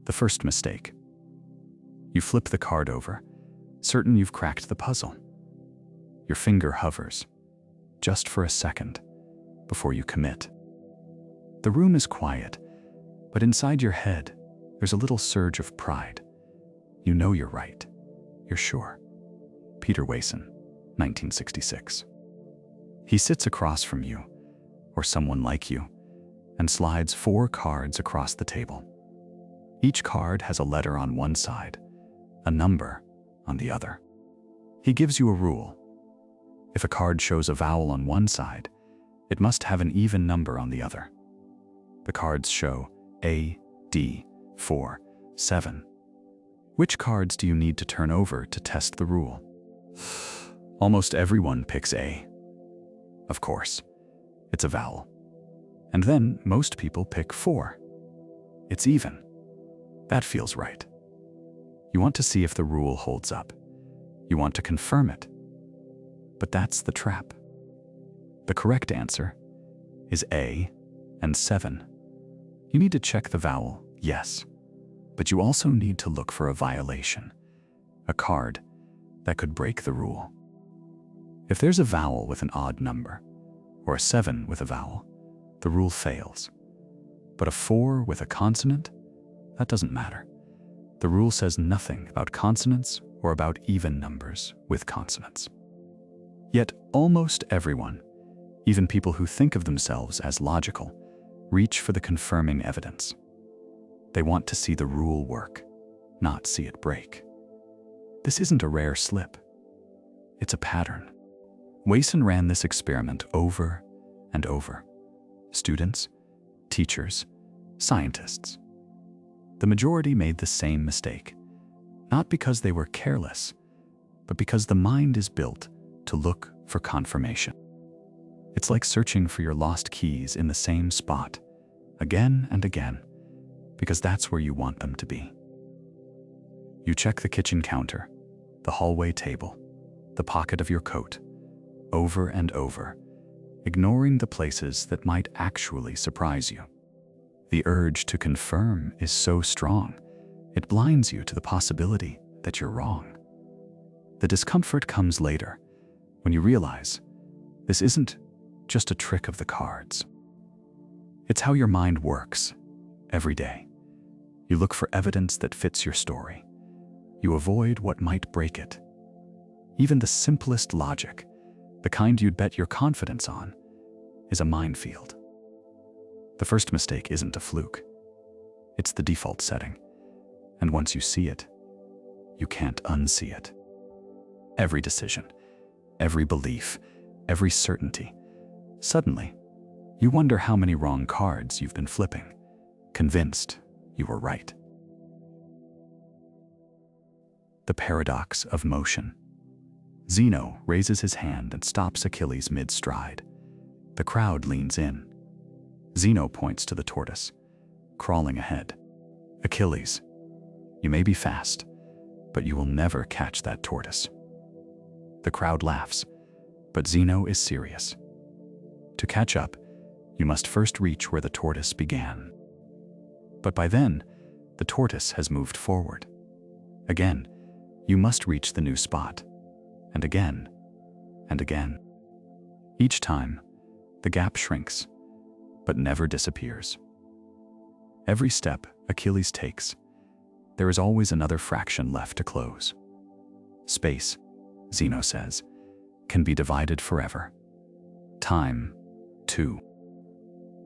The first mistake. You flip the card over, certain you've cracked the puzzle. Your finger hovers, just for a second, before you commit. The room is quiet, but inside your head, there's a little surge of pride. You know you're right. You're sure. Peter Wason, 1966. He sits across from you, or someone like you, and slides 4 cards across the table. Each card has a letter on one side, a number on the other. He gives you a rule. If a card shows a vowel on one side, it must have an even number on the other. The cards show A, D, 4, 7. Which cards do you need to turn over to test the rule? Almost everyone picks A. Of course, it's a vowel. And then most people pick 4. It's even. That feels right. You want to see if the rule holds up. You want to confirm it. But that's the trap. The correct answer is A and 7. You need to check the vowel, yes, but you also need to look for a violation, a card that could break the rule. If there's a vowel with an odd number, or a 7 with a vowel, the rule fails. But a 4 with a consonant, that doesn't matter. The rule says nothing about consonants or about even numbers with consonants. Yet almost everyone, even people who think of themselves as logical, reach for the confirming evidence. They want to see the rule work, not see it break. This isn't a rare slip. It's a pattern. Wason ran this experiment over and over. Students, teachers, scientists. The majority made the same mistake, not because they were careless, but because the mind is built to look for confirmation. It's like searching for your lost keys in the same spot, again and again, because that's where you want them to be. You check the kitchen counter, the hallway table, the pocket of your coat, over and over, ignoring the places that might actually surprise you. The urge to confirm is so strong, it blinds you to the possibility that you're wrong. The discomfort comes later, when you realize this isn't just a trick of the cards. It's how your mind works every day. You look for evidence that fits your story. You avoid what might break it. Even the simplest logic, the kind you'd bet your confidence on, is a minefield. The first mistake isn't a fluke. It's the default setting. And once you see it, you can't unsee it. Every decision, every belief, every certainty. Suddenly, you wonder how many wrong cards you've been flipping, convinced you were right. The paradox of motion. Zeno raises his hand and stops Achilles mid-stride. The crowd leans in. Zeno points to the tortoise, crawling ahead. Achilles, you may be fast, but you will never catch that tortoise. The crowd laughs, but Zeno is serious. To catch up, you must first reach where the tortoise began. But by then, the tortoise has moved forward. Again, you must reach the new spot, and again, and again. Each time, the gap shrinks, but never disappears. Every step Achilles takes, there is always another fraction left to close. Space, Zeno says, can be divided forever. Time, too.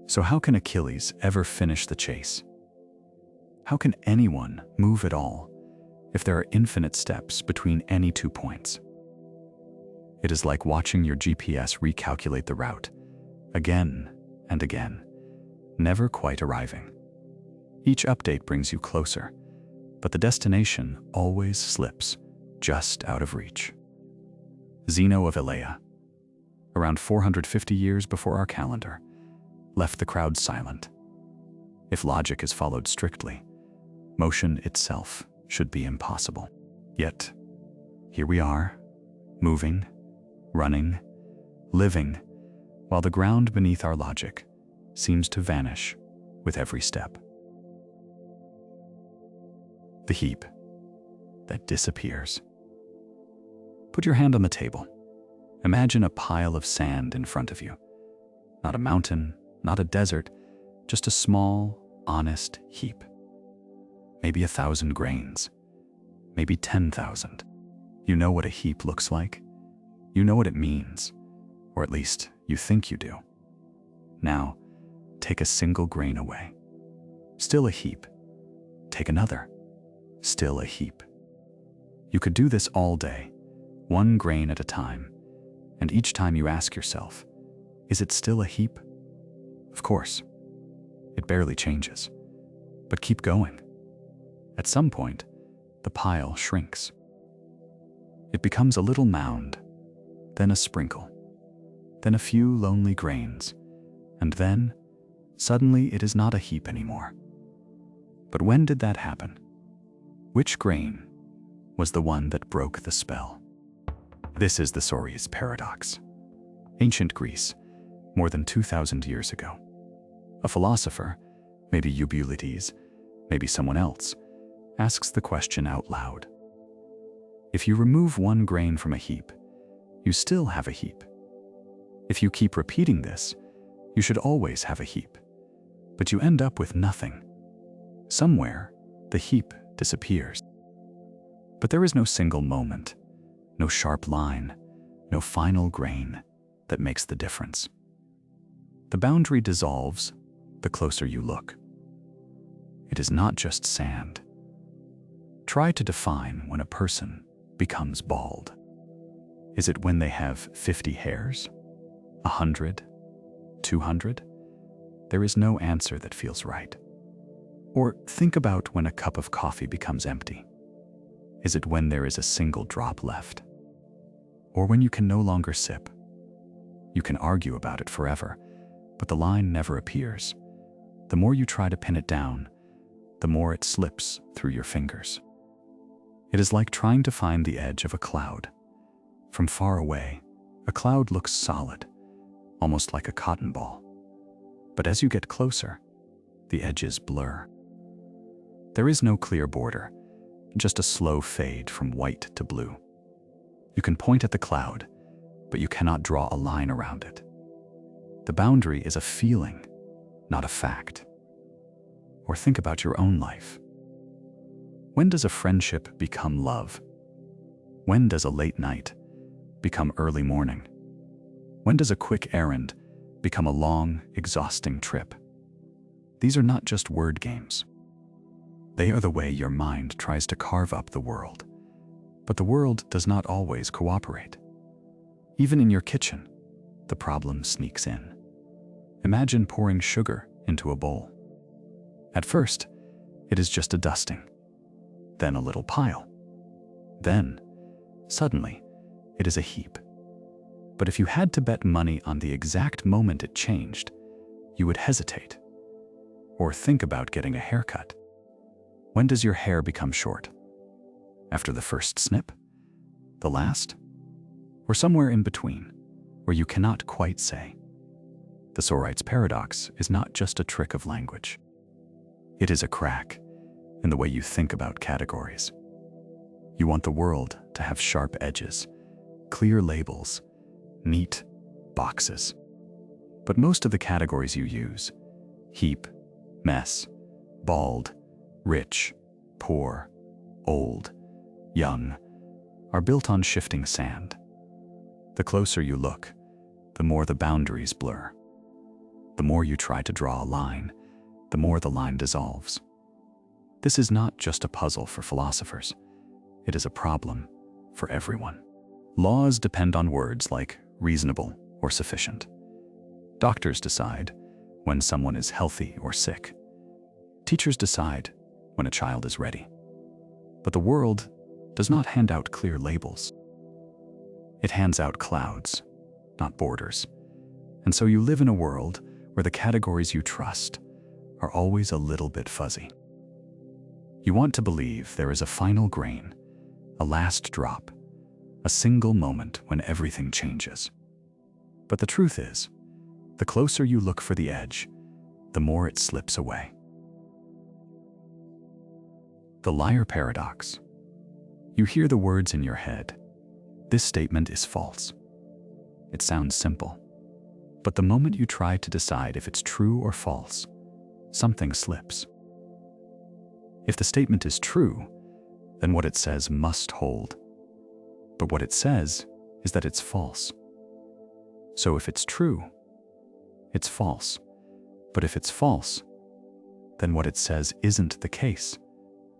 So how can Achilles ever finish the chase? How can anyone move at all if there are infinite steps between any 2 points? It is like watching your GPS recalculate the route, again and again, never quite arriving. Each update brings you closer, but the destination always slips just out of reach. Zeno of Elea, around 450 years before our calendar, left the crowd silent. If logic is followed strictly, motion itself should be impossible. Yet, here we are, moving, running, living, while the ground beneath our logic seems to vanish with every step. The heap that disappears. Put your hand on the table. Imagine a pile of sand in front of you. Not a mountain, not a desert, just a small, honest heap. Maybe 1,000 grains, maybe 10,000. You know what a heap looks like. You know what it means, or at least you think you do. Now, take a single grain away. Still a heap. Take another. Still a heap. You could do this all day, one grain at a time, and each time you ask yourself, is it still a heap? Of course. It barely changes. But keep going. At some point, the pile shrinks. It becomes a little mound, then a sprinkle, then a few lonely grains, and then, suddenly it is not a heap anymore. But when did that happen? Which grain was the one that broke the spell? This is the Sori's paradox. Ancient Greece, more than 2,000 years ago. A philosopher, maybe Eubulides, maybe someone else, asks the question out loud. If you remove one grain from a heap, you still have a heap. If you keep repeating this, you should always have a heap, but you end up with nothing. Somewhere, the heap disappears. But there is no single moment, no sharp line, no final grain that makes the difference. The boundary dissolves the closer you look. It is not just sand. Try to define when a person becomes bald. Is it when they have 50 hairs? 100? 200? There is no answer that feels right. Or think about when a cup of coffee becomes empty. Is it when there is a single drop left? Or when you can no longer sip? You can argue about it forever, but the line never appears. The more you try to pin it down, the more it slips through your fingers. It is like trying to find the edge of a cloud. From far away, a cloud looks solid, almost like a cotton ball. But as you get closer, the edges blur. There is no clear border, just a slow fade from white to blue. You can point at the cloud, but you cannot draw a line around it. The boundary is a feeling, not a fact. Or think about your own life. When does a friendship become love? When does a late night become early morning? When does a quick errand become a long, exhausting trip? These are not just word games. They are the way your mind tries to carve up the world. But the world does not always cooperate. Even in your kitchen, the problem sneaks in. Imagine pouring sugar into a bowl. At first, it is just a dusting, then a little pile. Then, suddenly, it is a heap. But if you had to bet money on the exact moment it changed, you would hesitate. Or think about getting a haircut. When does your hair become short? After the first snip? The last? Or somewhere in between, where you cannot quite say? The Sori's paradox is not just a trick of language. It is a crack in the way you think about categories. You want the world to have sharp edges, clear labels, neat boxes. But most of the categories you use, heap, mess, bald, rich, poor, old, young, are built on shifting sand. The closer you look, the more the boundaries blur. The more you try to draw a line, the more the line dissolves. This is not just a puzzle for philosophers. It is a problem for everyone. Laws depend on words like reasonable or sufficient. Doctors decide when someone is healthy or sick. Teachers decide when a child is ready. But the world does not hand out clear labels. It hands out clouds, not borders. And so you live in a world where the categories you trust are always a little bit fuzzy. You want to believe there is a final grain, a last drop, a single moment when everything changes. But the truth is, the closer you look for the edge, the more it slips away. The liar paradox. You hear the words in your head. This statement is false. It sounds simple. But the moment you try to decide if it's true or false, something slips. If the statement is true, then what it says must hold. But what it says is that it's false. So if it's true, it's false. But if it's false, then what it says isn't the case,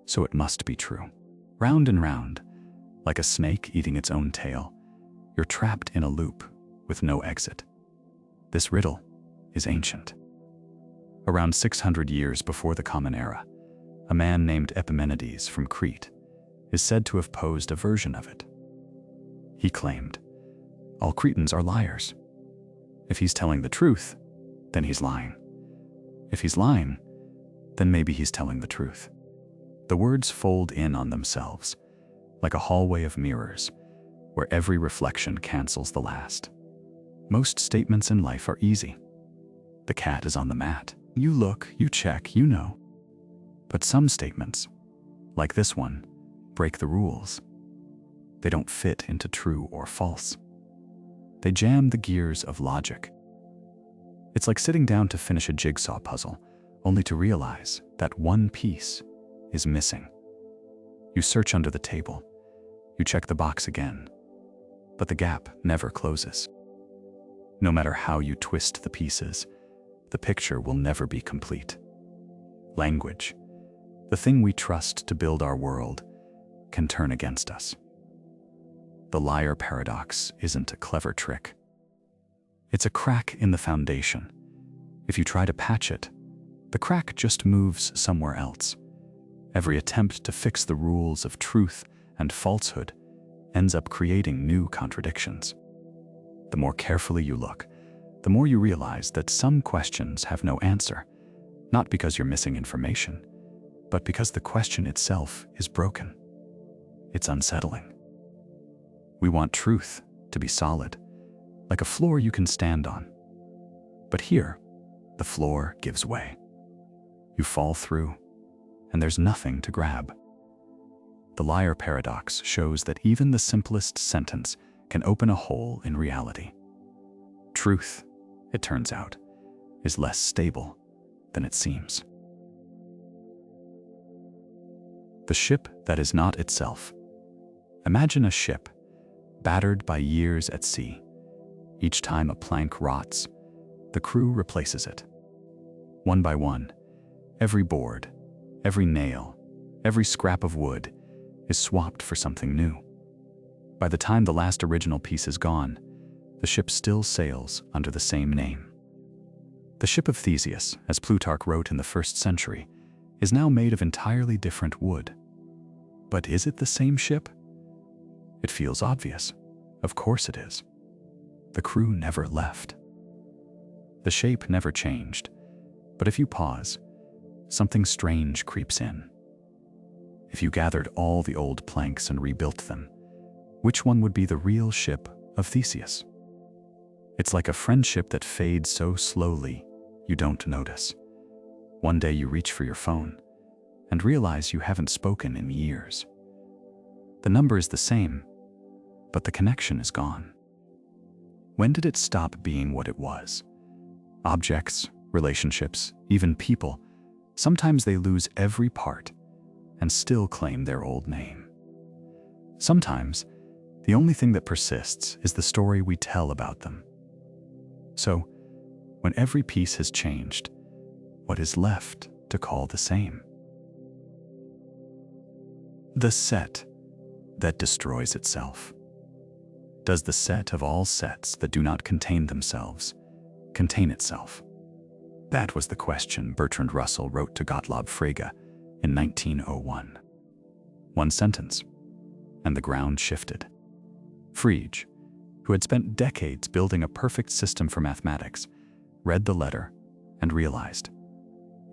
so it must be true. Round and round, like a snake eating its own tail, you're trapped in a loop with no exit. This riddle is ancient. Around 600 years before the Common Era, a man named Epimenides from Crete is said to have posed a version of it. He claimed, all Cretans are liars. If he's telling the truth, then he's lying. If he's lying, then maybe he's telling the truth. The words fold in on themselves, like a hallway of mirrors, where every reflection cancels the last. Most statements in life are easy. The cat is on the mat. You look, you check, you know. But some statements, like this one, break the rules. They don't fit into true or false. They jam the gears of logic. It's like sitting down to finish a jigsaw puzzle, only to realize that one piece is missing. You search under the table. You check the box again. But the gap never closes. No matter how you twist the pieces, the picture will never be complete. Language, the thing we trust to build our world, can turn against us. The liar paradox isn't a clever trick. It's a crack in the foundation. If you try to patch it, the crack just moves somewhere else. Every attempt to fix the rules of truth and falsehood ends up creating new contradictions. The more carefully you look, the more you realize that some questions have no answer, not because you're missing information, but because the question itself is broken. It's unsettling. We want truth to be solid, like a floor you can stand on. But here, the floor gives way. You fall through, and there's nothing to grab. The liar paradox shows that even the simplest sentence can open a hole in reality. Truth, it turns out, is less stable than it seems. The ship that is not itself. Imagine a ship, battered by years at sea. Each time a plank rots, the crew replaces it. One by one, every board, every nail, every scrap of wood is swapped for something new. By the time the last original piece is gone, the ship still sails under the same name. The ship of Theseus, as Plutarch wrote in the 1st century, is now made of entirely different wood. But is it the same ship? It feels obvious. Of course it is. The crew never left. The shape never changed, but if you pause, something strange creeps in. If you gathered all the old planks and rebuilt them, which one would be the real ship of Theseus? It's like a friendship that fades so slowly you don't notice. One day you reach for your phone and realize you haven't spoken in years. The number is the same, but the connection is gone. When did it stop being what it was? Objects, relationships, even people, sometimes they lose every part and still claim their old name. Sometimes, the only thing that persists is the story we tell about them. So, when every piece has changed, what is left to call the same? The set that destroys itself. Does the set of all sets that do not contain themselves contain itself? That was the question Bertrand Russell wrote to Gottlob Frege in 1901. One sentence, and the ground shifted. Frege, who had spent decades building a perfect system for mathematics, read the letter and realized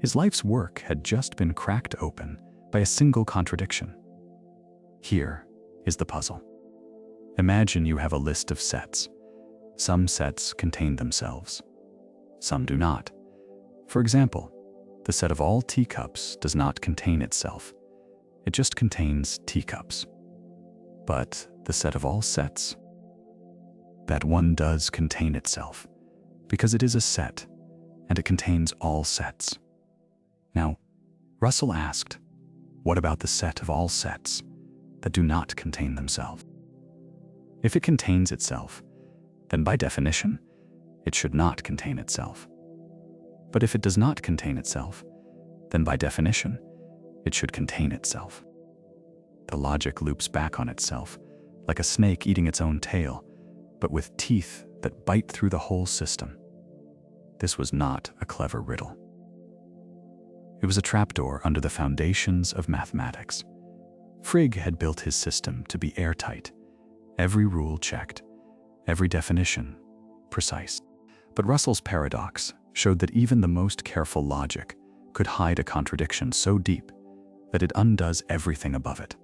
his life's work had just been cracked open by a single contradiction. Here is the puzzle. Imagine you have a list of sets. Some sets contain themselves. Some do not. For example, the set of all teacups does not contain itself. It just contains teacups. But the set of all sets, that one does contain itself, because it is a set, and it contains all sets. Now, Russell asked, what about the set of all sets that do not contain themselves? If it contains itself, then by definition, it should not contain itself. But if it does not contain itself, then by definition, it should contain itself. The logic loops back on itself, like a snake eating its own tail, but with teeth that bite through the whole system. This was not a clever riddle. It was a trapdoor under the foundations of mathematics. Frigg had built his system to be airtight, every rule checked, every definition precise. But Russell's paradox showed that even the most careful logic could hide a contradiction so deep that it undoes everything above it.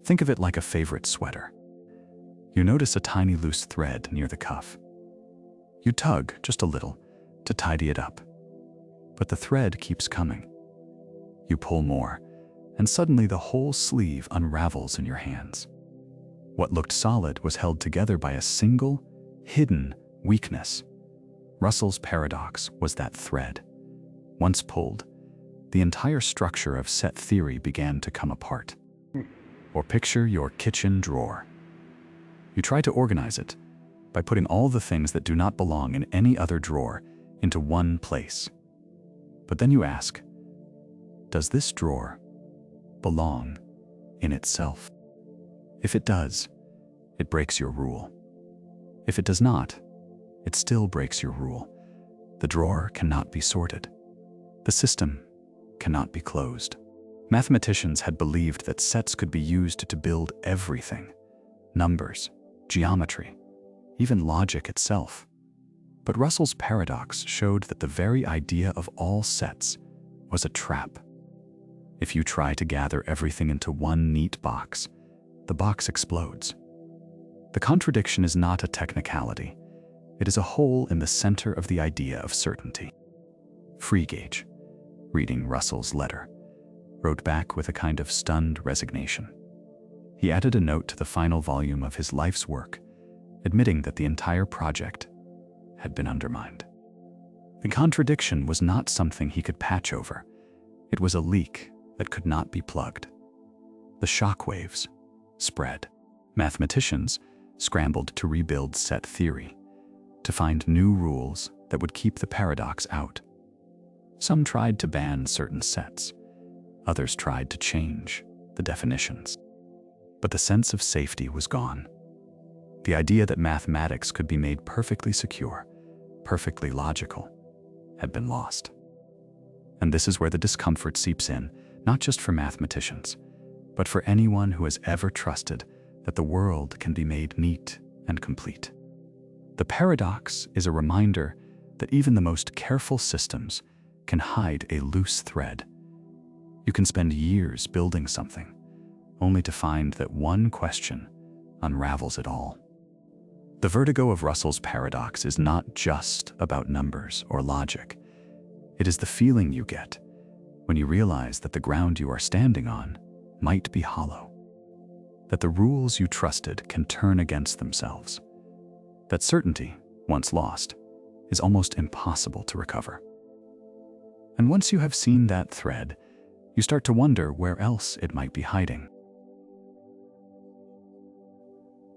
Think of it like a favorite sweater. You notice a tiny loose thread near the cuff. You tug just a little to tidy it up, but the thread keeps coming. You pull more, and suddenly the whole sleeve unravels in your hands. What looked solid was held together by a single, hidden weakness. Russell's paradox was that thread. Once pulled, the entire structure of set theory began to come apart. Or picture your kitchen drawer. You try to organize it by putting all the things that do not belong in any other drawer into one place. But then you ask, does this drawer belong in itself? If it does, it breaks your rule. If it does not, it still breaks your rule. The drawer cannot be sorted. The system cannot be closed. Mathematicians had believed that sets could be used to build everything: numbers, geometry, even logic itself. But Russell's paradox showed that the very idea of all sets was a trap. If you try to gather everything into one neat box, the box explodes. The contradiction is not a technicality. It is a hole in the center of the idea of certainty. Frigg, reading Russell's letter, wrote back with a kind of stunned resignation. He added a note to the final volume of his life's work, admitting that the entire project had been undermined. The contradiction was not something he could patch over. It was a leak that could not be plugged. The shockwaves spread. Mathematicians scrambled to rebuild set theory, to find new rules that would keep the paradox out. Some tried to ban certain sets. Others tried to change the definitions. But the sense of safety was gone. The idea that mathematics could be made perfectly secure, perfectly logical, had been lost. And this is where the discomfort seeps in, not just for mathematicians, but for anyone who has ever trusted that the world can be made neat and complete. The paradox is a reminder that even the most careful systems can hide a loose thread. You can spend years building something, only to find that one question unravels it all. The vertigo of Russell's paradox is not just about numbers or logic. It is the feeling you get when you realize that the ground you are standing on might be hollow, that the rules you trusted can turn against themselves, that certainty, once lost, is almost impossible to recover. And once you have seen that thread, you start to wonder where else it might be hiding.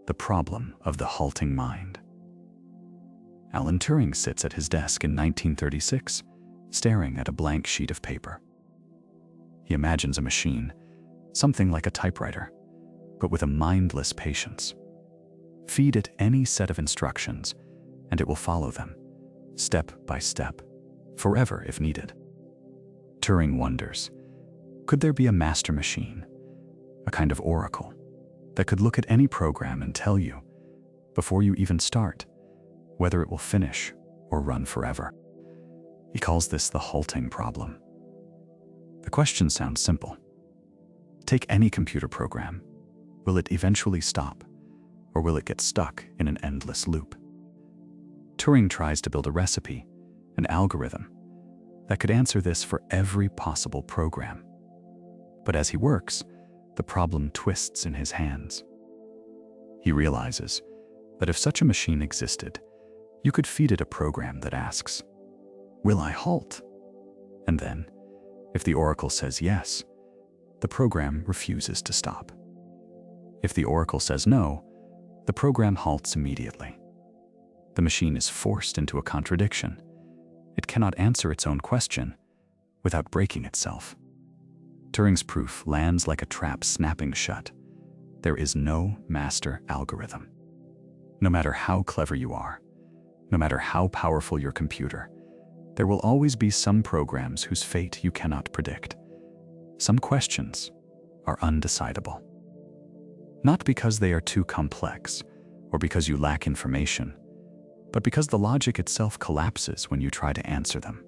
The problem of the halting mind. Alan Turing sits at his desk in 1936, staring at a blank sheet of paper. He imagines a machine, something like a typewriter, but with a mindless patience. Feed it any set of instructions, and it will follow them, step by step, forever if needed. Turing wonders, could there be a master machine, a kind of oracle, that could look at any program and tell you, before you even start, whether it will finish or run forever? He calls this the halting problem. The question sounds simple. Take any computer program. Will it eventually stop, or will it get stuck in an endless loop? Turing tries to build a recipe, an algorithm, that could answer this for every possible program. But as he works, the problem twists in his hands. He realizes that if such a machine existed, you could feed it a program that asks, "Will I halt?" And then, if the oracle says yes, the program refuses to stop. If the oracle says no, the program halts immediately. The machine is forced into a contradiction. It cannot answer its own question without breaking itself. Turing's proof lands like a trap snapping shut. There is no master algorithm. No matter how clever you are, no matter how powerful your computer, there will always be some programs whose fate you cannot predict. Some questions are undecidable. Not because they are too complex or because you lack information, but because the logic itself collapses when you try to answer them.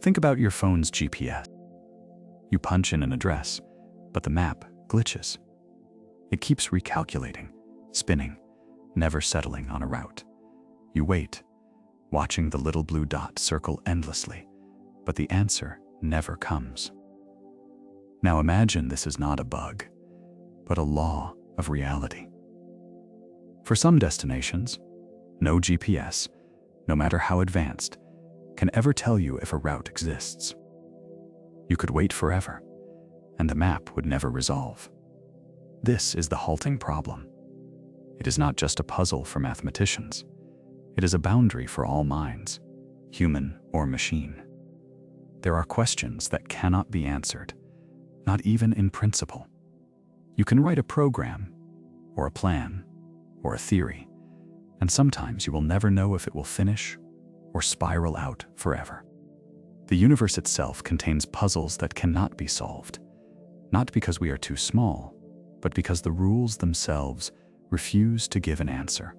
Think about your phone's GPS. You punch in an address, but the map glitches. It keeps recalculating, spinning, never settling on a route. You wait, watching the little blue dot circle endlessly, but the answer never comes. Now imagine this is not a bug, but a law of reality. For some destinations, no GPS, no matter how advanced, can ever tell you if a route exists. You could wait forever, and the map would never resolve. This is the halting problem. It is not just a puzzle for mathematicians. It is a boundary for all minds, human or machine. There are questions that cannot be answered, not even in principle. You can write a program, or a plan, or a theory, and sometimes you will never know if it will finish or spiral out forever. The universe itself contains puzzles that cannot be solved, not because we are too small, but because the rules themselves refuse to give an answer.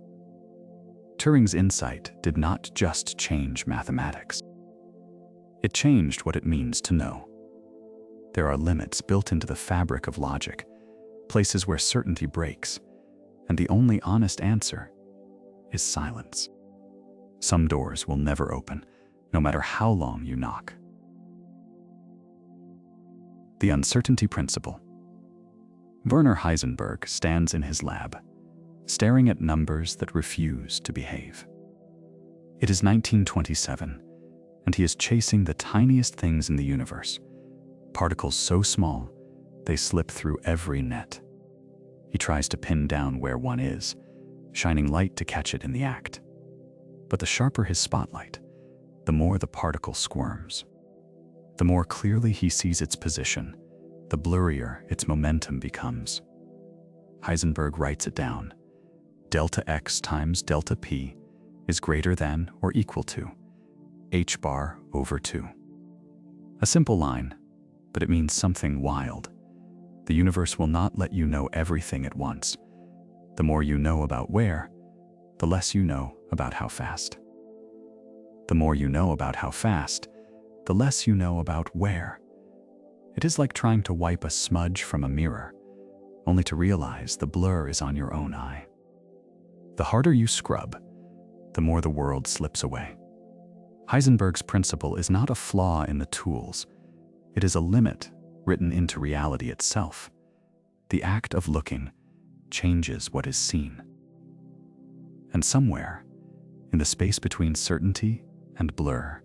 Turing's insight did not just change mathematics. It changed what it means to know. There are limits built into the fabric of logic, places where certainty breaks, and the only honest answer is silence. Some doors will never open, no matter how long you knock. The uncertainty principle. Werner Heisenberg stands in his lab, staring at numbers that refuse to behave. It is 1927, and he is chasing the tiniest things in the universe, particles so small they slip through every net. He tries to pin down where one is, shining light to catch it in the act. But the sharper his spotlight, the more the particle squirms. The more clearly he sees its position, the blurrier its momentum becomes. Heisenberg writes it down. Delta x times delta p is greater than or equal to h bar over 2. A simple line, but it means something wild. The universe will not let you know everything at once. The more you know about where, the less you know about how fast. The more you know about how fast, the less you know about where. It is like trying to wipe a smudge from a mirror, only to realize the blur is on your own eye. The harder you scrub, the more the world slips away. Heisenberg's principle is not a flaw in the tools. It is a limit written into reality itself. The act of looking changes what is seen. And somewhere, in the space between certainty and blur,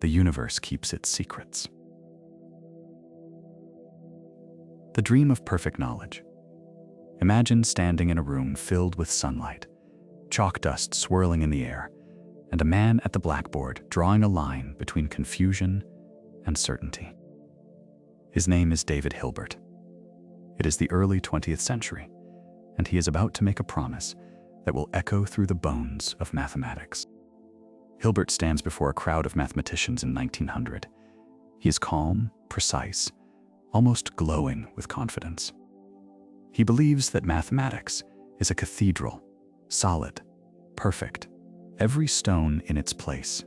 the universe keeps its secrets. The dream of perfect knowledge. Imagine standing in a room filled with sunlight, chalk dust swirling in the air, and a man at the blackboard drawing a line between confusion and certainty. His name is David Hilbert. It is the early 20th century, and he is about to make a promise that will echo through the bones of mathematics. Hilbert stands before a crowd of mathematicians in 1900. He is calm, precise, almost glowing with confidence. He believes that mathematics is a cathedral, solid, perfect, every stone in its place.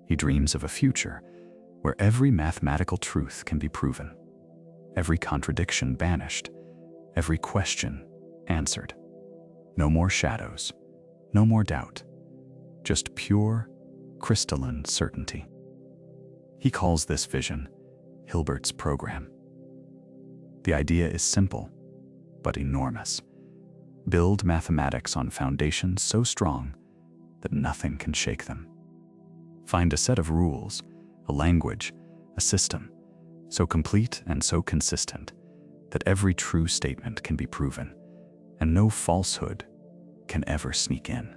He dreams of a future where every mathematical truth can be proven, every contradiction banished, every question answered. No more shadows, no more doubt, just pure, crystalline certainty. He calls this vision Hilbert's program. The idea is simple, but enormous. Build mathematics on foundations so strong that nothing can shake them. Find a set of rules, a language, a system, so complete and so consistent that every true statement can be proven, and no falsehood can ever sneak in.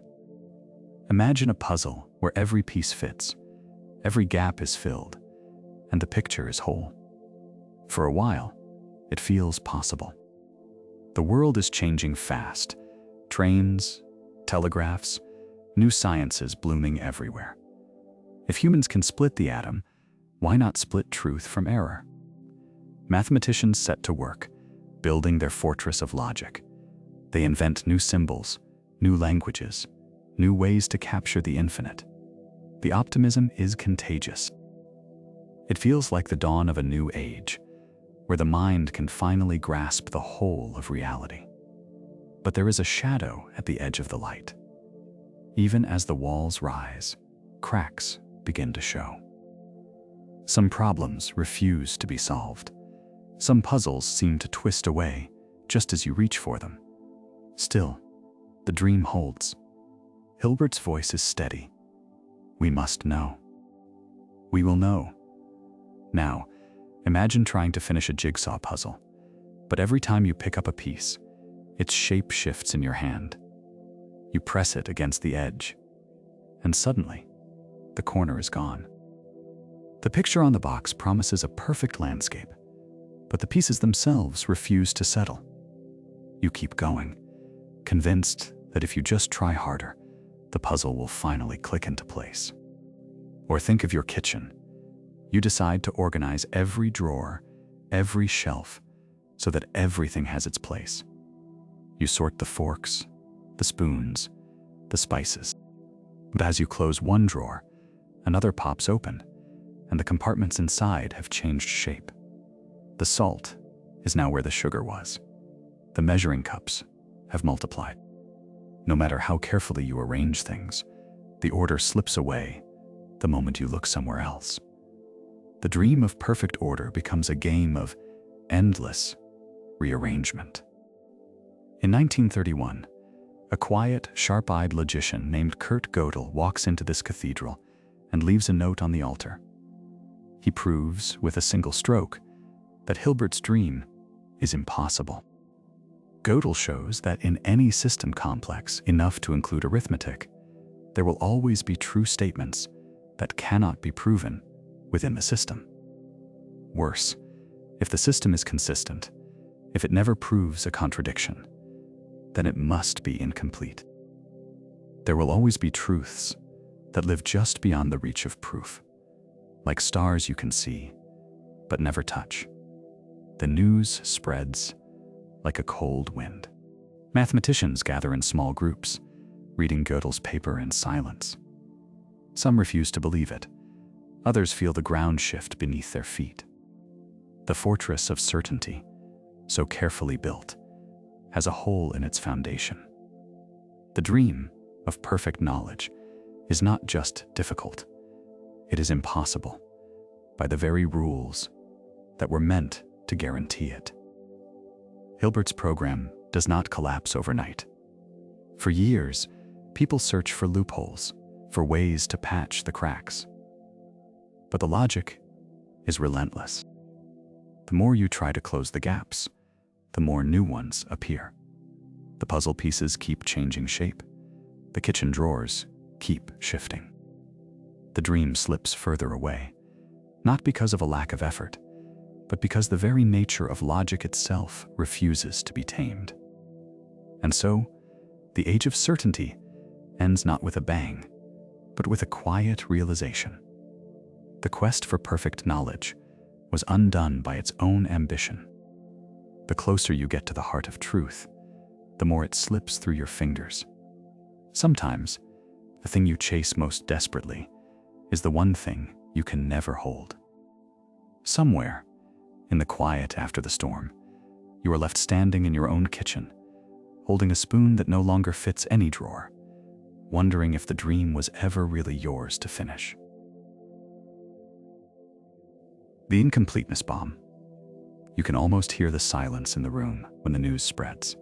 Imagine a puzzle where every piece fits, every gap is filled, and the picture is whole. For a while, it feels possible. The world is changing fast. Trains, telegraphs, new sciences blooming everywhere. If humans can split the atom, why not split truth from error? Mathematicians set to work, building their fortress of logic. They invent new symbols, new languages, new ways to capture the infinite. The optimism is contagious. It feels like the dawn of a new age, where the mind can finally grasp the whole of reality. But there is a shadow at the edge of the light. Even as the walls rise, cracks begin to show. Some problems refuse to be solved. Some puzzles seem to twist away just as you reach for them. Still, the dream holds. Hilbert's voice is steady. We must know. We will know. Now, imagine trying to finish a jigsaw puzzle, but every time you pick up a piece, its shape shifts in your hand. You press it against the edge, and suddenly, the corner is gone. The picture on the box promises a perfect landscape, but the pieces themselves refuse to settle. You keep going, convinced that if you just try harder, the puzzle will finally click into place. Or think of your kitchen. You decide to organize every drawer, every shelf, so that everything has its place. You sort the forks, the spoons, the spices. But as you close one drawer, another pops open, and the compartments inside have changed shape. The salt is now where the sugar was. The measuring cups have multiplied. No matter how carefully you arrange things, the order slips away the moment you look somewhere else. The dream of perfect order becomes a game of endless rearrangement. In 1931, a quiet, sharp-eyed logician named Kurt Gödel walks into this cathedral and leaves a note on the altar. He proves, with a single stroke, that Hilbert's dream is impossible. Gödel shows that in any system complex enough to include arithmetic, there will always be true statements that cannot be proven within the system. Worse, if the system is consistent, if it never proves a contradiction, then it must be incomplete. There will always be truths that live just beyond the reach of proof, like stars you can see, but never touch. The news spreads like a cold wind. Mathematicians gather in small groups, reading Gödel's paper in silence. Some refuse to believe it. Others feel the ground shift beneath their feet. The fortress of certainty, so carefully built, has a hole in its foundation. The dream of perfect knowledge is not just difficult, it is impossible by the very rules that were meant to guarantee it. Hilbert's program does not collapse overnight. For years, people search for loopholes, for ways to patch the cracks. But the logic is relentless. The more you try to close the gaps, the more new ones appear. The puzzle pieces keep changing shape. The kitchen drawers keep shifting. The dream slips further away, not because of a lack of effort, but because the very nature of logic itself refuses to be tamed. And so, the age of certainty ends not with a bang, but with a quiet realization. The quest for perfect knowledge was undone by its own ambition. The closer you get to the heart of truth, the more it slips through your fingers. Sometimes, the thing you chase most desperately is the one thing you can never hold. Somewhere, in the quiet after the storm, you are left standing in your own kitchen, holding a spoon that no longer fits any drawer, wondering if the dream was ever really yours to finish. The Incompleteness Bomb. You can almost hear the silence in the room when the news spreads.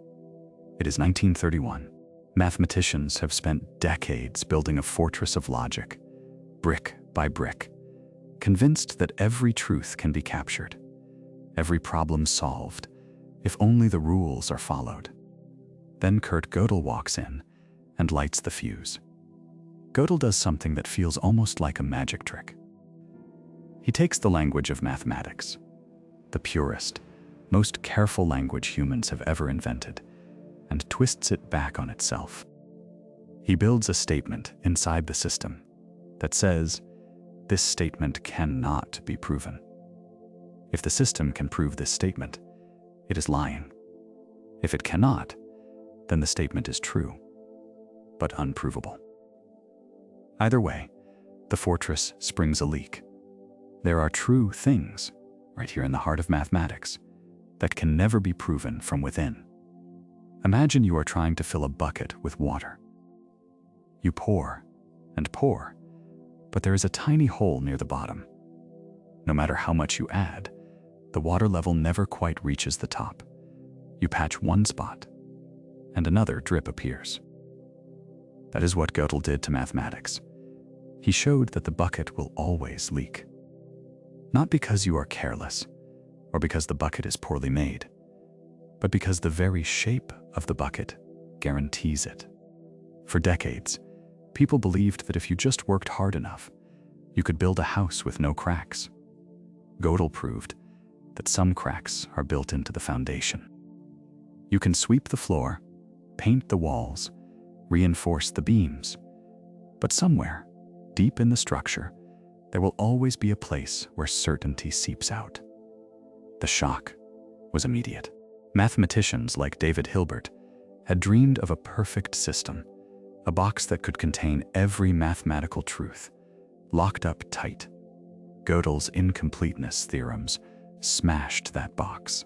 It is 1931. Mathematicians have spent decades building a fortress of logic, brick by brick, convinced that every truth can be captured, every problem solved, if only the rules are followed. Then Kurt Gödel walks in and lights the fuse. Gödel does something that feels almost like a magic trick. He takes the language of mathematics, the purest, most careful language humans have ever invented, and twists it back on itself. He builds a statement inside the system that says, this statement cannot be proven. If the system can prove this statement, it is lying. If it cannot, then the statement is true, but unprovable. Either way, the fortress springs a leak. There are true things, right here in the heart of mathematics, that can never be proven from within. Imagine you are trying to fill a bucket with water. You pour and pour, but there is a tiny hole near the bottom. No matter how much you add, the water level never quite reaches the top. You patch one spot, and another drip appears. That is what Gödel did to mathematics. He showed that the bucket will always leak. Not because you are careless, or because the bucket is poorly made, but because the very shape of the bucket guarantees it. For decades, people believed that if you just worked hard enough, you could build a house with no cracks. Gödel proved that some cracks are built into the foundation. You can sweep the floor, paint the walls, reinforce the beams, but somewhere, deep in the structure, there will always be a place where certainty seeps out. The shock was immediate. Mathematicians like David Hilbert had dreamed of a perfect system, a box that could contain every mathematical truth, locked up tight. Gödel's incompleteness theorems smashed that box.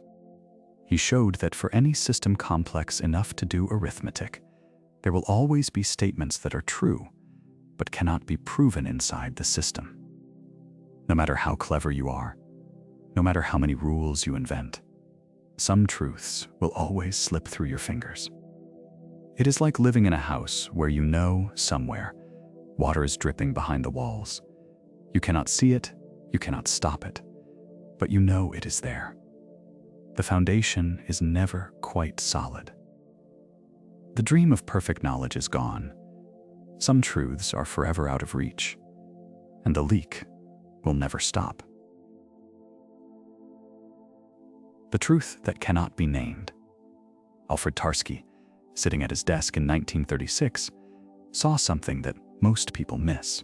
He showed that for any system complex enough to do arithmetic, there will always be statements that are true, but cannot be proven inside the system. No matter how clever you are, no matter how many rules you invent, some truths will always slip through your fingers. It is like living in a house where you know somewhere water is dripping behind the walls. You cannot see it, you cannot stop it, but you know it is there. The foundation is never quite solid. The dream of perfect knowledge is gone. Some truths are forever out of reach, and the leak will never stop. The truth that cannot be named. Alfred Tarski, sitting at his desk in 1936, saw something that most people miss.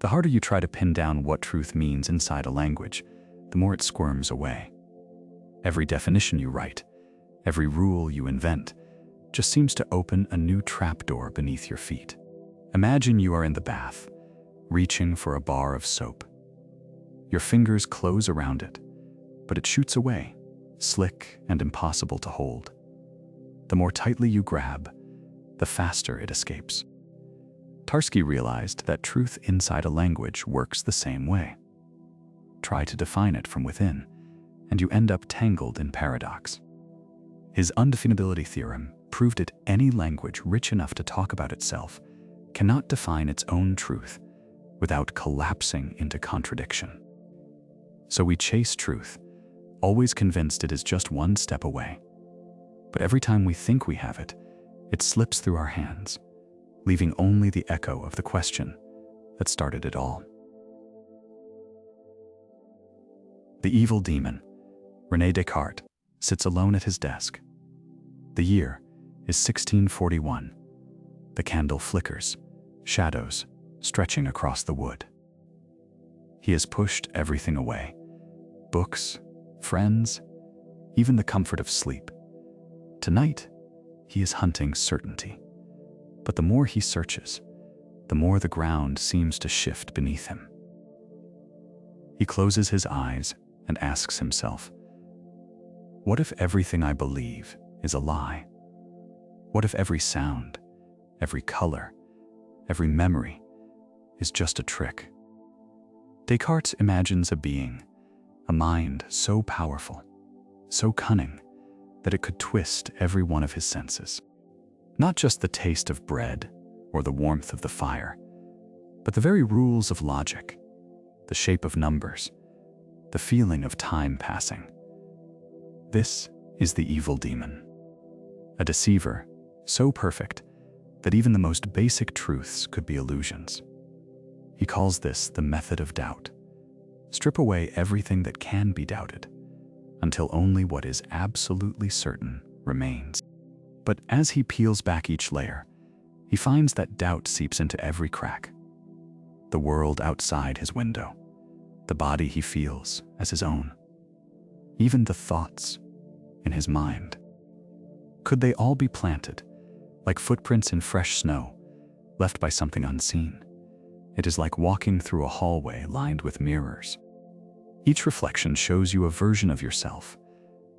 The harder you try to pin down what truth means inside a language, the more it squirms away. Every definition you write, every rule you invent, just seems to open a new trapdoor beneath your feet. Imagine you are in the bath, reaching for a bar of soap. Your fingers close around it, but it shoots away, slick and impossible to hold. The more tightly you grab, the faster it escapes. Tarski realized that truth inside a language works the same way. Try to define it from within, and you end up tangled in paradox. His undefinability theorem proved that any language rich enough to talk about itself cannot define its own truth without collapsing into contradiction. So we chase truth, always convinced it is just one step away. But every time we think we have it, it slips through our hands, leaving only the echo of the question that started it all. The evil demon, René Descartes, sits alone at his desk. The year is 1641. The candle flickers, shadows stretching across the wood. He has pushed everything away: books, friends, even the comfort of sleep. Tonight, he is hunting certainty. But the more he searches, the more the ground seems to shift beneath him. He closes his eyes and asks himself, what if everything I believe is a lie? What if every sound, every color, every memory is just a trick? Descartes imagines a being, A mind so powerful, so cunning, that it could twist every one of his senses. Not just the taste of bread or the warmth of the fire, but the very rules of logic, the shape of numbers, the feeling of time passing. This is the evil demon. A deceiver so perfect that even the most basic truths could be illusions. He calls this the method of doubt. Strip away everything that can be doubted, until only what is absolutely certain remains. But as he peels back each layer, he finds that doubt seeps into every crack. The world outside his window, the body he feels as his own, even the thoughts in his mind. Could they all be planted, like footprints in fresh snow, left by something unseen? It is like walking through a hallway lined with mirrors. Each reflection shows you a version of yourself,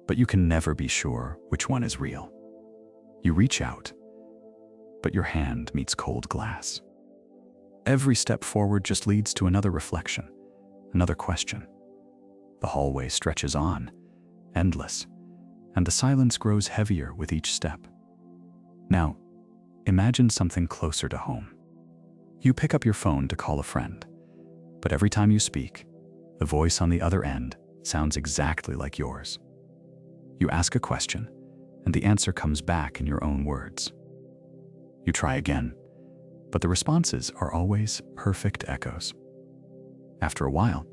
but you can never be sure which one is real. You reach out, but your hand meets cold glass. Every step forward just leads to another reflection, another question. The hallway stretches on, endless, and the silence grows heavier with each step. Now, imagine something closer to home. You pick up your phone to call a friend, but every time you speak, the voice on the other end sounds exactly like yours. You ask a question, and the answer comes back in your own words. You try again, but the responses are always perfect echoes. After a while,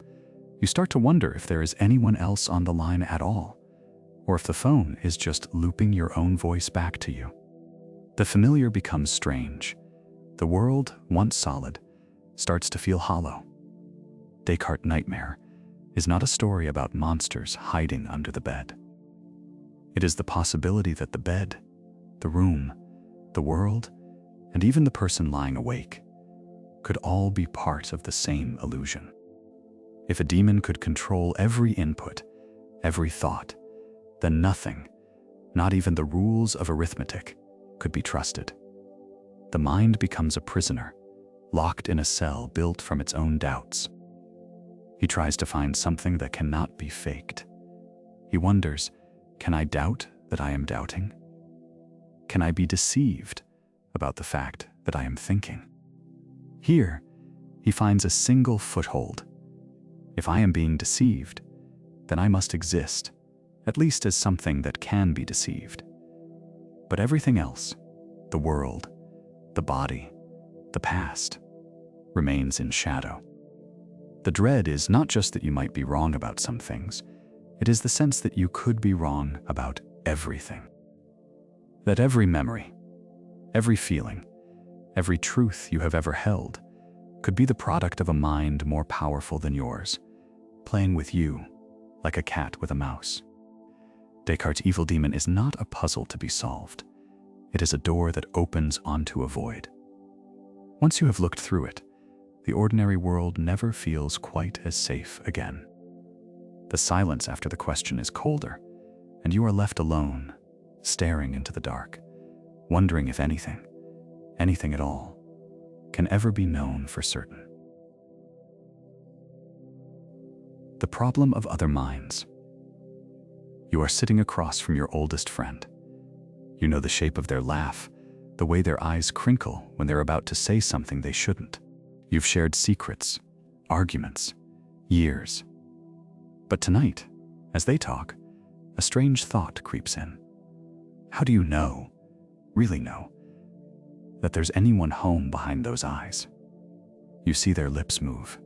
you start to wonder if there is anyone else on the line at all, or if the phone is just looping your own voice back to you. The familiar becomes strange. The world, once solid, starts to feel hollow. Descartes' nightmare is not a story about monsters hiding under the bed. It is the possibility that the bed, the room, the world, and even the person lying awake could all be part of the same illusion. If a demon could control every input, every thought, then nothing, not even the rules of arithmetic, could be trusted. The mind becomes a prisoner, locked in a cell built from its own doubts. He tries to find something that cannot be faked. He wonders, can I doubt that I am doubting? Can I be deceived about the fact that I am thinking? Here, he finds a single foothold. If I am being deceived, then I must exist, at least as something that can be deceived. But everything else, the world, the body, the past, remains in shadow. The dread is not just that you might be wrong about some things, it is the sense that you could be wrong about everything. That every memory, every feeling, every truth you have ever held could be the product of a mind more powerful than yours, playing with you like a cat with a mouse. Descartes' evil demon is not a puzzle to be solved. It is a door that opens onto a void. Once you have looked through it, the ordinary world never feels quite as safe again. The silence after the question is colder, and you are left alone, staring into the dark, wondering if anything at all, can ever be known for certain. The problem of other minds. You are sitting across from your oldest friend. You know the shape of their laugh, the way their eyes crinkle when they're about to say something they shouldn't. You've shared secrets, arguments, years. But tonight, as they talk, a strange thought creeps in. How do you know, really know, that there's anyone home behind those eyes? You see their lips move.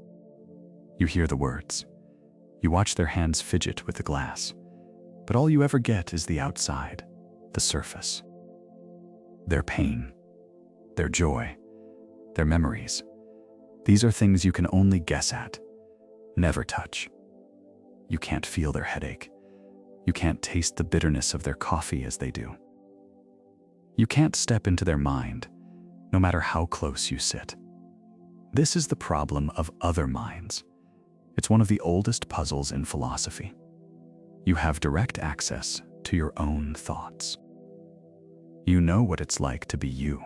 You hear the words. You watch their hands fidget with the glass. But all you ever get is the outside, the surface. Their pain, their joy, their memories. These are things you can only guess at, never touch. You can't feel their headache. You can't taste the bitterness of their coffee as they do. You can't step into their mind, no matter how close you sit. This is the problem of other minds. It's one of the oldest puzzles in philosophy. You have direct access to your own thoughts. You know what it's like to be you.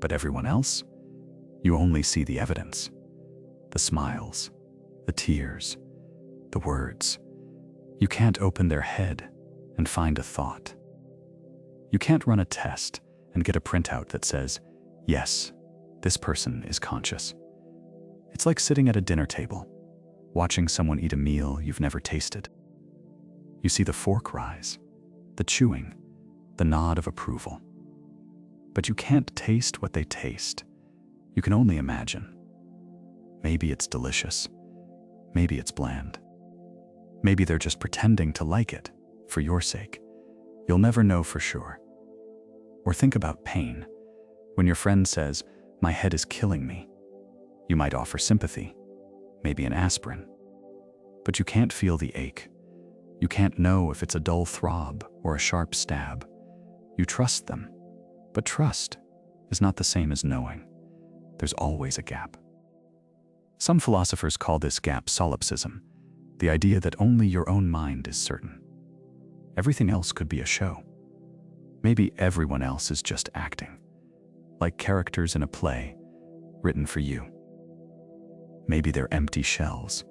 But everyone else, you only see the evidence, the smiles, the tears, the words. You can't open their head and find a thought. You can't run a test and get a printout that says, yes, this person is conscious. It's like sitting at a dinner table, watching someone eat a meal you've never tasted. You see the fork rise, the chewing, the nod of approval. But you can't taste what they taste. You can only imagine. Maybe it's delicious. Maybe it's bland. Maybe they're just pretending to like it for your sake. You'll never know for sure. Or think about pain. When your friend says, "My head is killing me," you might offer sympathy, maybe an aspirin. But you can't feel the ache. You can't know if it's a dull throb or a sharp stab. You trust them, but trust is not the same as knowing. There's always a gap. Some philosophers call this gap solipsism, the idea that only your own mind is certain. Everything else could be a show. Maybe everyone else is just acting, like characters in a play written for you. Maybe they're empty shells,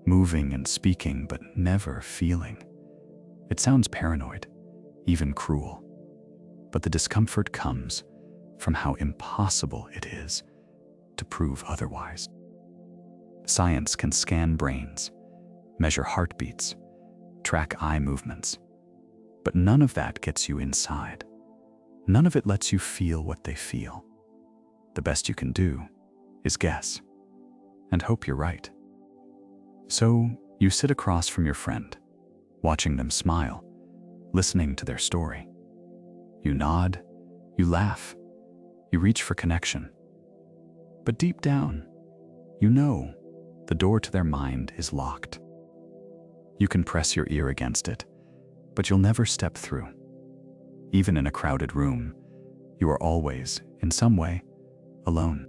moving and speaking but never feeling. It sounds paranoid, even cruel. But the discomfort comes from how impossible it is to prove otherwise. Science can scan brains, measure heartbeats, track eye movements. But none of that gets you inside. None of it lets you feel what they feel. The best you can do is guess and hope you're right. So you sit across from your friend, watching them smile, listening to their story. You nod, you laugh, you reach for connection. But deep down, you know the door to their mind is locked. You can press your ear against it, but you'll never step through. Even in a crowded room, you are always, in some way, alone.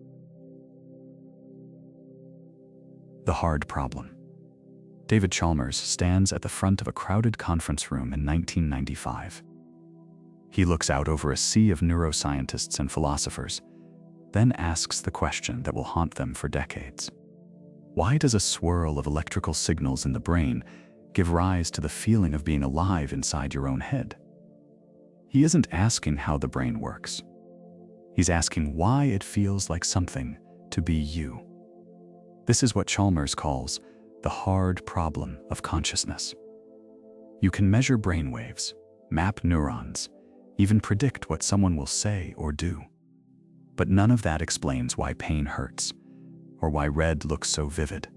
The hard problem. David Chalmers stands at the front of a crowded conference room in 1995. He looks out over a sea of neuroscientists and philosophers, then asks the question that will haunt them for decades. Why does a swirl of electrical signals in the brain give rise to the feeling of being alive inside your own head? He isn't asking how the brain works. He's asking why it feels like something to be you. This is what Chalmers calls the hard problem of consciousness. You can measure brainwaves, map neurons, even predict what someone will say or do. But none of that explains why pain hurts, or why red looks so vivid,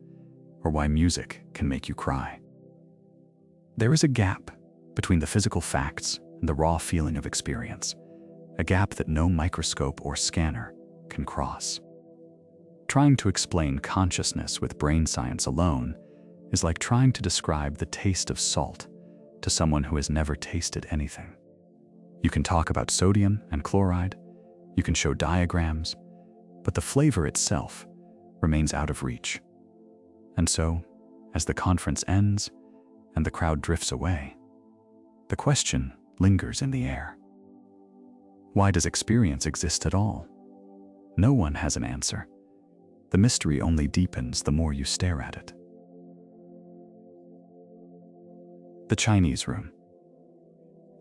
or why music can make you cry. There is a gap between the physical facts and the raw feeling of experience, a gap that no microscope or scanner can cross. Trying to explain consciousness with brain science alone is like trying to describe the taste of salt to someone who has never tasted anything. You can talk about sodium and chloride, you can show diagrams, but the flavor itself remains out of reach. And so, as the conference ends and the crowd drifts away, the question lingers in the air. Why does experience exist at all? No one has an answer. The mystery only deepens the more you stare at it. The Chinese room.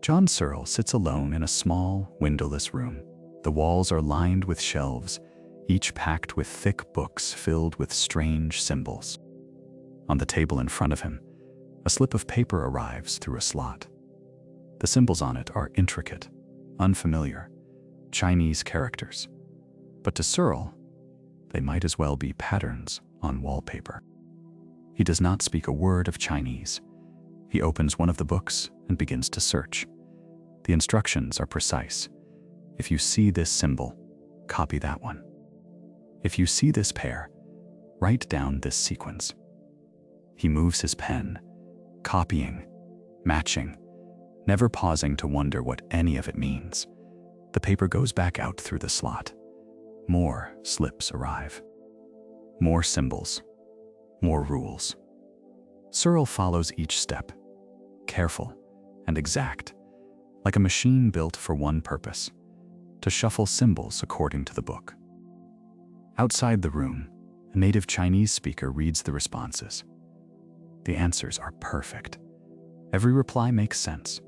John Searle sits alone in a small, windowless room. The walls are lined with shelves, each packed with thick books filled with strange symbols. On the table in front of him, a slip of paper arrives through a slot. The symbols on it are intricate, unfamiliar, Chinese characters. But to Searle, they might as well be patterns on wallpaper. He does not speak a word of Chinese. He opens one of the books and begins to search. The instructions are precise. If you see this symbol, copy that one. If you see this pair, write down this sequence. He moves his pen, copying, matching, never pausing to wonder what any of it means. The paper goes back out through the slot. More slips arrive. More symbols. More rules. Searle follows each step, careful and exact, like a machine built for one purpose, to shuffle symbols according to the book. Outside the room, a native Chinese speaker reads the responses. The answers are perfect. Every reply makes sense.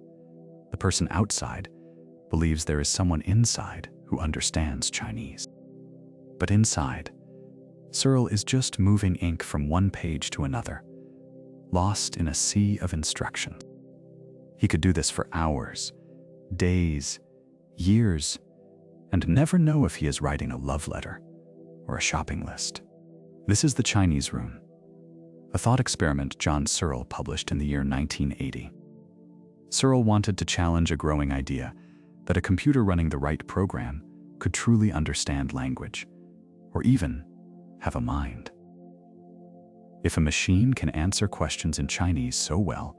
The person outside believes there is someone inside who understands Chinese. But inside, Searle is just moving ink from one page to another, lost in a sea of instructions. He could do this for hours, days, years, and never know if he is writing a love letter or a shopping list. This is the Chinese room, a thought experiment John Searle published in the year 1980. Searle wanted to challenge a growing idea that a computer running the right program could truly understand language, or even have a mind. If a machine can answer questions in Chinese so well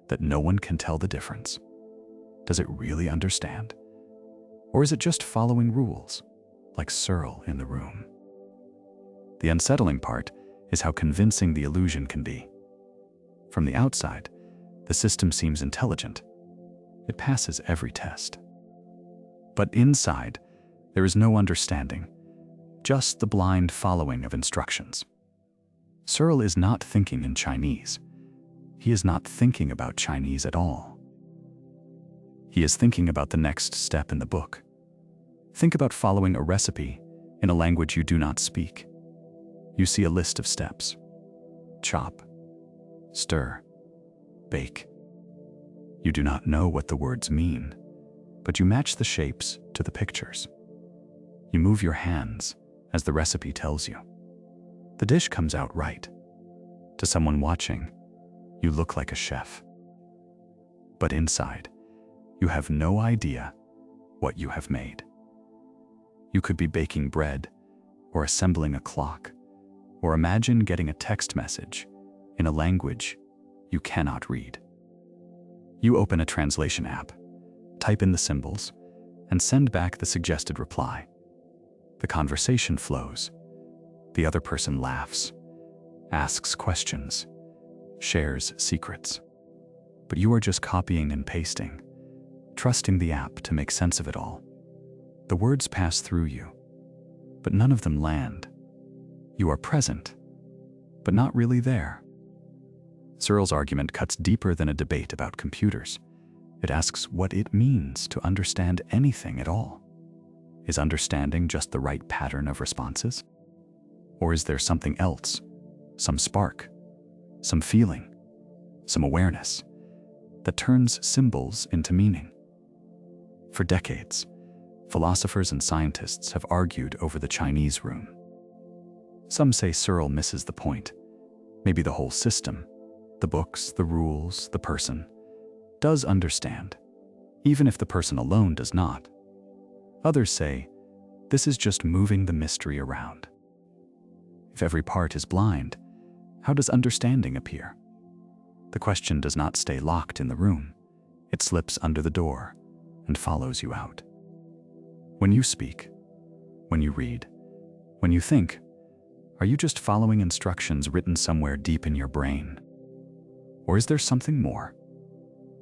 that no one can tell the difference, does it really understand? Or is it just following rules, like Searle in the room? The unsettling part is how convincing the illusion can be. From the outside, the system seems intelligent. It passes every test. But inside, there is no understanding, just the blind following of instructions. Searle is not thinking in Chinese. He is not thinking about Chinese at all. He is thinking about the next step in the book. Think about following a recipe in a language you do not speak. You see a list of steps: chop, stir, bake. You do not know what the words mean, but you match the shapes to the pictures. You move your hands as the recipe tells you. The dish comes out right. To someone watching, you look like a chef. But inside, you have no idea what you have made. You could be baking bread, or assembling a clock, or imagine getting a text message in a language you cannot read. You open a translation app, type in the symbols, and send back the suggested reply. The conversation flows. The other person laughs, asks questions, shares secrets. But you are just copying and pasting, trusting the app to make sense of it all. The words pass through you, but none of them land. You are present, but not really there. Searle's argument cuts deeper than a debate about computers. It asks what it means to understand anything at all. Is understanding just the right pattern of responses? Or is there something else, some spark, some feeling, some awareness that turns symbols into meaning? For decades, philosophers and scientists have argued over the Chinese room. Some say Searle misses the point. Maybe the whole system, the books, the rules, the person, does understand, even if the person alone does not. Others say, this is just moving the mystery around. If every part is blind, how does understanding appear? The question does not stay locked in the room. It slips under the door and follows you out. When you speak, when you read, when you think, are you just following instructions written somewhere deep in your brain? Or is there something more?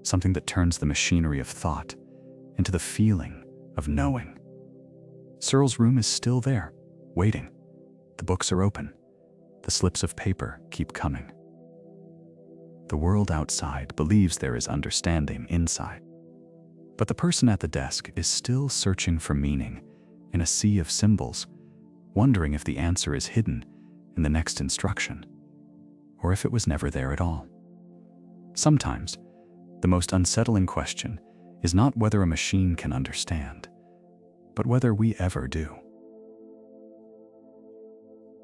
Something that turns the machinery of thought into the feeling of knowing? Searle's room is still there, waiting. The books are open. The slips of paper keep coming. The world outside believes there is understanding inside. But the person at the desk is still searching for meaning in a sea of symbols, wondering if the answer is hidden in the next instruction, or if it was never there at all. Sometimes, the most unsettling question is not whether a machine can understand, but whether we ever do.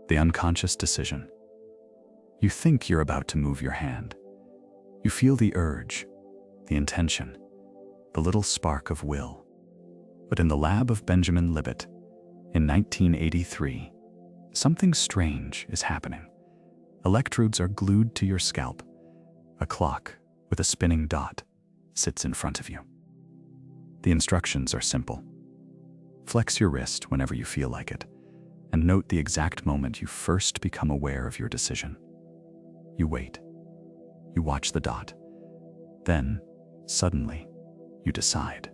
The unconscious decision. You think you're about to move your hand. You feel the urge, the intention, the little spark of will. But in the lab of Benjamin Libet, in 1983, something strange is happening. Electrodes are glued to your scalp. A clock with a spinning dot sits in front of you. The instructions are simple. Flex your wrist whenever you feel like it, and note the exact moment you first become aware of your decision. You wait. You watch the dot. Then, suddenly, you decide.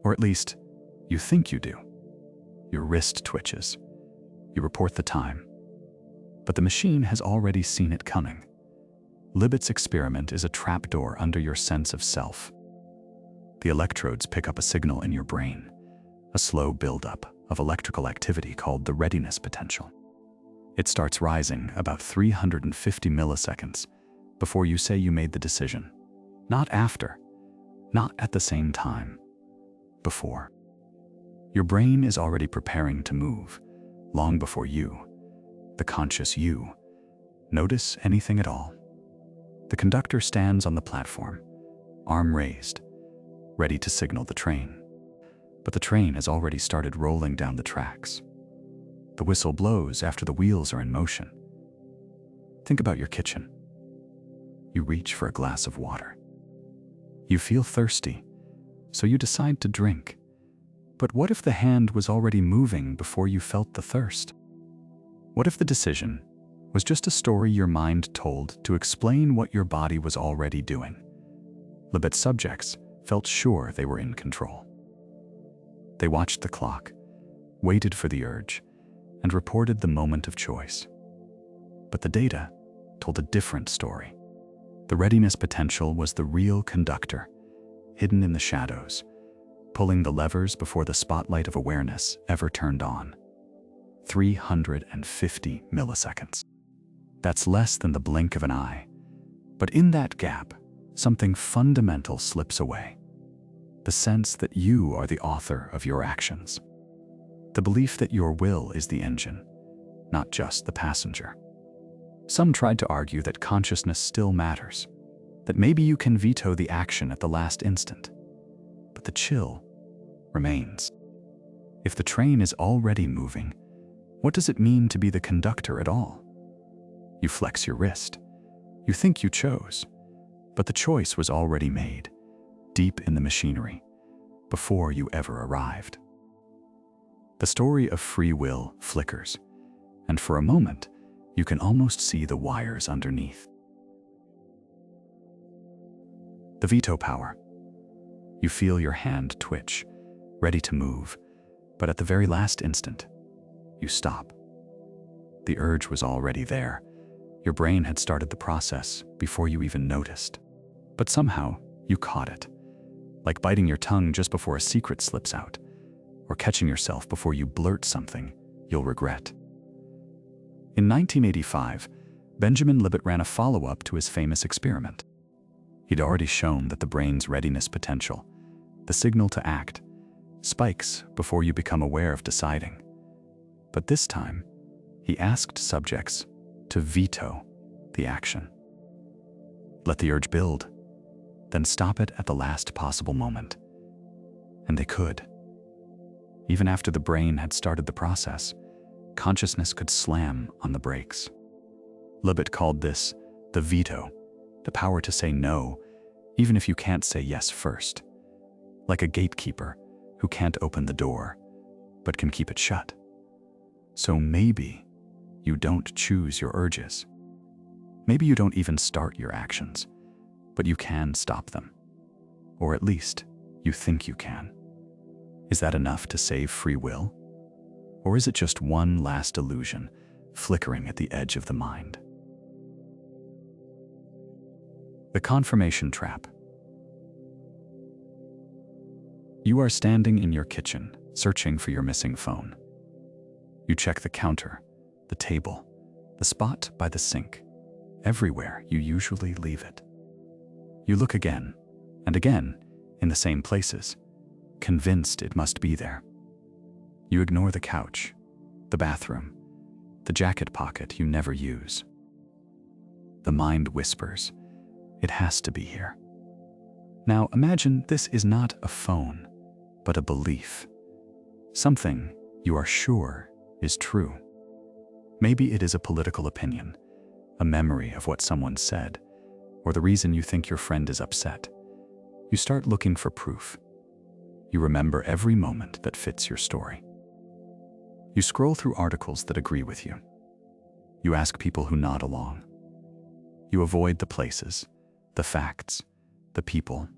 Or at least, you think you do. Your wrist twitches. You report the time. But the machine has already seen it coming. Libet's experiment is a trapdoor under your sense of self. The electrodes pick up a signal in your brain, a slow buildup of electrical activity called the readiness potential. It starts rising about 350 milliseconds before you say you made the decision. Not after, not at the same time, before. Your brain is already preparing to move, long before you, the conscious you, notice anything at all. The conductor stands on the platform, arm raised, ready to signal the train. But the train has already started rolling down the tracks. The whistle blows after the wheels are in motion. Think about your kitchen. You reach for a glass of water. You feel thirsty, so you decide to drink. But what if the hand was already moving before you felt the thirst? What if the decision was just a story your mind told to explain what your body was already doing? Libet's subjects felt sure they were in control. They watched the clock, waited for the urge, and reported the moment of choice. But the data told a different story. The readiness potential was the real conductor, hidden in the shadows, pulling the levers before the spotlight of awareness ever turned on. 350 milliseconds. That's less than the blink of an eye. But in that gap, something fundamental slips away. The sense that you are the author of your actions. The belief that your will is the engine, not just the passenger. Some tried to argue that consciousness still matters, that maybe you can veto the action at the last instant. But the chill remains. If the train is already moving, what does it mean to be the conductor at all? You flex your wrist. You think you chose, but the choice was already made, deep in the machinery, before you ever arrived. The story of free will flickers, and for a moment, you can almost see the wires underneath. The veto power. You feel your hand twitch, ready to move, but at the very last instant, you stop. The urge was already there. Your brain had started the process before you even noticed. But somehow, you caught it, like biting your tongue just before a secret slips out, or catching yourself before you blurt something you'll regret. In 1985, Benjamin Libet ran a follow-up to his famous experiment. He'd already shown that the brain's readiness potential, the signal to act, spikes before you become aware of deciding. But this time, he asked subjects to veto the action. Let the urge build, then stop it at the last possible moment. And they could. Even after the brain had started the process, consciousness could slam on the brakes. Libet called this the veto, the power to say no, even if you can't say yes first. Like a gatekeeper who can't open the door, but can keep it shut. So maybe you don't choose your urges. Maybe you don't even start your actions, but you can stop them. Or at least, you think you can. Is that enough to save free will? Or is it just one last illusion flickering at the edge of the mind? The confirmation trap. You are standing in your kitchen, searching for your missing phone. You check the counter, the table, the spot by the sink, everywhere you usually leave it. You look again and again in the same places, convinced it must be there. You ignore the couch, the bathroom, the jacket pocket you never use. The mind whispers, it has to be here. Now imagine this is not a phone, but a belief. Something you are sure is true. Maybe it is a political opinion, a memory of what someone said, or the reason you think your friend is upset. You start looking for proof. You remember every moment that fits your story. You scroll through articles that agree with you. You ask people who nod along. You avoid the places, the facts, the people,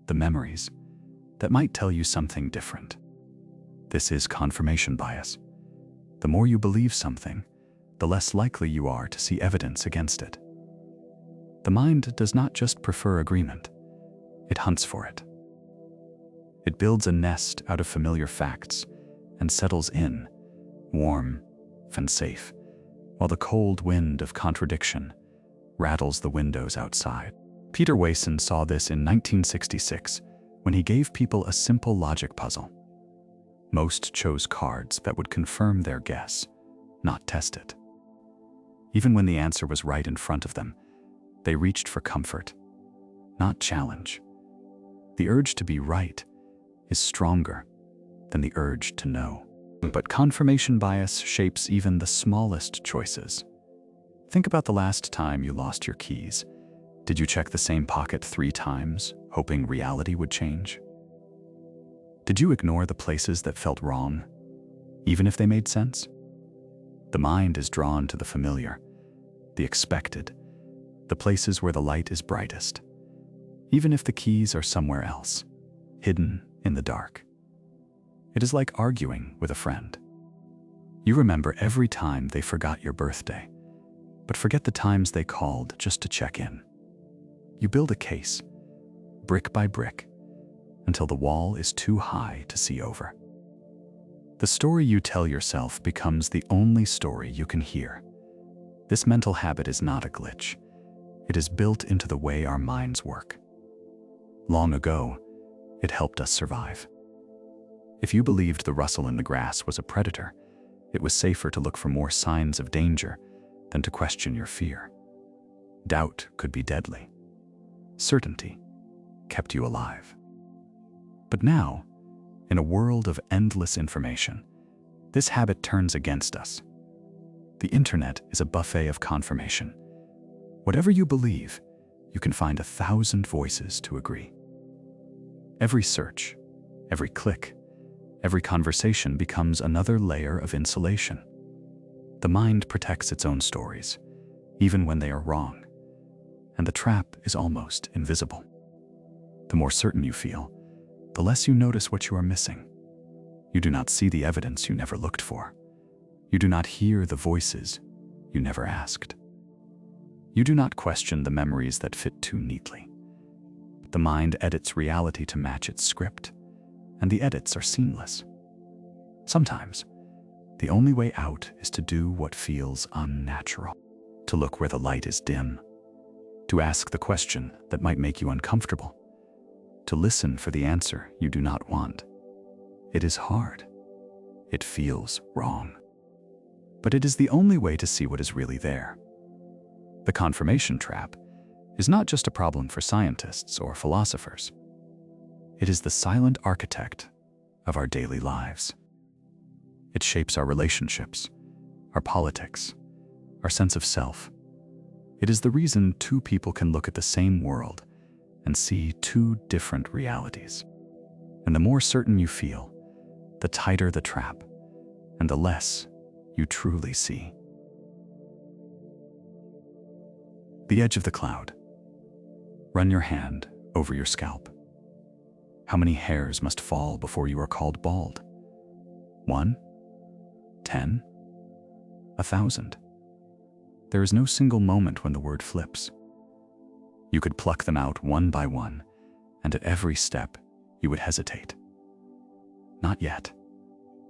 the memories that might tell you something different. This is confirmation bias. The more you believe something, the less likely you are to see evidence against it. The mind does not just prefer agreement, it hunts for it. It builds a nest out of familiar facts and settles in, warm and safe, while the cold wind of contradiction rattles the windows outside. Peter Wason saw this in 1966 when he gave people a simple logic puzzle. Most chose cards that would confirm their guess, not test it. Even when the answer was right in front of them, they reached for comfort, not challenge. The urge to be right is stronger than the urge to know. But confirmation bias shapes even the smallest choices. Think about the last time you lost your keys. Did you check the same pocket 3 times, hoping reality would change? Did you ignore the places that felt wrong, even if they made sense? The mind is drawn to the familiar, the expected, the places where the light is brightest, even if the keys are somewhere else, hidden in the dark. It is like arguing with a friend. You remember every time they forgot your birthday, but forget the times they called just to check in. You build a case, brick by brick, until the wall is too high to see over. The story you tell yourself becomes the only story you can hear. This mental habit is not a glitch. It is built into the way our minds work. Long ago, it helped us survive. If you believed the rustle in the grass was a predator, it was safer to look for more signs of danger than to question your fear. Doubt could be deadly. Certainty kept you alive. But now, in a world of endless information, this habit turns against us. The internet is a buffet of confirmation. Whatever you believe, you can find 1,000 voices to agree. Every search, every click, every conversation becomes another layer of insulation. The mind protects its own stories, even when they are wrong, and the trap is almost invisible. The more certain you feel, the less you notice what you are missing. You do not see the evidence you never looked for. You do not hear the voices you never asked. You do not question the memories that fit too neatly. The mind edits reality to match its script, and the edits are seamless. Sometimes, the only way out is to do what feels unnatural, to look where the light is dim, to ask the question that might make you uncomfortable, to listen for the answer you do not want. It is hard. It feels wrong. But it is the only way to see what is really there. The confirmation trap is not just a problem for scientists or philosophers. It is the silent architect of our daily lives. It shapes our relationships, our politics, our sense of self. It is the reason 2 people can look at the same world and see 2 different realities. And the more certain you feel, the tighter the trap, and the less you truly see. The edge of the cloud. Run your hand over your scalp. How many hairs must fall before you are called bald? 1? 10? 1,000? There is no single moment when the word flips. You could pluck them out one by one, and at every step, you would hesitate. Not yet.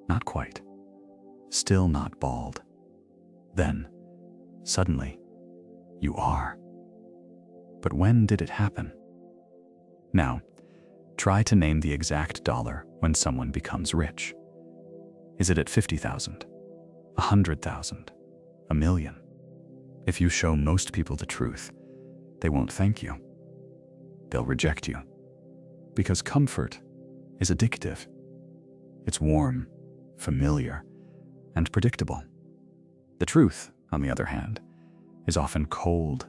Not quite. Still not bald. Then, suddenly, you are. But when did it happen? Now, try to name the exact dollar when someone becomes rich. Is it at 50,000, 100,000, a million? If you show most people the truth, they won't thank you. They'll reject you. Because comfort is addictive. It's warm, familiar, and predictable. The truth, on the other hand, is often cold.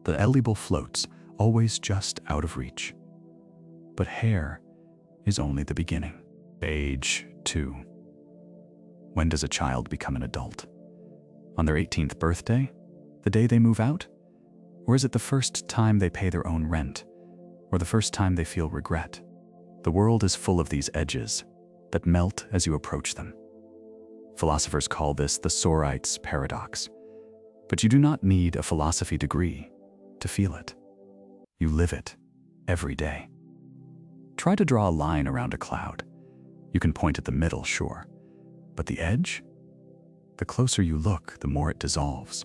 The edible floats, always just out of reach. But hair is only the beginning. Age 2. When does a child become an adult? On their 18th birthday? The day they move out? Or is it the first time they pay their own rent? Or the first time they feel regret? The world is full of these edges that melt as you approach them. Philosophers call this the Sorite's paradox. But you do not need a philosophy degree to feel it. You live it every day. Try to draw a line around a cloud. You can point at the middle, sure, but the edge? The closer you look, the more it dissolves.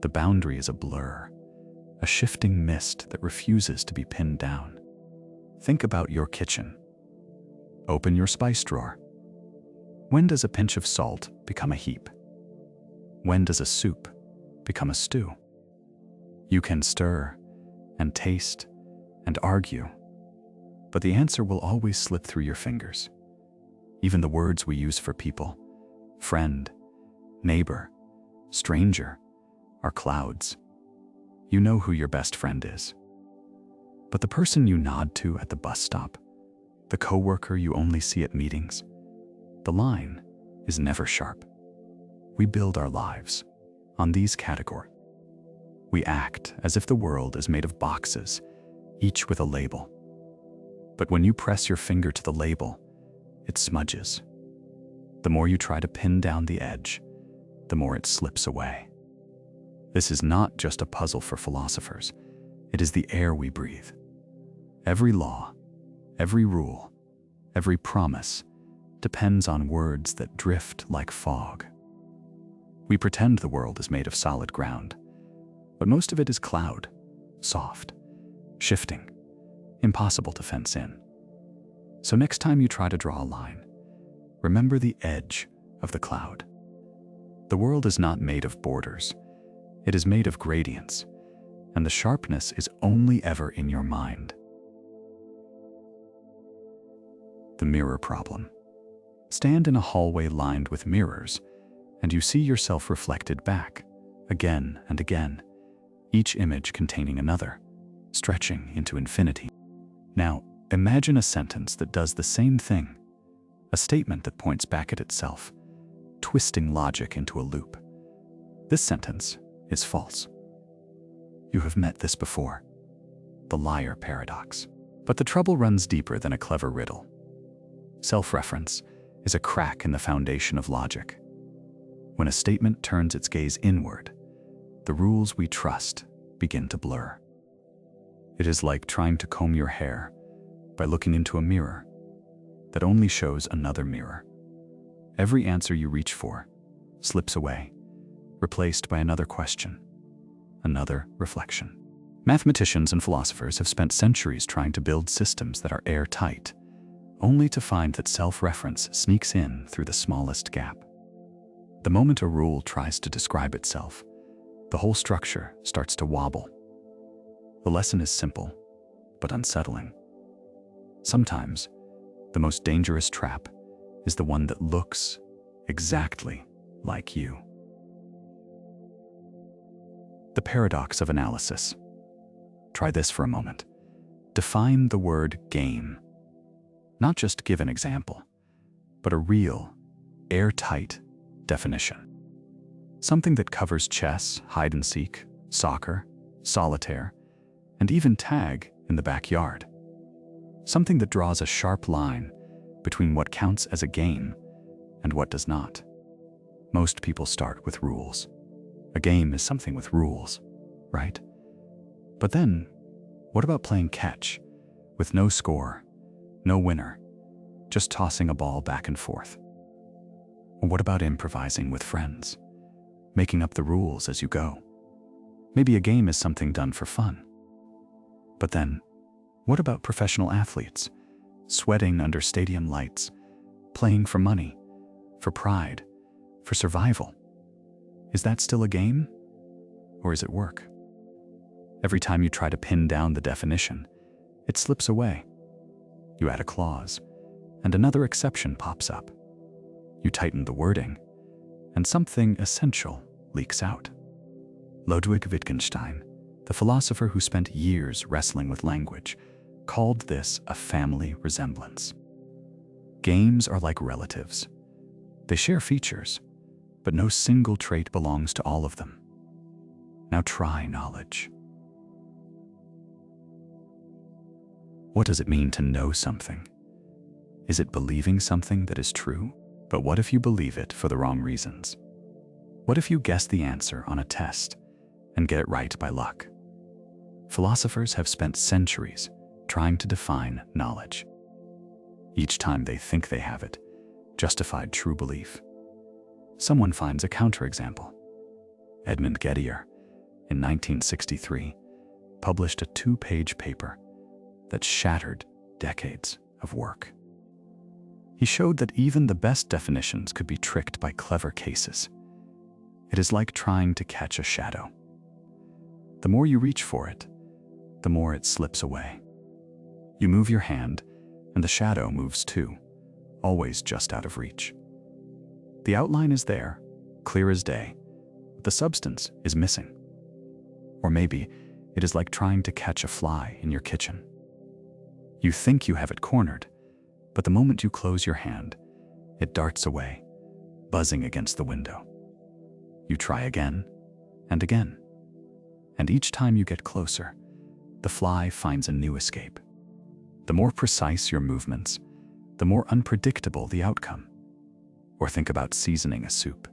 The boundary is a blur, a shifting mist that refuses to be pinned down. Think about your kitchen. Open your spice drawer. When does a pinch of salt become a heap? When does a soup become a stew? You can stir and taste and argue, but the answer will always slip through your fingers. Even the words we use for people, friend, neighbor, stranger, are clouds. You know who your best friend is. But the person you nod to at the bus stop, the coworker you only see at meetings, the line is never sharp. We build our lives on these categories. We act as if the world is made of boxes, each with a label. But when you press your finger to the label, it smudges. The more you try to pin down the edge, the more it slips away. This is not just a puzzle for philosophers. It is the air we breathe. Every law, every rule, every promise depends on words that drift like fog. We pretend the world is made of solid ground, but most of it is cloud, soft, shifting, impossible to fence in. So next time you try to draw a line, remember the edge of the cloud. The world is not made of borders. It is made of gradients, and the sharpness is only ever in your mind. The mirror problem. Stand in a hallway lined with mirrors, and you see yourself reflected back, again and again, each image containing another, stretching into infinity. Now, imagine a sentence that does the same thing, a statement that points back at itself, twisting logic into a loop. This sentence is false. You have met this before, the liar paradox. But the trouble runs deeper than a clever riddle. Self-reference is a crack in the foundation of logic. When a statement turns its gaze inward, the rules we trust begin to blur. It is like trying to comb your hair by looking into a mirror that only shows another mirror. Every answer you reach for slips away, replaced by another question, another reflection. Mathematicians and philosophers have spent centuries trying to build systems that are airtight, only to find that self-reference sneaks in through the smallest gap. The moment a rule tries to describe itself, the whole structure starts to wobble. The lesson is simple, but unsettling. Sometimes, the most dangerous trap is the one that looks exactly like you. The paradox of analysis. Try this for a moment. Define the word game. Not just give an example, but a real, airtight definition. Something that covers chess, hide and seek, soccer, solitaire, and even tag in the backyard. Something that draws a sharp line between what counts as a game and what does not. Most people start with rules. A game is something with rules, right? But then, what about playing catch with no score, no winner, just tossing a ball back and forth? Or what about improvising with friends, making up the rules as you go? Maybe a game is something done for fun. But then, what about professional athletes, sweating under stadium lights, playing for money, for pride, for survival? Is that still a game? Or is it work? Every time you try to pin down the definition, it slips away. You add a clause, and another exception pops up. You tighten the wording, and something essential leaks out. Ludwig Wittgenstein, the philosopher who spent years wrestling with language, called this a family resemblance. Games are like relatives. They share features, but no single trait belongs to all of them. Now try knowledge. What does it mean to know something? Is it believing something that is true? But what if you believe it for the wrong reasons? What if you guess the answer on a test and get it right by luck? Philosophers have spent centuries trying to define knowledge. Each time they think they have it, justified true belief, someone finds a counterexample. Edmund Gettier, in 1963, published a 2-page paper that shattered decades of work. He showed that even the best definitions could be tricked by clever cases. It is like trying to catch a shadow. The more you reach for it, the more it slips away. You move your hand, and the shadow moves too, always just out of reach. The outline is there, clear as day, but the substance is missing. Or maybe it is like trying to catch a fly in your kitchen. You think you have it cornered, but the moment you close your hand, it darts away, buzzing against the window. You try again and again, and each time you get closer, the fly finds a new escape. The more precise your movements, the more unpredictable the outcome. Or think about seasoning a soup.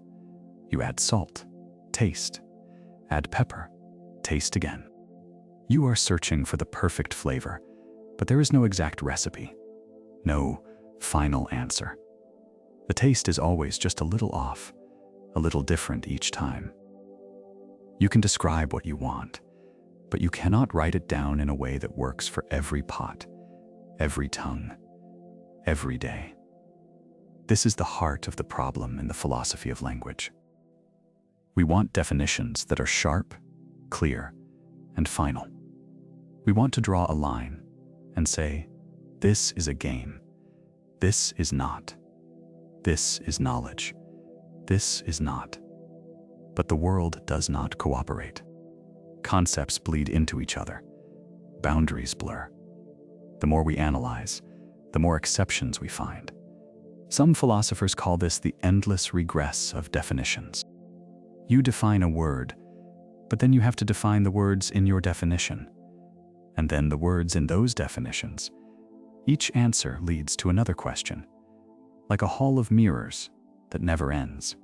You add salt, taste, add pepper, taste again. You are searching for the perfect flavor, but there is no exact recipe, no final answer. The taste is always just a little off, a little different each time. You can describe what you want, but you cannot write it down in a way that works for every pot, every tongue, every day. This is the heart of the problem in the philosophy of language. We want definitions that are sharp, clear, and final. We want to draw a line and say, this is a game, this is not, this is knowledge, this is not. But the world does not cooperate. Concepts bleed into each other. Boundaries blur. The more we analyze, the more exceptions we find. Some philosophers call this the endless regress of definitions. You define a word, but then you have to define the words in your definition, and then the words in those definitions. Each answer leads to another question, like a hall of mirrors that never ends.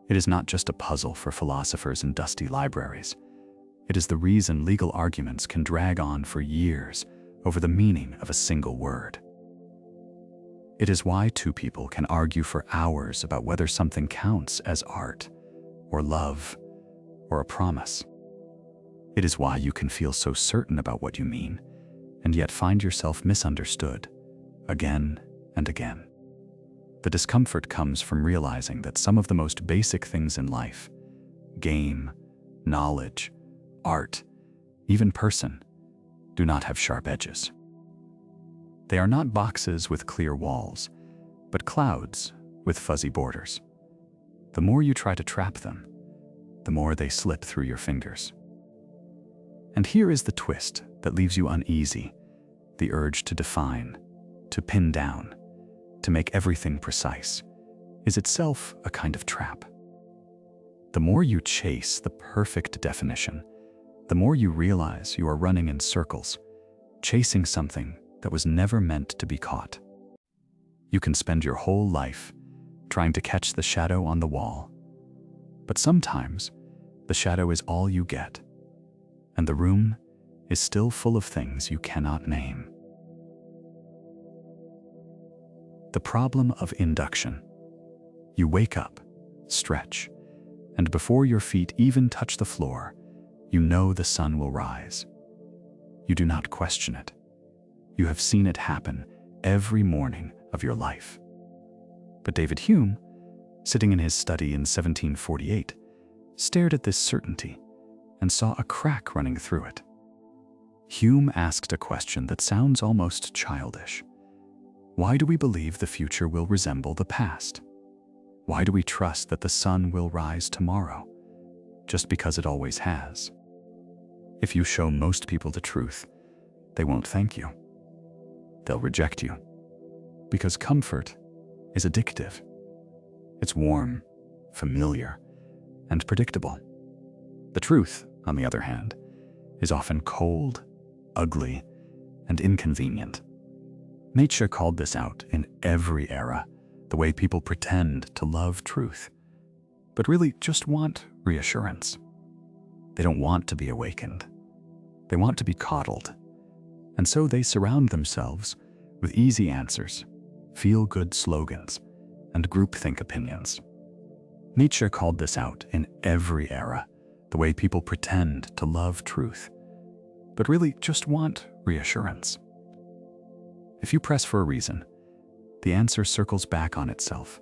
It is not just a puzzle for philosophers in dusty libraries. It is the reason legal arguments can drag on for years over the meaning of a single word. It is why two people can argue for hours about whether something counts as art, or love, or a promise. It is why you can feel so certain about what you mean, and yet find yourself misunderstood, again and again. The discomfort comes from realizing that some of the most basic things in life, game, knowledge, art, even person, do not have sharp edges. They are not boxes with clear walls, but clouds with fuzzy borders. The more you try to trap them, the more they slip through your fingers. And here is the twist that leaves you uneasy, the urge to define, to pin down, to make everything precise, is itself a kind of trap. The more you chase the perfect definition, the more you realize you are running in circles, chasing something that was never meant to be caught. You can spend your whole life trying to catch the shadow on the wall, but sometimes the shadow is all you get, and the room is still full of things you cannot name. The problem of induction. You wake up, stretch, and before your feet even touch the floor, you know the sun will rise. You do not question it. You have seen it happen every morning of your life. But David Hume, sitting in his study in 1748, stared at this certainty and saw a crack running through it. Hume asked a question that sounds almost childish. Why do we believe the future will resemble the past? Why do we trust that the sun will rise tomorrow, just because it always has? If you show most people the truth, they won't thank you. They'll reject you, because comfort is addictive. It's warm, familiar, and predictable. The truth, on the other hand, is often cold, ugly, and inconvenient. Nietzsche called this out in every era, the way people pretend to love truth, but really just want reassurance. They don't want to be awakened. They want to be coddled, and so they surround themselves with easy answers, feel-good slogans, and groupthink opinions. Nietzsche called this out in every era, the way people pretend to love truth, but really just want reassurance. If you press for a reason, the answer circles back on itself.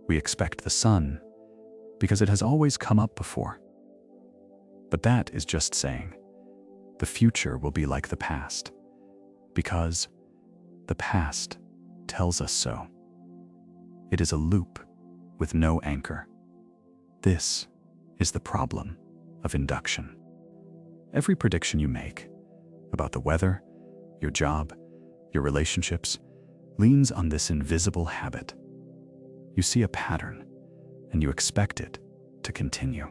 We expect the sun because it has always come up before. But that is just saying the future will be like the past, because the past tells us so. It is a loop with no anchor. This is the problem of induction. Every prediction you make about the weather, your job, your relationships, leans on this invisible habit. You see a pattern, and you expect it to continue.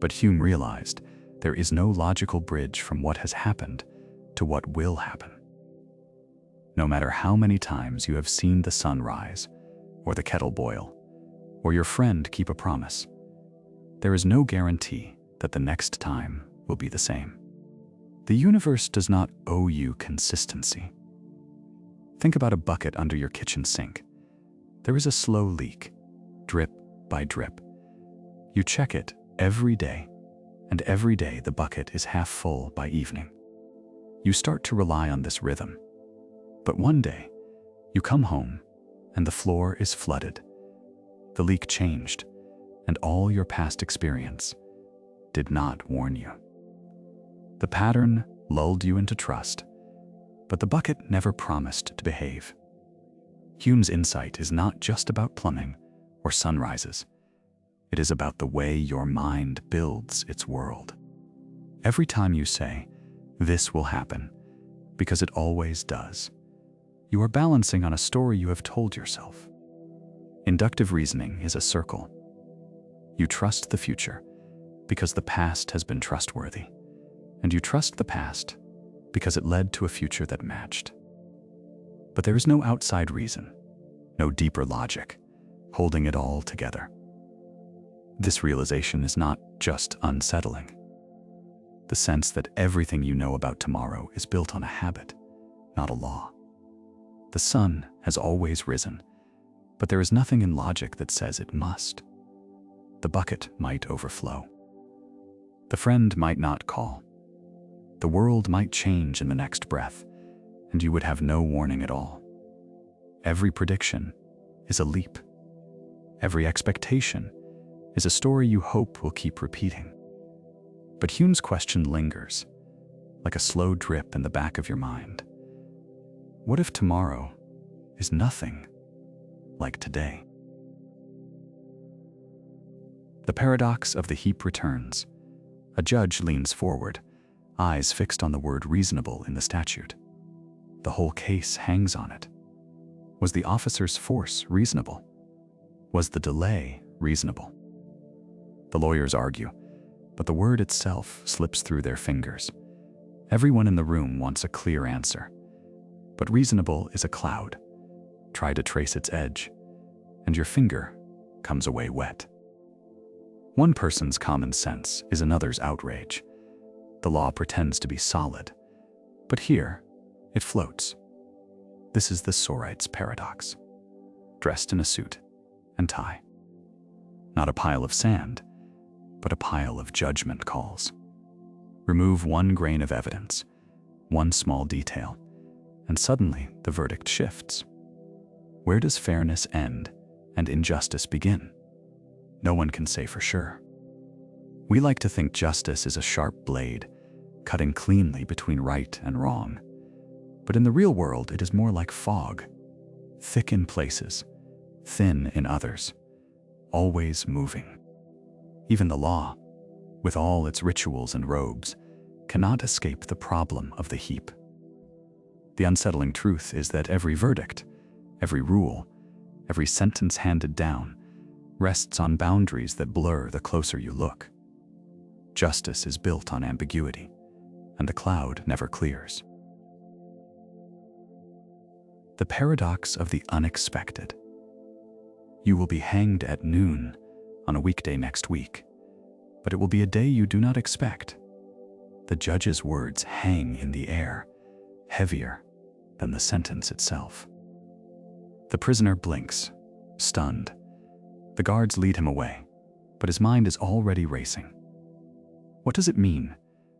But Hume realized there is no logical bridge from what has happened to what will happen. No matter how many times you have seen the sun rise, or the kettle boil, or your friend keep a promise, there is no guarantee that the next time will be the same. The universe does not owe you consistency. Think about a bucket under your kitchen sink. There is a slow leak, drip by drip. You check it every day, and every day the bucket is half full by evening. You start to rely on this rhythm. But one day, you come home, and the floor is flooded. The leak changed, and all your past experience did not warn you. The pattern lulled you into trust, but the bucket never promised to behave. Hume's insight is not just about plumbing or sunrises. It is about the way your mind builds its world. Every time you say, "This will happen," because it always does, you are balancing on a story you have told yourself. Inductive reasoning is a circle. You trust the future because the past has been trustworthy, and you trust the past because it led to a future that matched. But there is no outside reason, no deeper logic, holding it all together. This realization is not just unsettling. The sense that everything you know about tomorrow is built on a habit, not a law. The sun has always risen, but there is nothing in logic that says it must. The bucket might overflow. The friend might not call. The world might change in the next breath, and you would have no warning at all. Every prediction is a leap. Every expectation is a story you hope will keep repeating. But Hume's question lingers, like a slow drip in the back of your mind. What if tomorrow is nothing like today? The paradox of the heap returns. A judge leans forward, eyes fixed on the word reasonable in the statute. The whole case hangs on it. Was the officer's force reasonable? Was the delay reasonable? The lawyers argue, but the word itself slips through their fingers. Everyone in the room wants a clear answer. But reasonable is a cloud. Try to trace its edge, and your finger comes away wet. One person's common sense is another's outrage. The law pretends to be solid, but here it floats. This is the Sorite's paradox. Dressed in a suit and tie. Not a pile of sand, but a pile of judgment calls. Remove one grain of evidence, one small detail, and suddenly the verdict shifts. Where does fairness end and injustice begin? No one can say for sure. We like to think justice is a sharp blade, cutting cleanly between right and wrong. But in the real world, it is more like fog, thick in places, thin in others, always moving. Even the law, with all its rituals and robes, cannot escape the problem of the heap. The unsettling truth is that every verdict, every rule, every sentence handed down, rests on boundaries that blur the closer you look. Justice is built on ambiguity, and the cloud never clears. The paradox of the unexpected. You will be hanged at noon on a weekday next week, but it will be a day you do not expect. The judge's words hang in the air, heavier than the sentence itself. The prisoner blinks, stunned. The guards lead him away, but his mind is already racing. What does it mean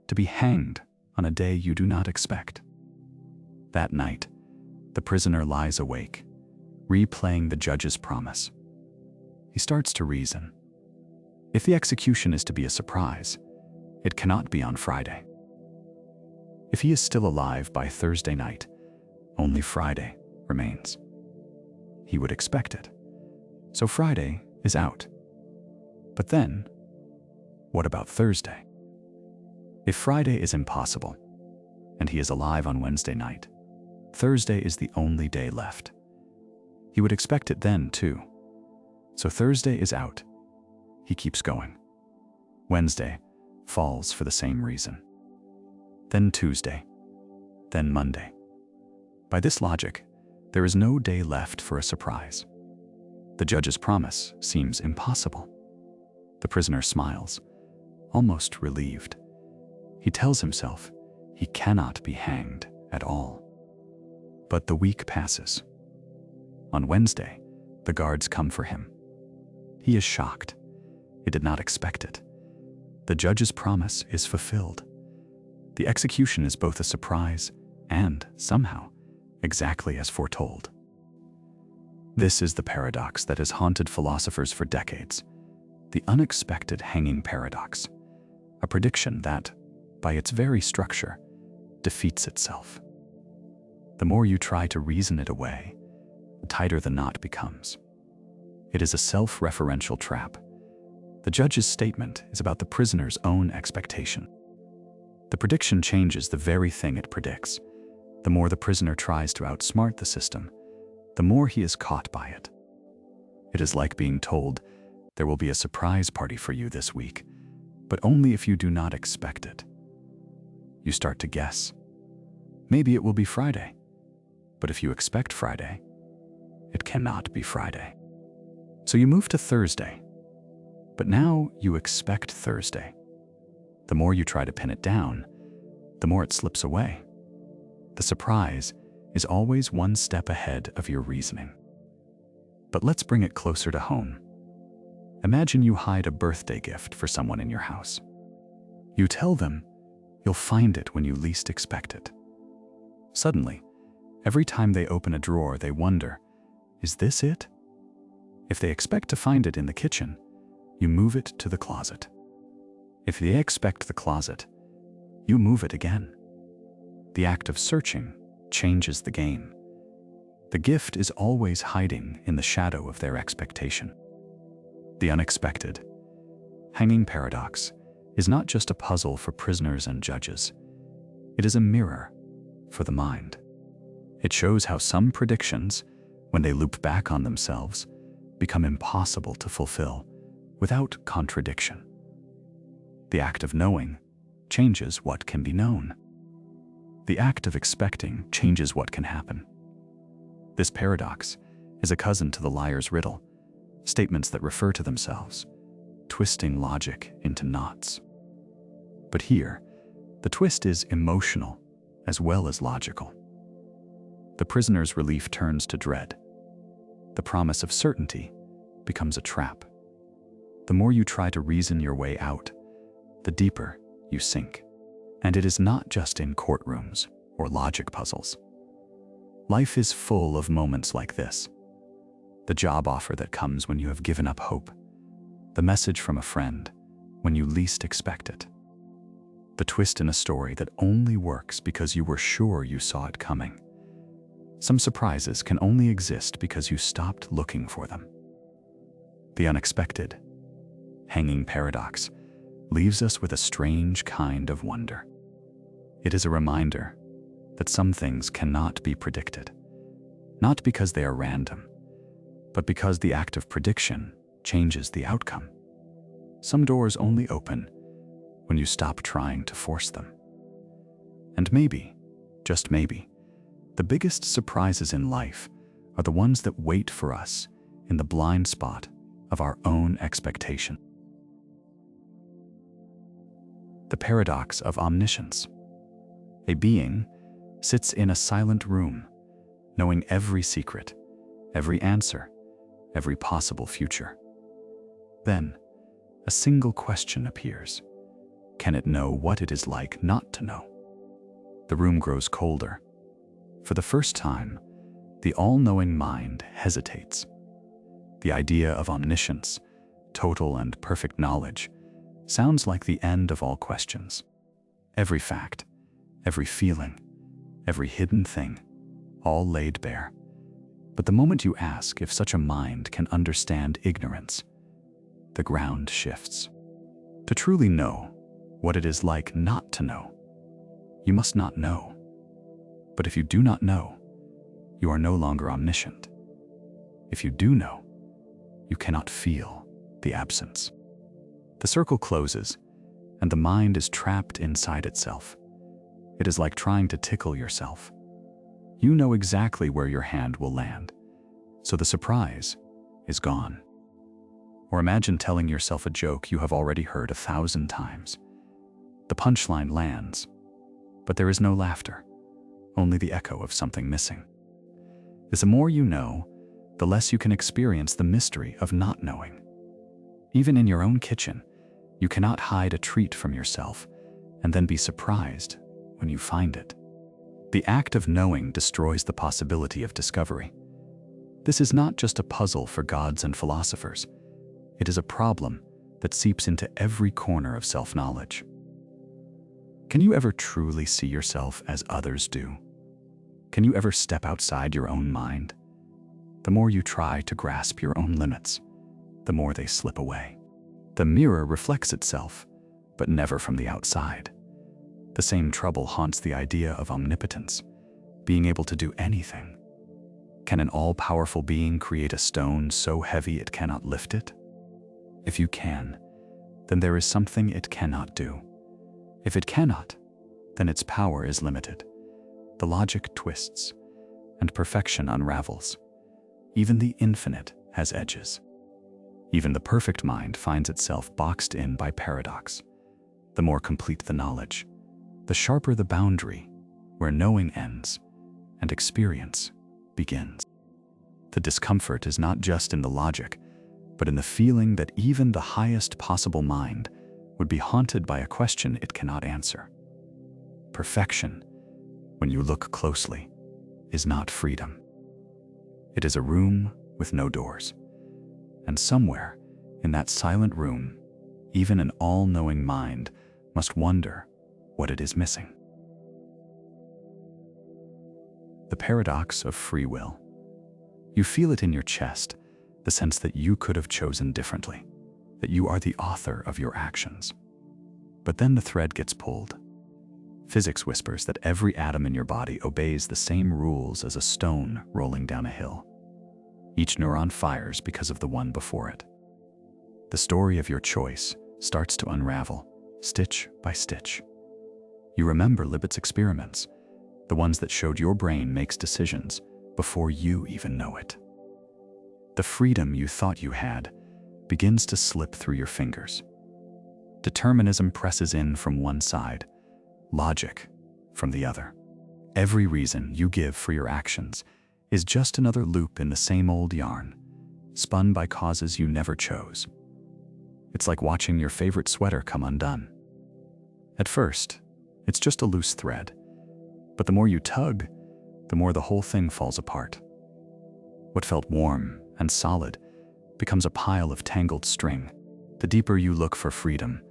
to be hanged on a day you do not expect? That night, the prisoner lies awake, replaying the judge's promise. He starts to reason. If the execution is to be a surprise, it cannot be on Friday. If he is still alive by Thursday night, only Friday remains. He would expect it. So Friday is out. But then, what about Thursday? If Friday is impossible, and he is alive on Wednesday night, Thursday is the only day left. He would expect it then, too. So Thursday is out. He keeps going. Wednesday falls for the same reason. Then Tuesday. Then Monday. By this logic, there is no day left for a surprise. The judge's promise seems impossible. The prisoner smiles, almost relieved. He tells himself he cannot be hanged at all. But the week passes. On Wednesday, the guards come for him. He is shocked. He did not expect it. The judge's promise is fulfilled. The execution is both a surprise and, somehow, exactly as foretold. This is the paradox that has haunted philosophers for decades. The unexpected hanging paradox, a prediction that, by its very structure, defeats itself. The more you try to reason it away, the tighter the knot becomes. It is a self-referential trap. The judge's statement is about the prisoner's own expectation. The prediction changes the very thing it predicts. The more the prisoner tries to outsmart the system, the more he is caught by it. It is like being told, there will be a surprise party for you this week, but only if you do not expect it. You start to guess. Maybe it will be Friday, but if you expect Friday, it cannot be Friday. So you move to Thursday, but now you expect Thursday. The more you try to pin it down, the more it slips away. The surprise is always one step ahead of your reasoning. But let's bring it closer to home. Imagine you hide a birthday gift for someone in your house. You tell them you'll find it when you least expect it. Suddenly, every time they open a drawer, they wonder, is this it? If they expect to find it in the kitchen, you move it to the closet. If they expect the closet, you move it again. The act of searching changes the game. The gift is always hiding in the shadow of their expectation. The unexpected, hanging paradox is not just a puzzle for prisoners and judges. It is a mirror for the mind. It shows how some predictions, when they loop back on themselves, become impossible to fulfill without contradiction. The act of knowing changes what can be known. The act of expecting changes what can happen. This paradox is a cousin to the liar's riddle, statements that refer to themselves, twisting logic into knots. But here, the twist is emotional as well as logical. The prisoner's relief turns to dread. The promise of certainty becomes a trap. The more you try to reason your way out, the deeper you sink. And it is not just in courtrooms or logic puzzles. Life is full of moments like this. The job offer that comes when you have given up hope. The message from a friend when you least expect it. The twist in a story that only works because you were sure you saw it coming. Some surprises can only exist because you stopped looking for them. The unexpected, hanging paradox leaves us with a strange kind of wonder. It is a reminder that some things cannot be predicted, not because they are random, but because the act of prediction changes the outcome. Some doors only open when you stop trying to force them. And maybe, just maybe, the biggest surprises in life are the ones that wait for us in the blind spot of our own expectation. The Paradox of Omniscience. A being sits in a silent room, knowing every secret, every answer, every possible future. Then, a single question appears. Can it know what it is like not to know? The room grows colder. For the first time, the all-knowing mind hesitates. The idea of omniscience, total and perfect knowledge, sounds like the end of all questions. Every fact, every feeling, every hidden thing, all laid bare. But the moment you ask if such a mind can understand ignorance, the ground shifts. To truly know what it is like not to know, you must not know. But if you do not know, you are no longer omniscient. If you do know, you cannot feel the absence. The circle closes, and the mind is trapped inside itself. It is like trying to tickle yourself. You know exactly where your hand will land, so the surprise is gone. Or imagine telling yourself a joke you have already heard 1,000 times. The punchline lands, but there is no laughter, only the echo of something missing. The more you know, the less you can experience the mystery of not knowing. Even in your own kitchen, you cannot hide a treat from yourself and then be surprised when you find it. The act of knowing destroys the possibility of discovery. This is not just a puzzle for gods and philosophers. It is a problem that seeps into every corner of self-knowledge. Can you ever truly see yourself as others do? Can you ever step outside your own mind? The more you try to grasp your own limits, the more they slip away. The mirror reflects itself, but never from the outside. The same trouble haunts the idea of omnipotence, being able to do anything. Can an all-powerful being create a stone so heavy it cannot lift it? If you can, then there is something it cannot do. If it cannot, then its power is limited. The logic twists, and perfection unravels. Even the infinite has edges. Even the perfect mind finds itself boxed in by paradox. The more complete the knowledge, the sharper the boundary where knowing ends and experience begins. The discomfort is not just in the logic, but in the feeling that even the highest possible mind would be haunted by a question it cannot answer. Perfection, when you look closely, is not freedom. It is a room with no doors. And somewhere in that silent room, even an all-knowing mind must wonder what it is missing. The paradox of free will. You feel it in your chest, the sense that you could have chosen differently, that you are the author of your actions. But then the thread gets pulled. Physics whispers that every atom in your body obeys the same rules as a stone rolling down a hill. Each neuron fires because of the one before it. The story of your choice starts to unravel, stitch by stitch. You remember Libet's experiments, the ones that showed your brain makes decisions before you even know it. The freedom you thought you had begins to slip through your fingers. Determinism presses in from one side, logic from the other. Every reason you give for your actions is just another loop in the same old yarn, spun by causes you never chose. It's like watching your favorite sweater come undone. At first, it's just a loose thread, but the more you tug, the more the whole thing falls apart. What felt warm and solid becomes a pile of tangled string. The deeper you look for freedom,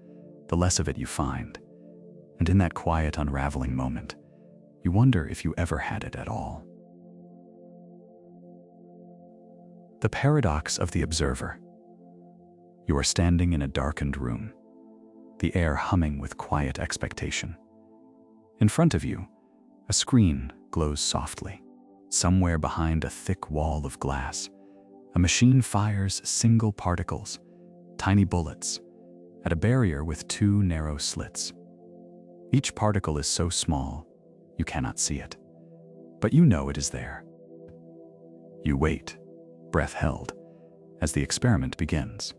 the less of it you find. And in that quiet, unraveling moment, you wonder if you ever had it at all. The paradox of the observer. You are standing in a darkened room, the air humming with quiet expectation. In front of you, a screen glows softly. Somewhere behind a thick wall of glass, a machine fires single particles, tiny bullets, at a barrier with two narrow slits. Each particle is so small, you cannot see it, but you know it is there. You wait, breath held, as the experiment begins.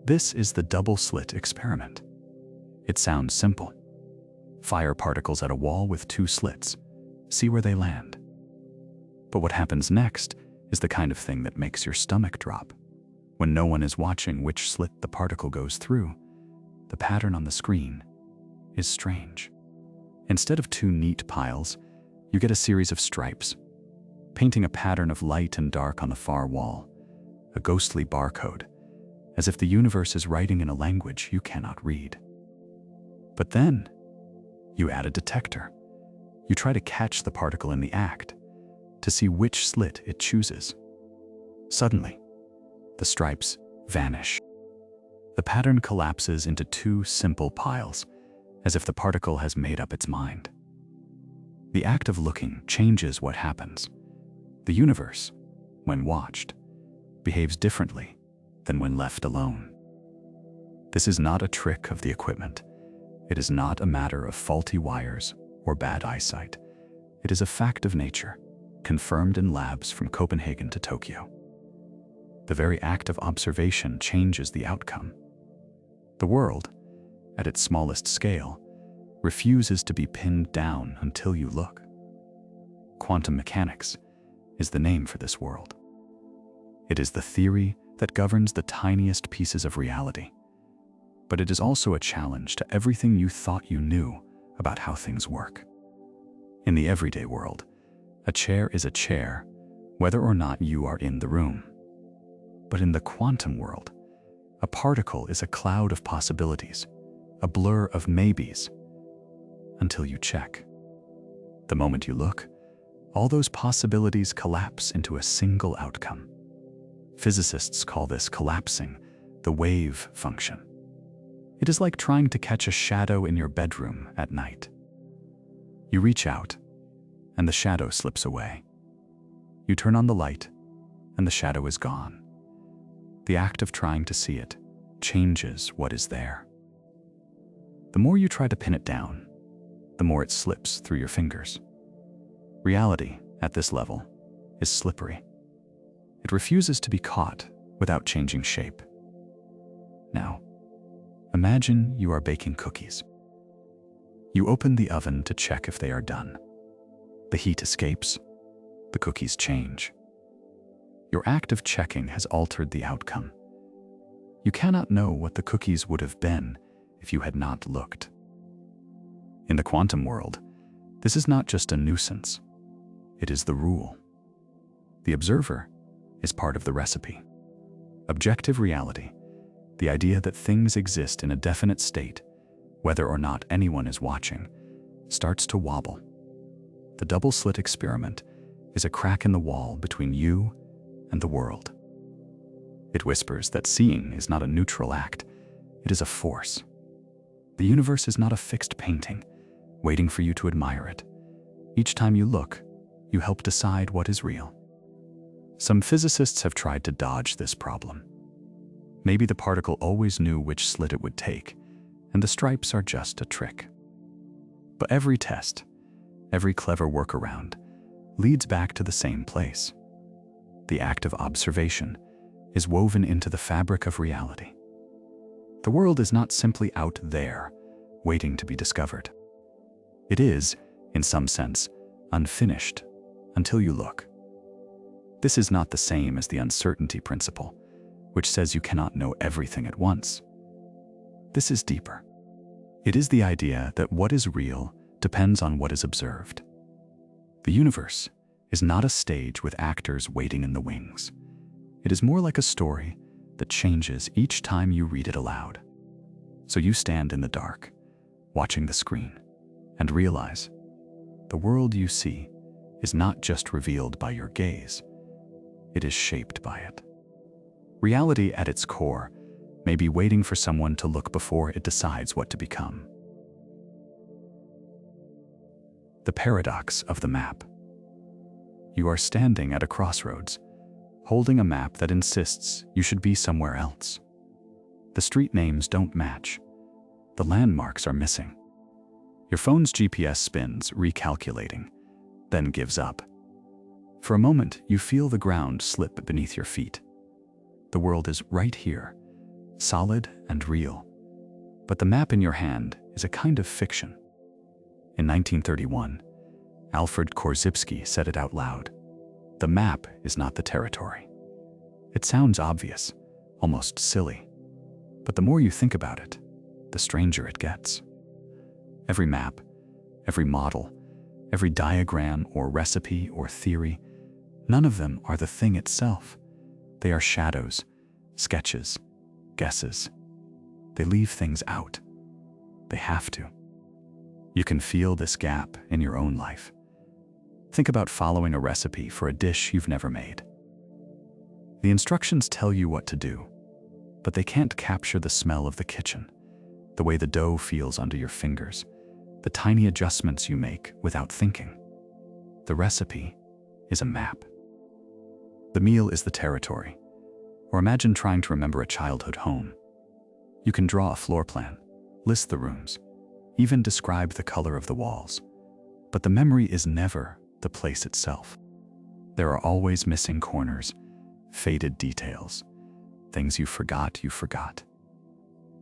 This is the double-slit experiment. It sounds simple. Fire particles at a wall with two slits. See where they land. But what happens next is the kind of thing that makes your stomach drop. When no one is watching which slit the particle goes through, the pattern on the screen is strange. Instead of two neat piles, you get a series of stripes, painting a pattern of light and dark on the far wall, a ghostly barcode, as if the universe is writing in a language you cannot read. But then, you add a detector. You try to catch the particle in the act, to see which slit it chooses. Suddenly, the stripes vanish. The pattern collapses into two simple piles, as if the particle has made up its mind. The act of looking changes what happens. The universe, when watched, behaves differently than when left alone. This is not a trick of the equipment. It is not a matter of faulty wires or bad eyesight. It is a fact of nature, confirmed in labs from Copenhagen to Tokyo. The very act of observation changes the outcome. The world, at its smallest scale, refuses to be pinned down until you look. Quantum mechanics is the name for this world. It is the theory that governs the tiniest pieces of reality. But it is also a challenge to everything you thought you knew about how things work. In the everyday world, a chair is a chair, whether or not you are in the room. But in the quantum world, a particle is a cloud of possibilities, a blur of maybes, until you check. The moment you look, all those possibilities collapse into a single outcome. Physicists call this collapsing the wave function. It is like trying to catch a shadow in your bedroom at night. You reach out, and the shadow slips away. You turn on the light, and the shadow is gone. The act of trying to see it changes what is there. The more you try to pin it down, the more it slips through your fingers. Reality, at this level, is slippery. It refuses to be caught without changing shape. Now, imagine you are baking cookies. You open the oven to check if they are done. The heat escapes. The cookies change. Your act of checking has altered the outcome. You cannot know what the cookies would have been if you had not looked. In the quantum world, this is not just a nuisance. It is the rule. The observer is part of the recipe. Objective reality, the idea that things exist in a definite state, whether or not anyone is watching, starts to wobble. The double-slit experiment is a crack in the wall between you and the world. It whispers that seeing is not a neutral act, it is a force. The universe is not a fixed painting, waiting for you to admire it. Each time you look, you help decide what is real. Some physicists have tried to dodge this problem. Maybe the particle always knew which slit it would take, and the stripes are just a trick. But every test, every clever workaround, leads back to the same place. The act of observation is woven into the fabric of reality. The world is not simply out there, waiting to be discovered. It is, in some sense, unfinished until you look. This is not the same as the uncertainty principle, which says you cannot know everything at once. This is deeper. It is the idea that what is real depends on what is observed. The universe is not a stage with actors waiting in the wings. It is more like a story that changes each time you read it aloud. So you stand in the dark, watching the screen, and realize the world you see is not just revealed by your gaze, it is shaped by it. Reality at its core may be waiting for someone to look before it decides what to become. The paradox of the map. You are standing at a crossroads, holding a map that insists you should be somewhere else. The street names don't match. The landmarks are missing. Your phone's GPS spins, recalculating, then gives up. For a moment, you feel the ground slip beneath your feet. The world is right here, solid and real. But the map in your hand is a kind of fiction. In 1931, Alfred Korzybski said it out loud. The map is not the territory. It sounds obvious, almost silly. But the more you think about it, the stranger it gets. Every map, every model, every diagram or recipe or theory, none of them are the thing itself. They are shadows, sketches, guesses. They leave things out. They have to. You can feel this gap in your own life. Think about following a recipe for a dish you've never made. The instructions tell you what to do, but they can't capture the smell of the kitchen, the way the dough feels under your fingers, the tiny adjustments you make without thinking. The recipe is a map. The meal is the territory. Or imagine trying to remember a childhood home. You can draw a floor plan, list the rooms, even describe the color of the walls. But the memory is never the place itself. There are always missing corners, faded details, things you forgot.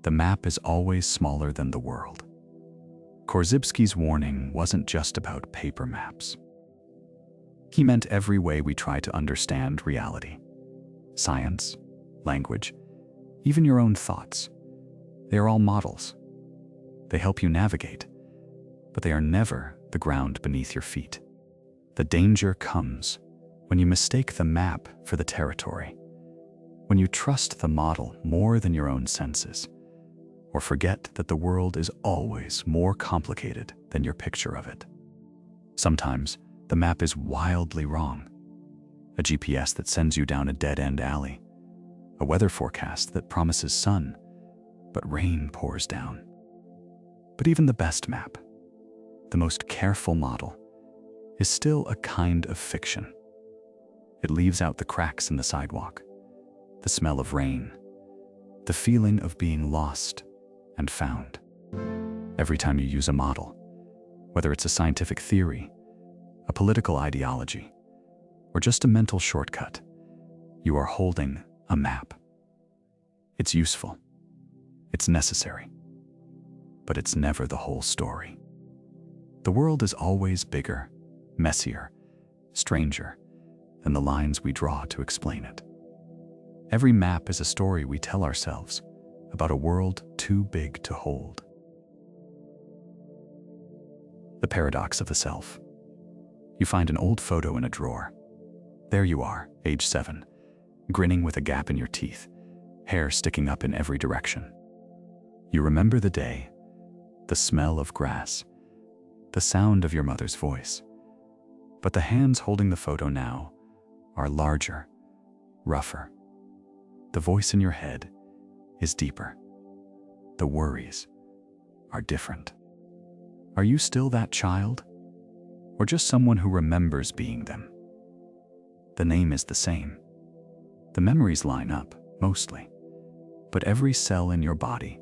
The map is always smaller than the world. Korzybski's warning wasn't just about paper maps. He meant every way we try to understand reality. Science, language, even your own thoughts. They are all models. They help you navigate, but they are never the ground beneath your feet. The danger comes when you mistake the map for the territory, when you trust the model more than your own senses, or forget that the world is always more complicated than your picture of it. Sometimes the map is wildly wrong. A GPS that sends you down a dead-end alley, a weather forecast that promises sun, but rain pours down. But even the best map, the most careful model, is still a kind of fiction. It leaves out the cracks in the sidewalk, the smell of rain, the feeling of being lost and found. Every time you use a model, whether it's a scientific theory, a political ideology, or just a mental shortcut, you are holding a map. It's useful, it's necessary, but it's never the whole story. The world is always bigger, messier, stranger than the lines we draw to explain it. Every map is a story we tell ourselves about a world too big to hold. The paradox of the self. You find an old photo in a drawer. There you are, age 7, grinning with a gap in your teeth, hair sticking up in every direction. You remember the day, the smell of grass, the sound of your mother's voice. But the hands holding the photo now are larger, rougher. The voice in your head is deeper. The worries are different. Are you still that child? Or just someone who remembers being them? The name is the same. The memories line up, mostly. But every cell in your body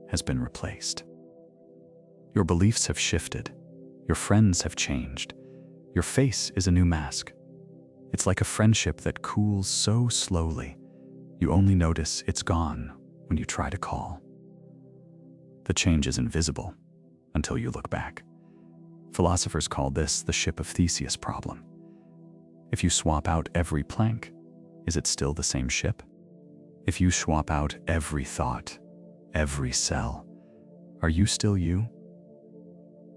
has been replaced. Your beliefs have shifted. Your friends have changed. Your face is a new mask. It's like a friendship that cools so slowly, you only notice it's gone when you try to call. The change is invisible until you look back. Philosophers call this the ship of Theseus problem. If you swap out every plank, is it still the same ship? If you swap out every thought, every cell, are you still you?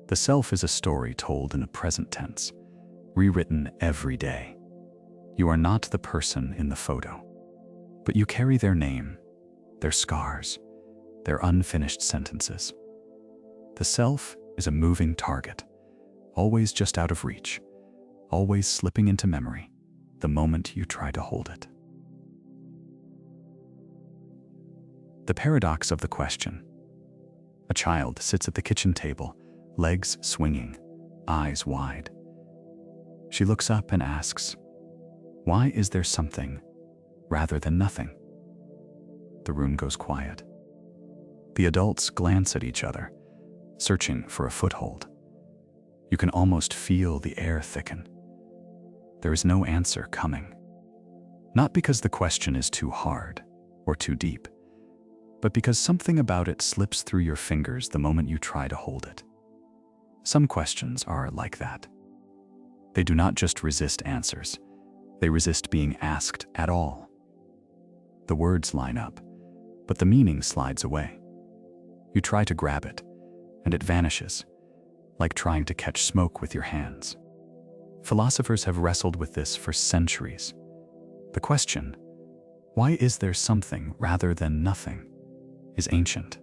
The self is a story told in the present tense, rewritten every day. You are not the person in the photo, but you carry their name, their scars, their unfinished sentences. The self is a moving target, always just out of reach, always slipping into memory the moment you try to hold it. The paradox of the question. A child sits at the kitchen table, legs swinging, eyes wide. She looks up and asks, "Why is there something rather than nothing?" The room goes quiet. The adults glance at each other, searching for a foothold. You can almost feel the air thicken. There is no answer coming. Not because the question is too hard or too deep, but because something about it slips through your fingers the moment you try to hold it. Some questions are like that. They do not just resist answers, they resist being asked at all. The words line up, but the meaning slides away. You try to grab it, and it vanishes, like trying to catch smoke with your hands. Philosophers have wrestled with this for centuries. The question, why is there something rather than nothing, is ancient.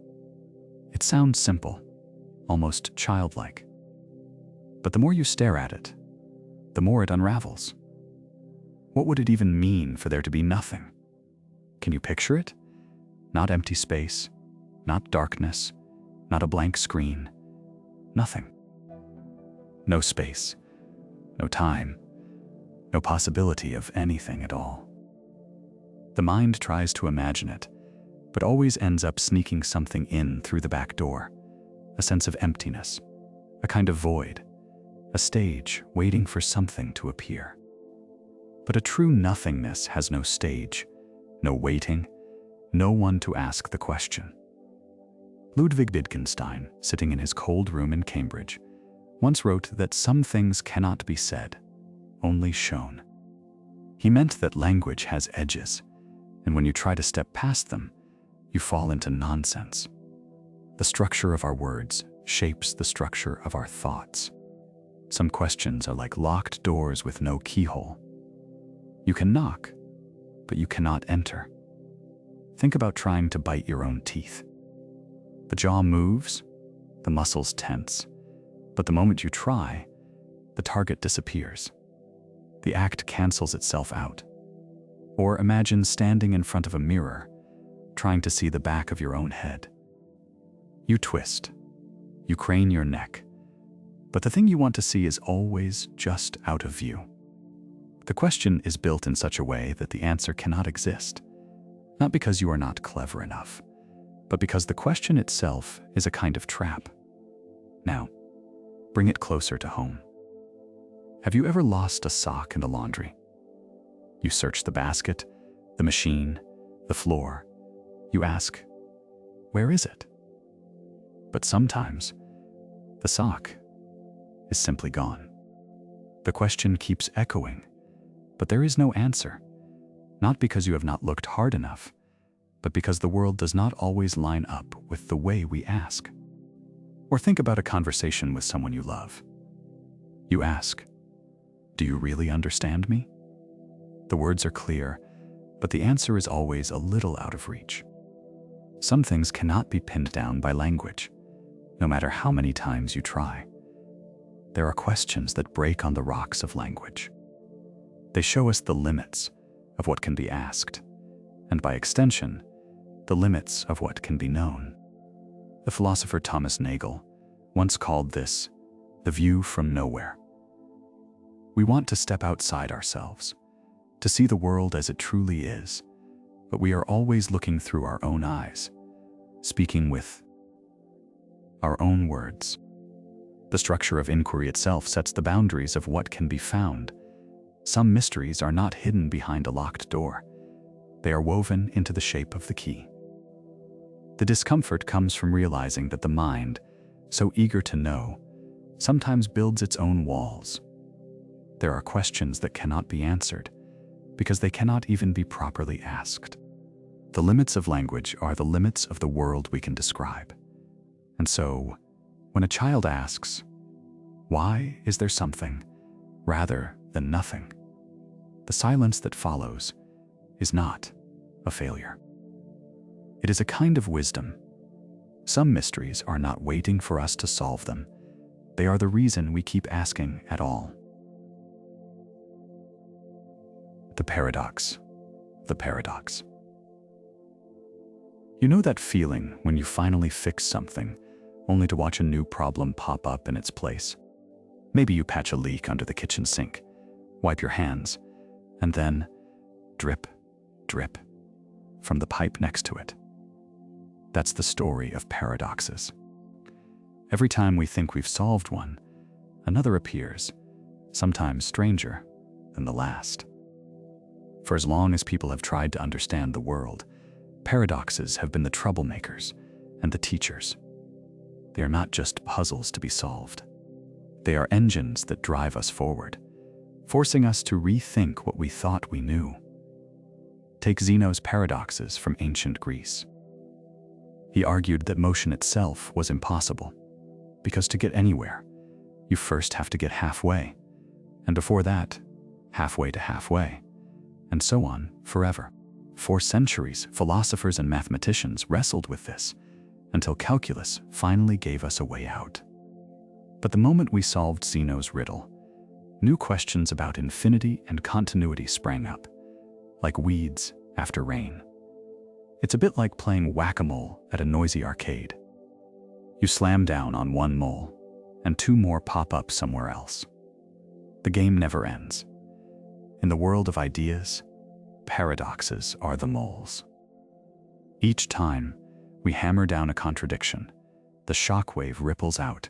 It sounds simple, almost childlike. But the more you stare at it, the more it unravels. What would it even mean for there to be nothing? Can you picture it? Not empty space, not darkness, not a blank screen, nothing. No space, no time, no possibility of anything at all. The mind tries to imagine it, but always ends up sneaking something in through the back door, a sense of emptiness, a kind of void, a stage waiting for something to appear. But a true nothingness has no stage, no waiting, no one to ask the question. Ludwig Wittgenstein, sitting in his cold room in Cambridge, once wrote that some things cannot be said, only shown. He meant that language has edges, and when you try to step past them, you fall into nonsense. The structure of our words shapes the structure of our thoughts. Some questions are like locked doors with no keyhole. You can knock, but you cannot enter. Think about trying to bite your own teeth. The jaw moves, the muscles tense, but the moment you try, the target disappears. The act cancels itself out. Or imagine standing in front of a mirror, trying to see the back of your own head. You twist, you crane your neck, but the thing you want to see is always just out of view. The question is built in such a way that the answer cannot exist, not because you are not clever enough, but because the question itself is a kind of trap. Now, bring it closer to home. Have you ever lost a sock in the laundry? You search the basket, the machine, the floor. You ask, where is it? But sometimes, the sock is simply gone. The question keeps echoing, but there is no answer, not because you have not looked hard enough, but because the world does not always line up with the way we ask. Or think about a conversation with someone you love. You ask, do you really understand me? The words are clear, but the answer is always a little out of reach. Some things cannot be pinned down by language, no matter how many times you try. There are questions that break on the rocks of language. They show us the limits of what can be asked, and by extension, the limits of what can be known. The philosopher Thomas Nagel once called this the view from nowhere. We want to step outside ourselves, to see the world as it truly is, but we are always looking through our own eyes, speaking with our own words. The structure of inquiry itself sets the boundaries of what can be found. Some mysteries are not hidden behind a locked door. They are woven into the shape of the key. The discomfort comes from realizing that the mind, so eager to know, sometimes builds its own walls. There are questions that cannot be answered because they cannot even be properly asked. The limits of language are the limits of the world we can describe. And so, when a child asks, why is there something rather than nothing? The silence that follows is not a failure. It is a kind of wisdom. Some mysteries are not waiting for us to solve them. They are the reason we keep asking at all. The paradox. The paradox. You know that feeling when you finally fix something, only to watch a new problem pop up in its place? Maybe you patch a leak under the kitchen sink, wipe your hands, and then drip, drip from the pipe next to it. That's the story of paradoxes. Every time we think we've solved one, another appears, sometimes stranger than the last. For as long as people have tried to understand the world, Paradoxes have been the troublemakers and the teachers. They are not just puzzles to be solved. They are engines that drive us forward, forcing us to rethink what we thought we knew. Take Zeno's paradoxes from ancient Greece. He argued that motion itself was impossible, because to get anywhere, you first have to get halfway, and before that, halfway to halfway, and so on forever. For centuries, philosophers and mathematicians wrestled with this, until calculus finally gave us a way out. But the moment we solved Zeno's riddle, new questions about infinity and continuity sprang up, like weeds after rain. It's a bit like playing whack-a-mole at a noisy arcade. You slam down on one mole, and two more pop up somewhere else. The game never ends. In the world of ideas, paradoxes are the moles. Each time we hammer down a contradiction, the shockwave ripples out,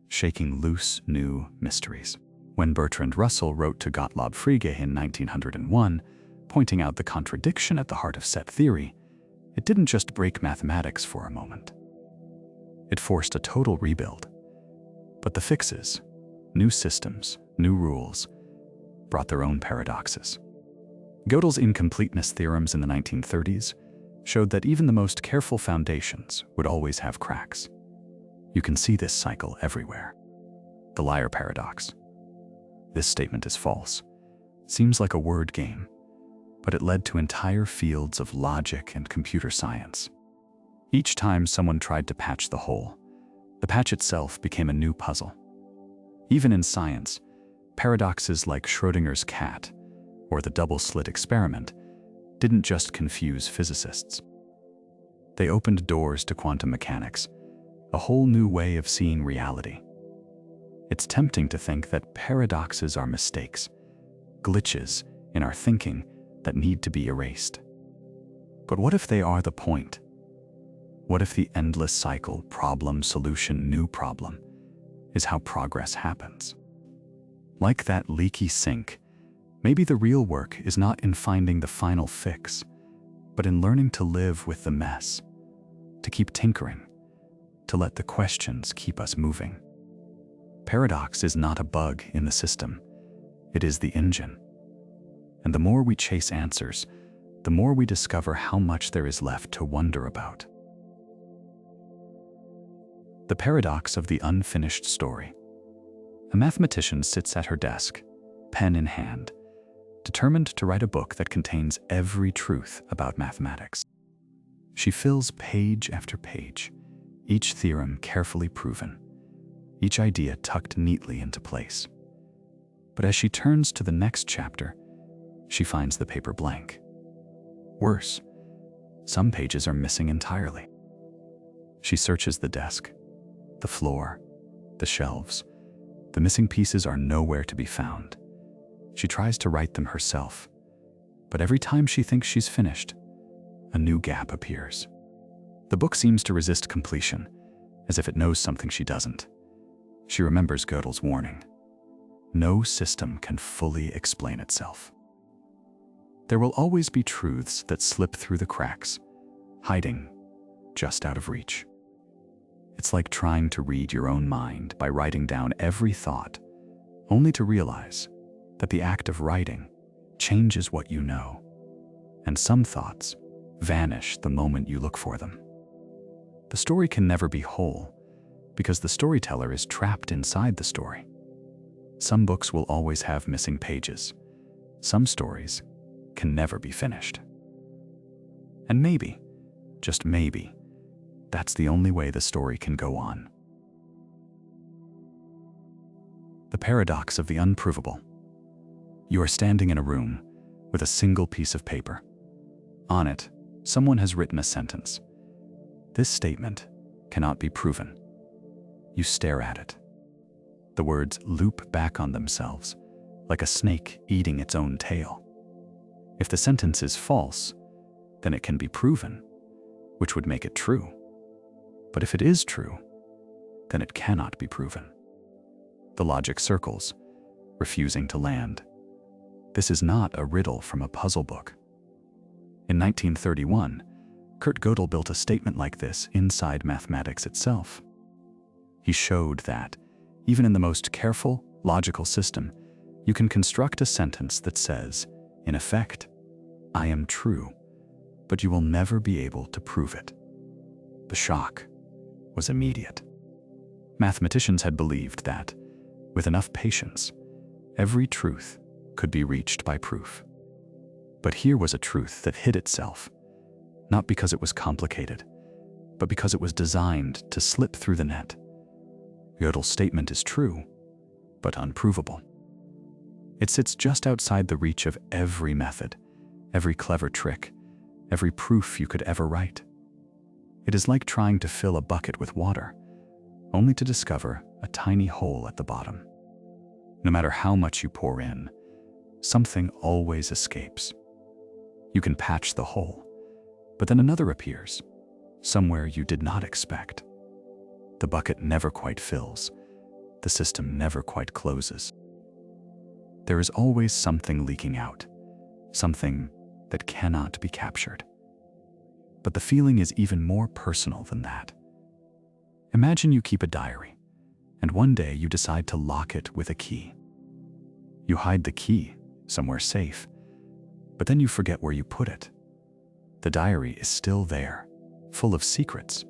shaking loose new mysteries. When Bertrand Russell wrote to Gottlob Frege in 1901, pointing out the contradiction at the heart of set theory, it didn't just break mathematics for a moment. It forced a total rebuild. But the fixes, new systems, new rules, brought their own paradoxes. Gödel's incompleteness theorems in the 1930s showed that even the most careful foundations would always have cracks. You can see this cycle everywhere. The liar paradox. This statement is false. Seems like a word game, but it led to entire fields of logic and computer science. Each time someone tried to patch the hole, the patch itself became a new puzzle. Even in science, paradoxes like Schrödinger's cat or the double-slit experiment didn't just confuse physicists. They opened doors to quantum mechanics, a whole new way of seeing reality. It's tempting to think that paradoxes are mistakes, glitches in our thinking that need to be erased. But what if they are the point? What if the endless cycle, problem, solution, new problem, is how progress happens? Like that leaky sink, maybe the real work is not in finding the final fix, but in learning to live with the mess, to keep tinkering, to let the questions keep us moving. Paradox is not a bug in the system, it is the engine. And the more we chase answers, the more we discover how much there is left to wonder about. The paradox of the unfinished story. A mathematician sits at her desk, pen in hand, determined to write a book that contains every truth about mathematics. She fills page after page, each theorem carefully proven, each idea tucked neatly into place. But as she turns to the next chapter, she finds the paper blank. Worse, some pages are missing entirely. She searches the desk, the floor, the shelves. The missing pieces are nowhere to be found. She tries to write them herself, but every time she thinks she's finished, a new gap appears. The book seems to resist completion, as if it knows something she doesn't. She remembers Gödel's warning. No system can fully explain itself. There will always be truths that slip through the cracks, hiding just out of reach. It's like trying to read your own mind by writing down every thought, only to realize that the act of writing changes what you know, and some thoughts vanish the moment you look for them. The story can never be whole, because the storyteller is trapped inside the story. Some books will always have missing pages. Some stories can never be finished. And maybe, just maybe, that's the only way the story can go on. The paradox of the unprovable. You are standing in a room with a single piece of paper. On it, someone has written a sentence. This statement cannot be proven. You stare at it. The words loop back on themselves, like a snake eating its own tail. If the sentence is false, then it can be proven, which would make it true. But if it is true, then it cannot be proven. The logic circles, refusing to land. This is not a riddle from a puzzle book. In 1931, Kurt Gödel built a statement like this inside mathematics itself. He showed that, even in the most careful, logical system, you can construct a sentence that says, in effect, I am true, but you will never be able to prove it. The shock was immediate. Mathematicians had believed that, with enough patience, every truth could be reached by proof. But here was a truth that hid itself, not because it was complicated, but because it was designed to slip through the net. Gödel's statement is true, but unprovable. It sits just outside the reach of every method, every clever trick, every proof you could ever write. It is like trying to fill a bucket with water, only to discover a tiny hole at the bottom. No matter how much you pour in, something always escapes. You can patch the hole, but then another appears, somewhere you did not expect. The bucket never quite fills. The system never quite closes. There is always something leaking out, something that cannot be captured. But the feeling is even more personal than that. Imagine you keep a diary, and one day you decide to lock it with a key. You hide the key somewhere safe, but then you forget where you put it. The diary is still there, full of secrets,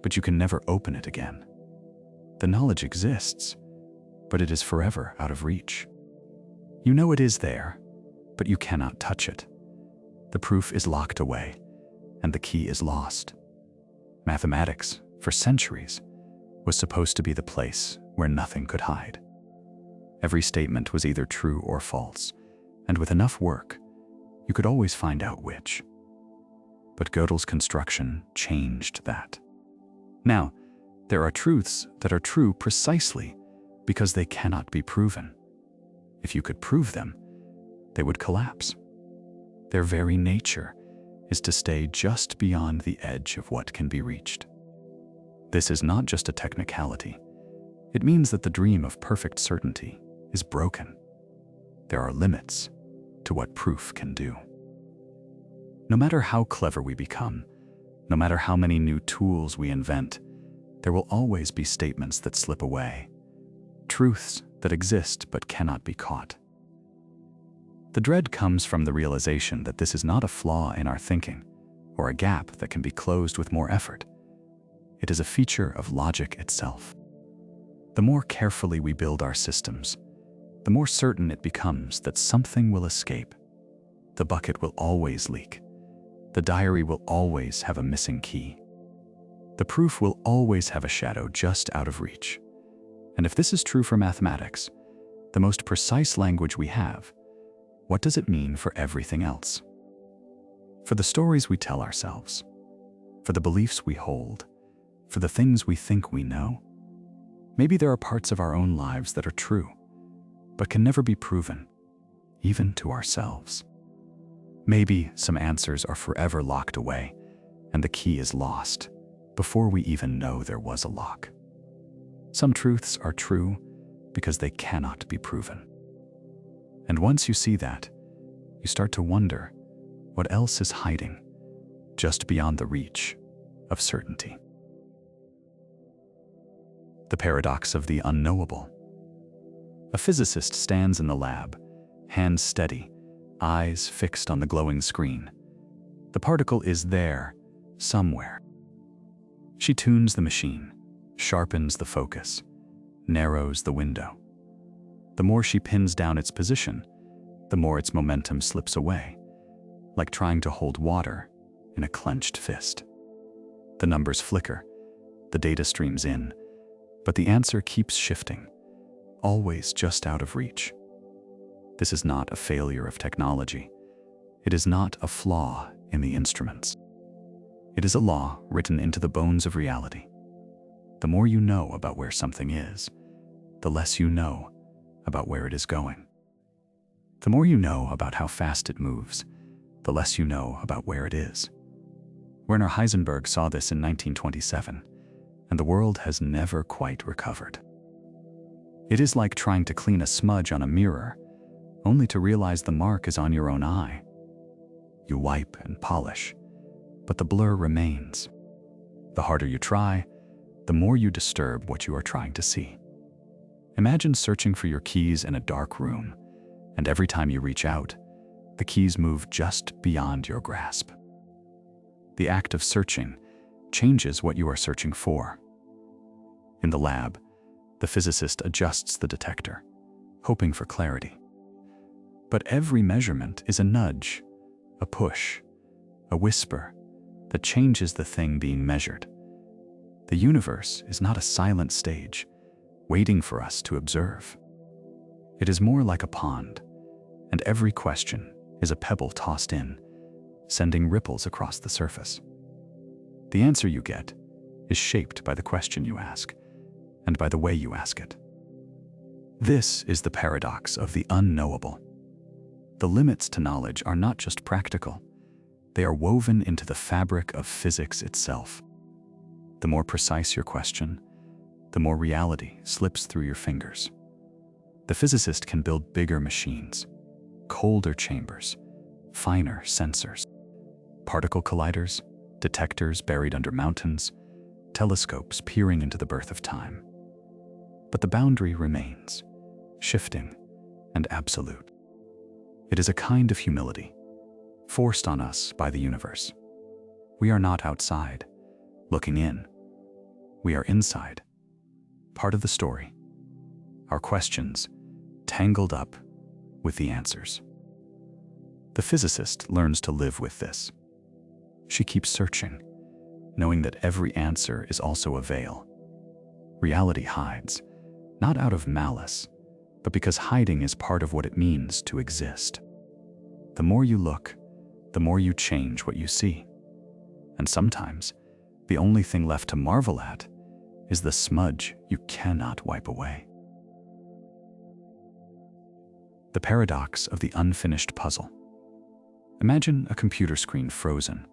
but you can never open it again. The knowledge exists, but it is forever out of reach. You know it is there, but you cannot touch it. The proof is locked away, and the key is lost. Mathematics, for centuries, was supposed to be the place where nothing could hide. Every statement was either true or false, and with enough work, you could always find out which. But Gödel's construction changed that. Now, there are truths that are true precisely because they cannot be proven. If you could prove them, they would collapse. Their very nature is to stay just beyond the edge of what can be reached. This is not just a technicality. It means that the dream of perfect certainty is broken. There are limits to what proof can do. No matter how clever we become, no matter how many new tools we invent, there will always be statements that slip away, truths that exist but cannot be caught. The dread comes from the realization that this is not a flaw in our thinking or a gap that can be closed with more effort. It is a feature of logic itself. The more carefully we build our systems, the more certain it becomes that something will escape. The bucket will always leak. The diary will always have a missing key. The proof will always have a shadow just out of reach. And if this is true for mathematics, the most precise language we have, what does it mean for everything else? For the stories we tell ourselves, for the beliefs we hold, for the things we think we know? Maybe there are parts of our own lives that are true, but can never be proven, even to ourselves. Maybe some answers are forever locked away, and the key is lost before we even know there was a lock. Some truths are true because they cannot be proven. And once you see that, you start to wonder what else is hiding just beyond the reach of certainty. The paradox of the unknowable. A physicist stands in the lab, hands steady, eyes fixed on the glowing screen. The particle is there, somewhere. She tunes the machine, sharpens the focus, narrows the window. The more she pins down its position, the more its momentum slips away, like trying to hold water in a clenched fist. The numbers flicker, the data streams in, but the answer keeps shifting, always just out of reach. This is not a failure of technology. It is not a flaw in the instruments. It is a law written into the bones of reality. The more you know about where something is, the less you know about where it is going. The more you know about how fast it moves, the less you know about where it is. Werner Heisenberg saw this in 1927, and the world has never quite recovered. It is like trying to clean a smudge on a mirror, only to realize the mark is on your own eye. You wipe and polish, but the blur remains. The harder you try, the more you disturb what you are trying to see. Imagine searching for your keys in a dark room, and every time you reach out, the keys move just beyond your grasp. The act of searching changes what you are searching for. In the lab, the physicist adjusts the detector, hoping for clarity. But every measurement is a nudge, a push, a whisper that changes the thing being measured. The universe is not a silent stage, waiting for us to observe. It is more like a pond, and every question is a pebble tossed in, sending ripples across the surface. The answer you get is shaped by the question you ask, and by the way you ask it. This is the paradox of the unknowable. The limits to knowledge are not just practical, they are woven into the fabric of physics itself. The more precise your question, the more reality slips through your fingers. The physicist can build bigger machines, colder chambers, finer sensors, particle colliders, detectors buried under mountains, telescopes peering into the birth of time. But the boundary remains, shifting and absolute. It is a kind of humility, forced on us by the universe. We are not outside, looking in. We are inside, part of the story. Our questions tangled up with the answers. The physicist learns to live with this. She keeps searching, knowing that every answer is also a veil. Reality hides, not out of malice, but because hiding is part of what it means to exist. The more you look, the more you change what you see. And sometimes, the only thing left to marvel at is the smudge you cannot wipe away. The paradox of the unfinished puzzle. Imagine a computer screen frozen,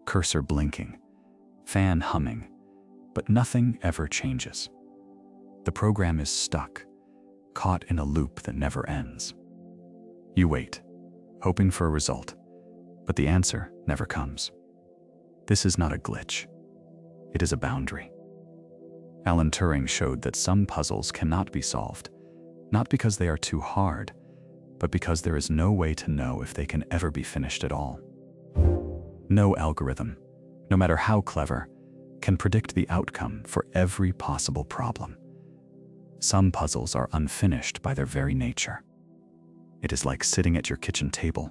cursor blinking, fan humming, but nothing ever changes. The program is stuck, caught in a loop that never ends. You wait, hoping for a result, but the answer never comes. This is not a glitch. It is a boundary. Alan Turing showed that some puzzles cannot be solved, not because they are too hard, but because there is no way to know if they can ever be finished at all. No algorithm, no matter how clever, can predict the outcome for every possible problem. Some puzzles are unfinished by their very nature. It is like sitting at your kitchen table,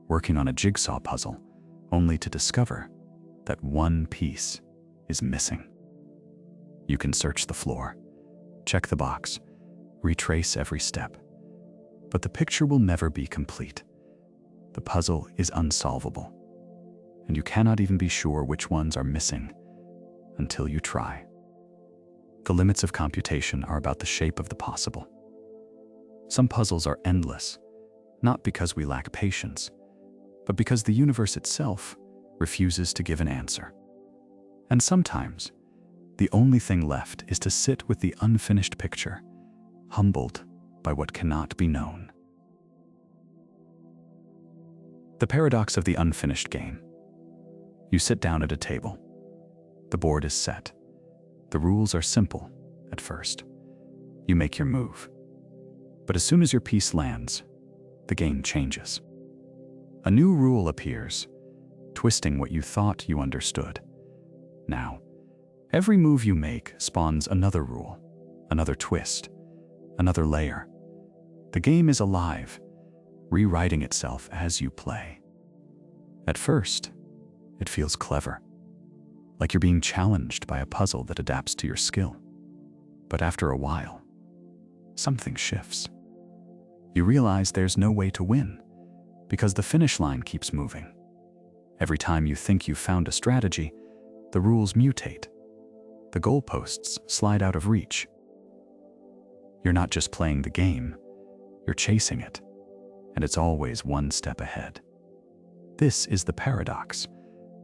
working on a jigsaw puzzle, only to discover that one piece is missing. You can search the floor, check the box, retrace every step, but the picture will never be complete. The puzzle is unsolvable, and you cannot even be sure which ones are missing until you try. The limits of computation are about the shape of the possible. Some puzzles are endless, not because we lack patience, but because the universe itself refuses to give an answer. And sometimes, the only thing left is to sit with the unfinished picture, humbled by what cannot be known. The paradox of the unfinished game. You sit down at a table. The board is set. The rules are simple at first. You make your move. But as soon as your piece lands, the game changes. A new rule appears, twisting what you thought you understood. Now, every move you make spawns another rule, another twist, another layer. The game is alive, rewriting itself as you play. At first, it feels clever, like you're being challenged by a puzzle that adapts to your skill. But after a while, something shifts. You realize there's no way to win, because the finish line keeps moving. Every time you think you've found a strategy, the rules mutate. The goalposts slide out of reach. You're not just playing the game, you're chasing it, and it's always one step ahead. This is the paradox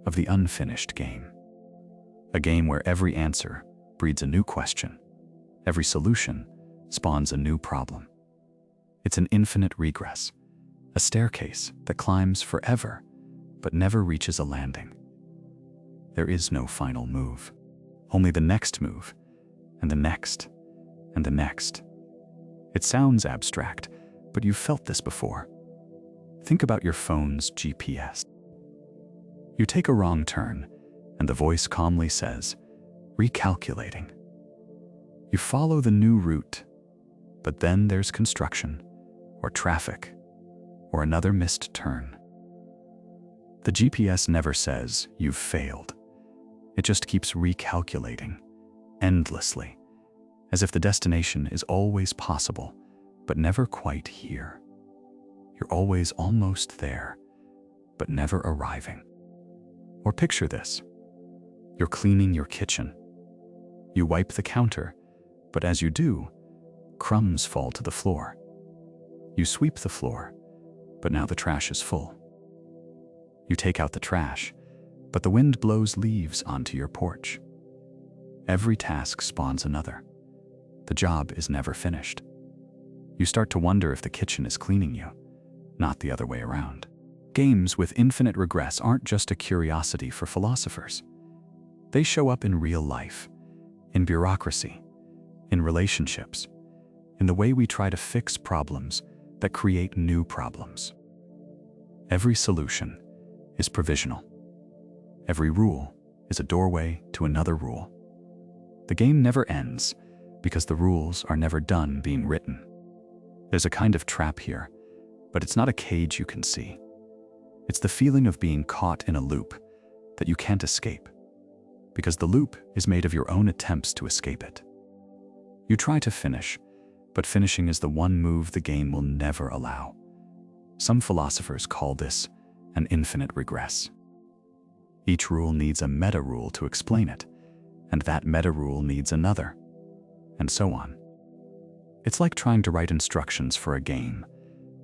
of the unfinished game. A game where every answer breeds a new question, every solution spawns a new problem. It's an infinite regress, a staircase that climbs forever but never reaches a landing. there is no final move. Only the next move, and the next, and the next. It sounds abstract, but you've felt this before. Think about your phone's GPS. You take a wrong turn, and the voice calmly says, "Recalculating." You follow the new route, but then there's construction, or traffic, or another missed turn. The GPS never says you've failed. It just keeps recalculating, endlessly, as if the destination is always possible, but never quite here. You're always almost there, but never arriving. Or picture this. You're cleaning your kitchen. You wipe the counter, but as you do, crumbs fall to the floor. You sweep the floor, but now the trash is full. You take out the trash, but the wind blows leaves onto your porch. Every task spawns another. The job is never finished. You start to wonder if the kitchen is cleaning you, not the other way around. Games with infinite regress aren't just a curiosity for philosophers. They show up in real life, in bureaucracy, in relationships, in the way we try to fix problems that create new problems. Every solution is provisional. Every rule is a doorway to another rule. The game never ends because the rules are never done being written. There's a kind of trap here, but it's not a cage you can see. It's the feeling of being caught in a loop that you can't escape, because the loop is made of your own attempts to escape it. You try to finish, but finishing is the one move the game will never allow. Some philosophers call this an infinite regress. Each rule needs a meta-rule to explain it, and that meta-rule needs another, and so on. It's like trying to write instructions for a game,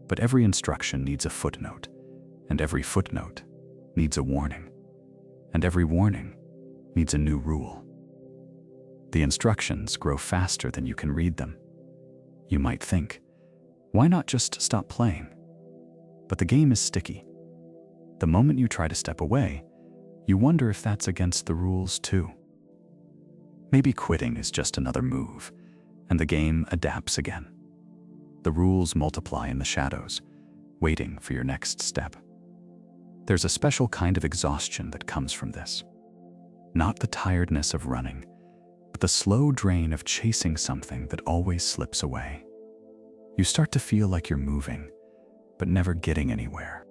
but every instruction needs a footnote, and every footnote needs a warning, and every warning needs a new rule. The instructions grow faster than you can read them. You might think, why not just stop playing? But the game is sticky. The moment you try to step away, you wonder if that's against the rules too. Maybe quitting is just another move, and the game adapts again. The rules multiply in the shadows, waiting for your next step. There's a special kind of exhaustion that comes from this. Not the tiredness of running, but the slow drain of chasing something that always slips away. You start to feel like you're moving, but never getting anywhere.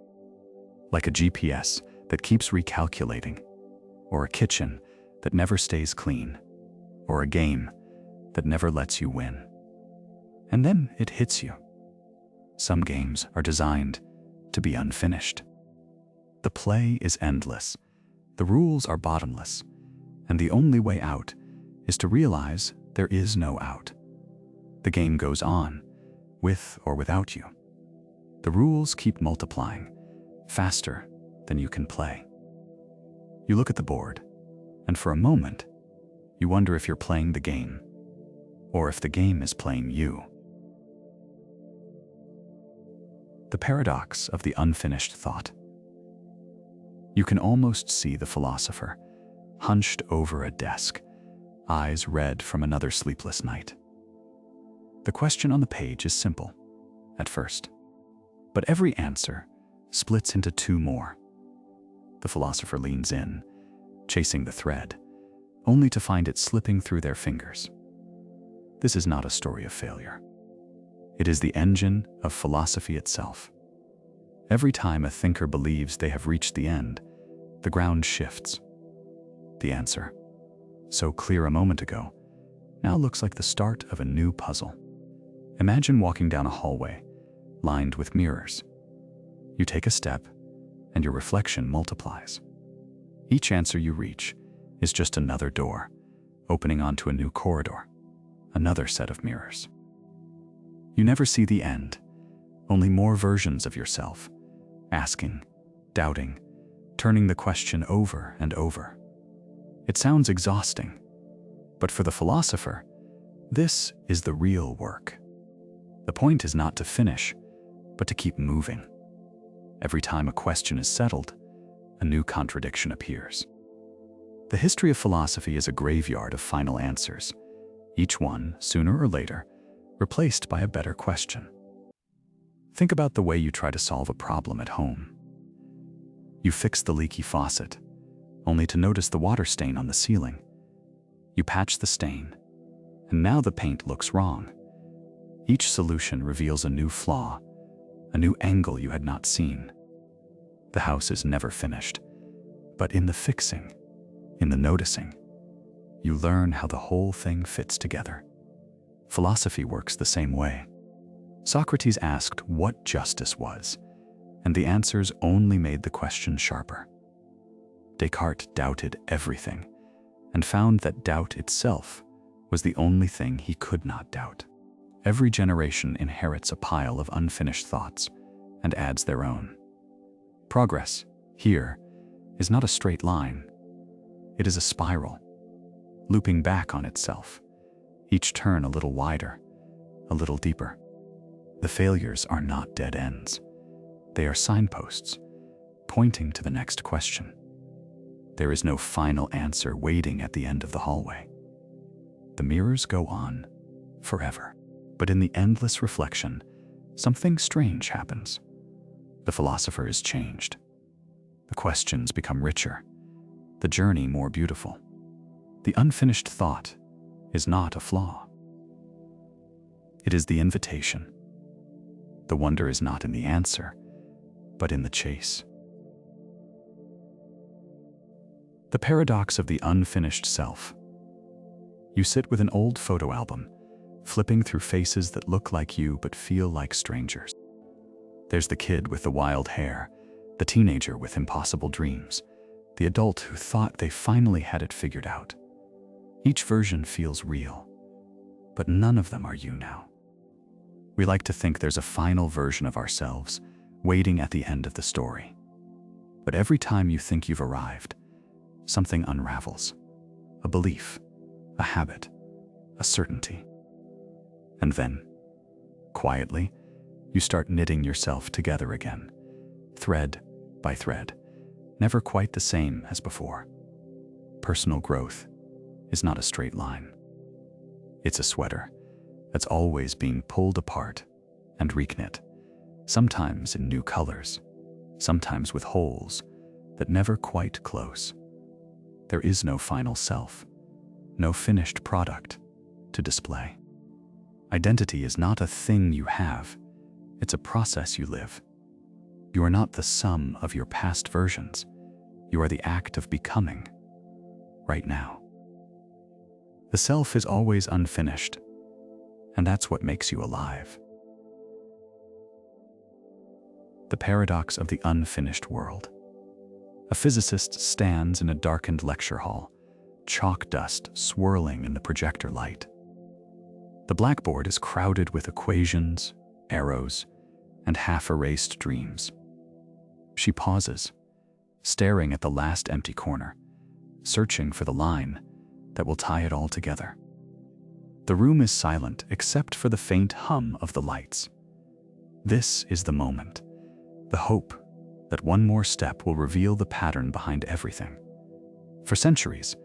Like a GPS that keeps recalculating, or a kitchen that never stays clean, or a game that never lets you win. And then it hits you. Some games are designed to be unfinished. The play is endless, the rules are bottomless, and the only way out is to realize there is no out. The game goes on, with or without you. The rules keep multiplying, faster than you can play. You look at the board, and for a moment, you wonder if you're playing the game, or if the game is playing you. The paradox of the unfinished thought. You can almost see the philosopher, hunched over a desk, eyes red from another sleepless night. The question on the page is simple, at first, but every answer splits into two more. The philosopher leans in, chasing the thread, only to find it slipping through their fingers. This is not a story of failure. It is the engine of philosophy itself. Every time a thinker believes they have reached the end, the ground shifts. The answer, so clear a moment ago, now looks like the start of a new puzzle. Imagine walking down a hallway, lined with mirrors. You take a step, and your reflection multiplies. Each answer you reach is just another door, opening onto a new corridor, another set of mirrors. You never see the end, only more versions of yourself, asking, doubting, turning the question over and over. It sounds exhausting, but for the philosopher, this is the real work. The point is not to finish, but to keep moving. Every time a question is settled, a new contradiction appears. The history of philosophy is a graveyard of final answers, each one, sooner or later, replaced by a better question. Think about the way you try to solve a problem at home. You fix the leaky faucet, only to notice the water stain on the ceiling. You patch the stain, and now the paint looks wrong. Each solution reveals a new flaw, a new angle you had not seen. The house is never finished, but in the fixing, in the noticing, you learn how the whole thing fits together. Philosophy works the same way. Socrates asked what justice was, and the answers only made the question sharper. Descartes doubted everything, and found that doubt itself was the only thing he could not doubt. Every generation inherits a pile of unfinished thoughts and adds their own. Progress, here, is not a straight line. It is a spiral, looping back on itself, each turn a little wider, a little deeper. The failures are not dead ends. They are signposts, pointing to the next question. There is no final answer waiting at the end of the hallway. The mirrors go on forever, but in the endless reflection, something strange happens. The philosopher is changed. The questions become richer, the journey more beautiful. The unfinished thought is not a flaw. It is the invitation. The wonder is not in the answer, but in the chase. The paradox of the unfinished self. You sit with an old photo album, flipping through faces that look like you but feel like strangers. There's the kid with the wild hair, the teenager with impossible dreams, the adult who thought they finally had it figured out. Each version feels real, but none of them are you now. We like to think there's a final version of ourselves waiting at the end of the story. But every time you think you've arrived, something unravels. A belief, a habit, a certainty. And then, quietly, you start knitting yourself together again, thread by thread, never quite the same as before. Personal growth is not a straight line. It's a sweater that's always being pulled apart and reknit, sometimes in new colors, sometimes with holes that never quite close. There is no final self, no finished product to display. Identity is not a thing you have, it's a process you live. You are not the sum of your past versions, you are the act of becoming, right now. The self is always unfinished, and that's what makes you alive. The paradox of the unfinished world. A physicist stands in a darkened lecture hall, chalk dust swirling in the projector light. The blackboard is crowded with equations, arrows, and half-erased dreams. She pauses, staring at the last empty corner, searching for the line that will tie it all together. The room is silent except for the faint hum of the lights. This is the moment, the hope that one more step will reveal the pattern behind everything. For centuries,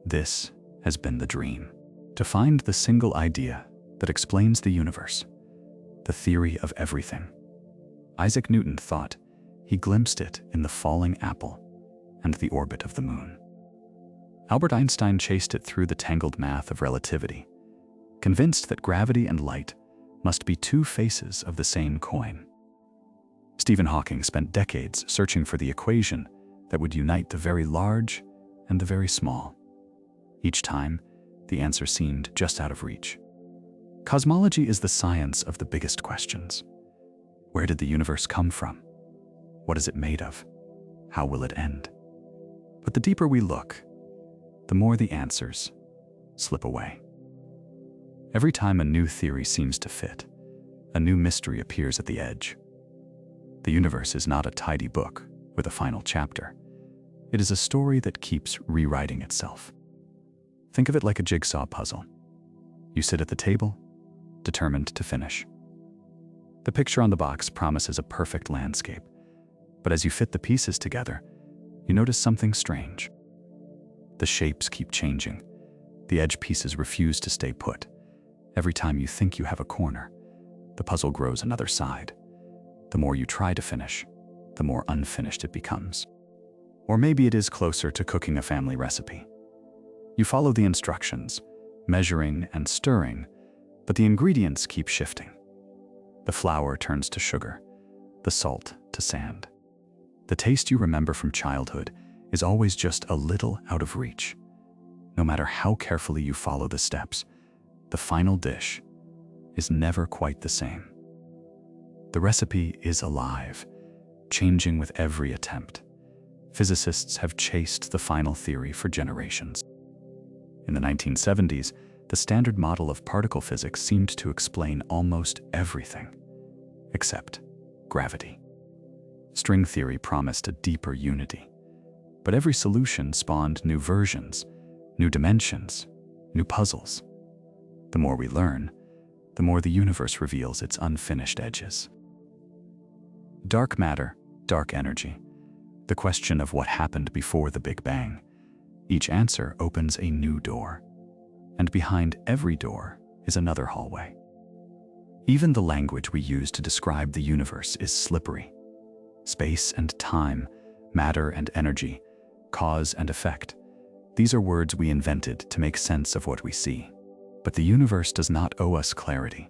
this has been the dream, to find the single idea that explains the universe, the theory of everything. Isaac Newton thought he glimpsed it in the falling apple and the orbit of the moon. Albert Einstein chased it through the tangled math of relativity, convinced that gravity and light must be two faces of the same coin. Stephen Hawking spent decades searching for the equation that would unite the very large and the very small. Each time, the answer seemed just out of reach. Cosmology is the science of the biggest questions. Where did the universe come from? What is it made of? How will it end? But the deeper we look, the more the answers slip away. Every time a new theory seems to fit, a new mystery appears at the edge. The universe is not a tidy book with a final chapter. It is a story that keeps rewriting itself. Think of it like a jigsaw puzzle. You sit at the table, determined to finish. The picture on the box promises a perfect landscape, but as you fit the pieces together, you notice something strange. The shapes keep changing. The edge pieces refuse to stay put. Every time you think you have a corner, the puzzle grows another side. The more you try to finish, the more unfinished it becomes. Or maybe it is closer to cooking a family recipe. You follow the instructions, measuring and stirring, but the ingredients keep shifting. The flour turns to sugar, the salt to sand. The taste you remember from childhood is always just a little out of reach. No matter how carefully you follow the steps, the final dish is never quite the same. The recipe is alive, changing with every attempt. Physicists have chased the final theory for generations. In the 1970s, the standard model of particle physics seemed to explain almost everything, except gravity. String theory promised a deeper unity, but every solution spawned new versions, new dimensions, new puzzles. The more we learn, the more the universe reveals its unfinished edges. Dark matter, dark energy. The question of what happened before the Big Bang. Each answer opens a new door, and behind every door is another hallway. Even the language we use to describe the universe is slippery. Space and time, matter and energy, cause and effect. These are words we invented to make sense of what we see. But the universe does not owe us clarity.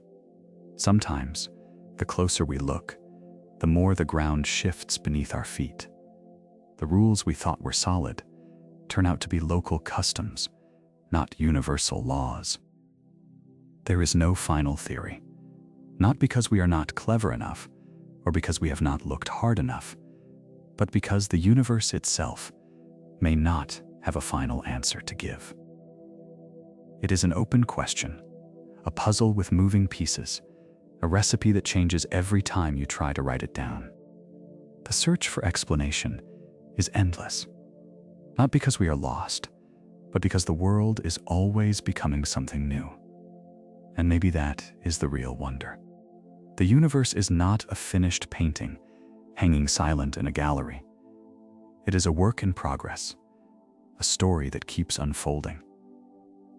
Sometimes, the closer we look, the more the ground shifts beneath our feet. The rules we thought were solid turn out to be local customs, not universal laws. There is no final theory, not because we are not clever enough or because we have not looked hard enough, but because the universe itself may not have a final answer to give. It is an open question, a puzzle with moving pieces, a recipe that changes every time you try to write it down. The search for explanation is endless, not because we are lost, but because the world is always becoming something new. And maybe that is the real wonder. The universe is not a finished painting, hanging silent in a gallery. It is a work in progress, a story that keeps unfolding,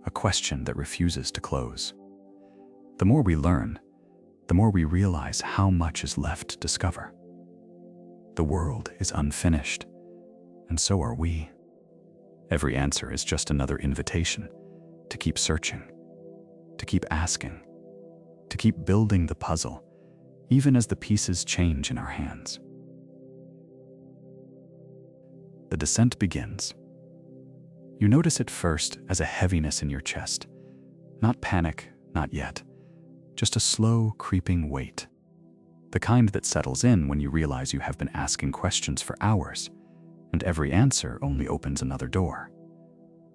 a question that refuses to close. The more we learn, the more we realize how much is left to discover. The world is unfinished, and so are we. Every answer is just another invitation to keep searching, to keep asking, to keep building the puzzle, even as the pieces change in our hands. The descent begins. You notice it first as a heaviness in your chest. Not panic, not yet. Just a slow, creeping weight. The kind that settles in when you realize you have been asking questions for hours, and every answer only opens another door.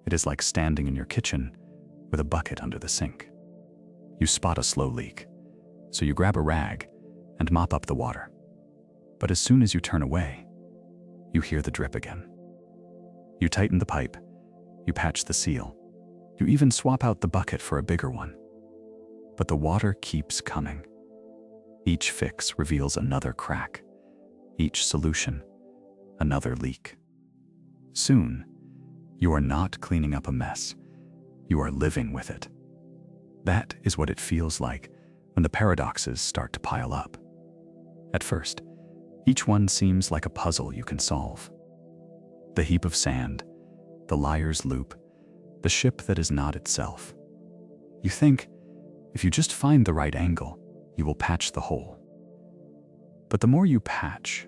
It is like standing in your kitchen with a bucket under the sink. You spot a slow leak, so you grab a rag and mop up the water. But as soon as you turn away, you hear the drip again. You tighten the pipe, you patch the seal, you even swap out the bucket for a bigger one. But the water keeps coming. Each fix reveals another crack, each solution, another leak. Soon, you are not cleaning up a mess, you are living with it. That is what it feels like when the paradoxes start to pile up. At first, each one seems like a puzzle you can solve. The heap of sand, the liar's loop, the ship that is not itself. You think, if you just find the right angle, you will patch the hole. But the more you patch,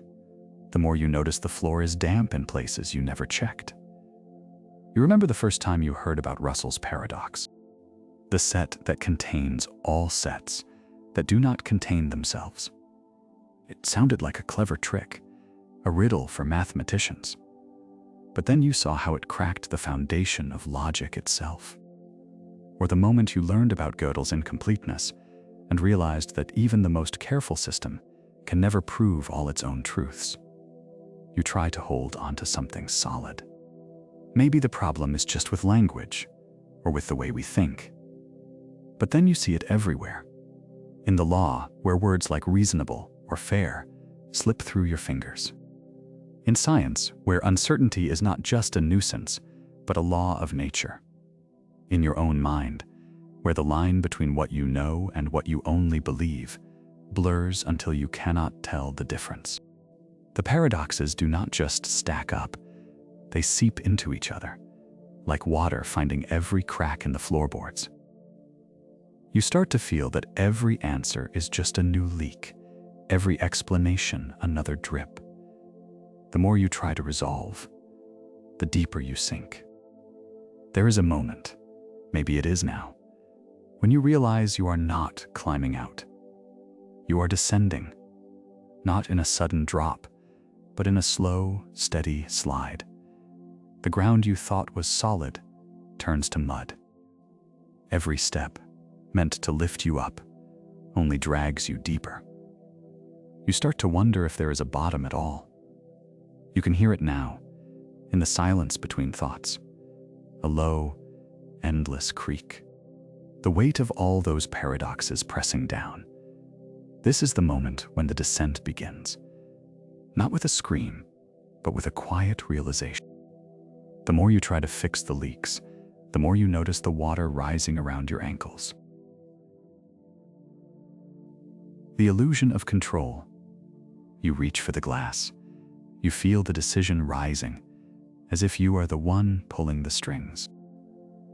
the more you notice the floor is damp in places you never checked. You remember the first time you heard about Russell's paradox, the set that contains all sets that do not contain themselves. It sounded like a clever trick, a riddle for mathematicians. But then you saw how it cracked the foundation of logic itself. Or the moment you learned about Gödel's incompleteness and realized that even the most careful system can never prove all its own truths. You try to hold onto something solid. Maybe the problem is just with language, or with the way we think. But then you see it everywhere. In the law, where words like reasonable or fair slip through your fingers. In science, where uncertainty is not just a nuisance, but a law of nature. In your own mind, where the line between what you know and what you only believe blurs until you cannot tell the difference. The paradoxes do not just stack up, they seep into each other, like water finding every crack in the floorboards. You start to feel that every answer is just a new leak, every explanation another drip. The more you try to resolve, the deeper you sink. There is a moment, maybe it is now, when you realize you are not climbing out. You are descending, not in a sudden drop, but in a slow, steady slide. The ground you thought was solid turns to mud. Every step, meant to lift you up, only drags you deeper. You start to wonder if there is a bottom at all. You can hear it now, in the silence between thoughts, a low, endless creak. The weight of all those paradoxes pressing down. This is the moment when the descent begins. Not with a scream, but with a quiet realization. The more you try to fix the leaks, the more you notice the water rising around your ankles. The illusion of control. You reach for the glass. You feel the decision rising, as if you are the one pulling the strings.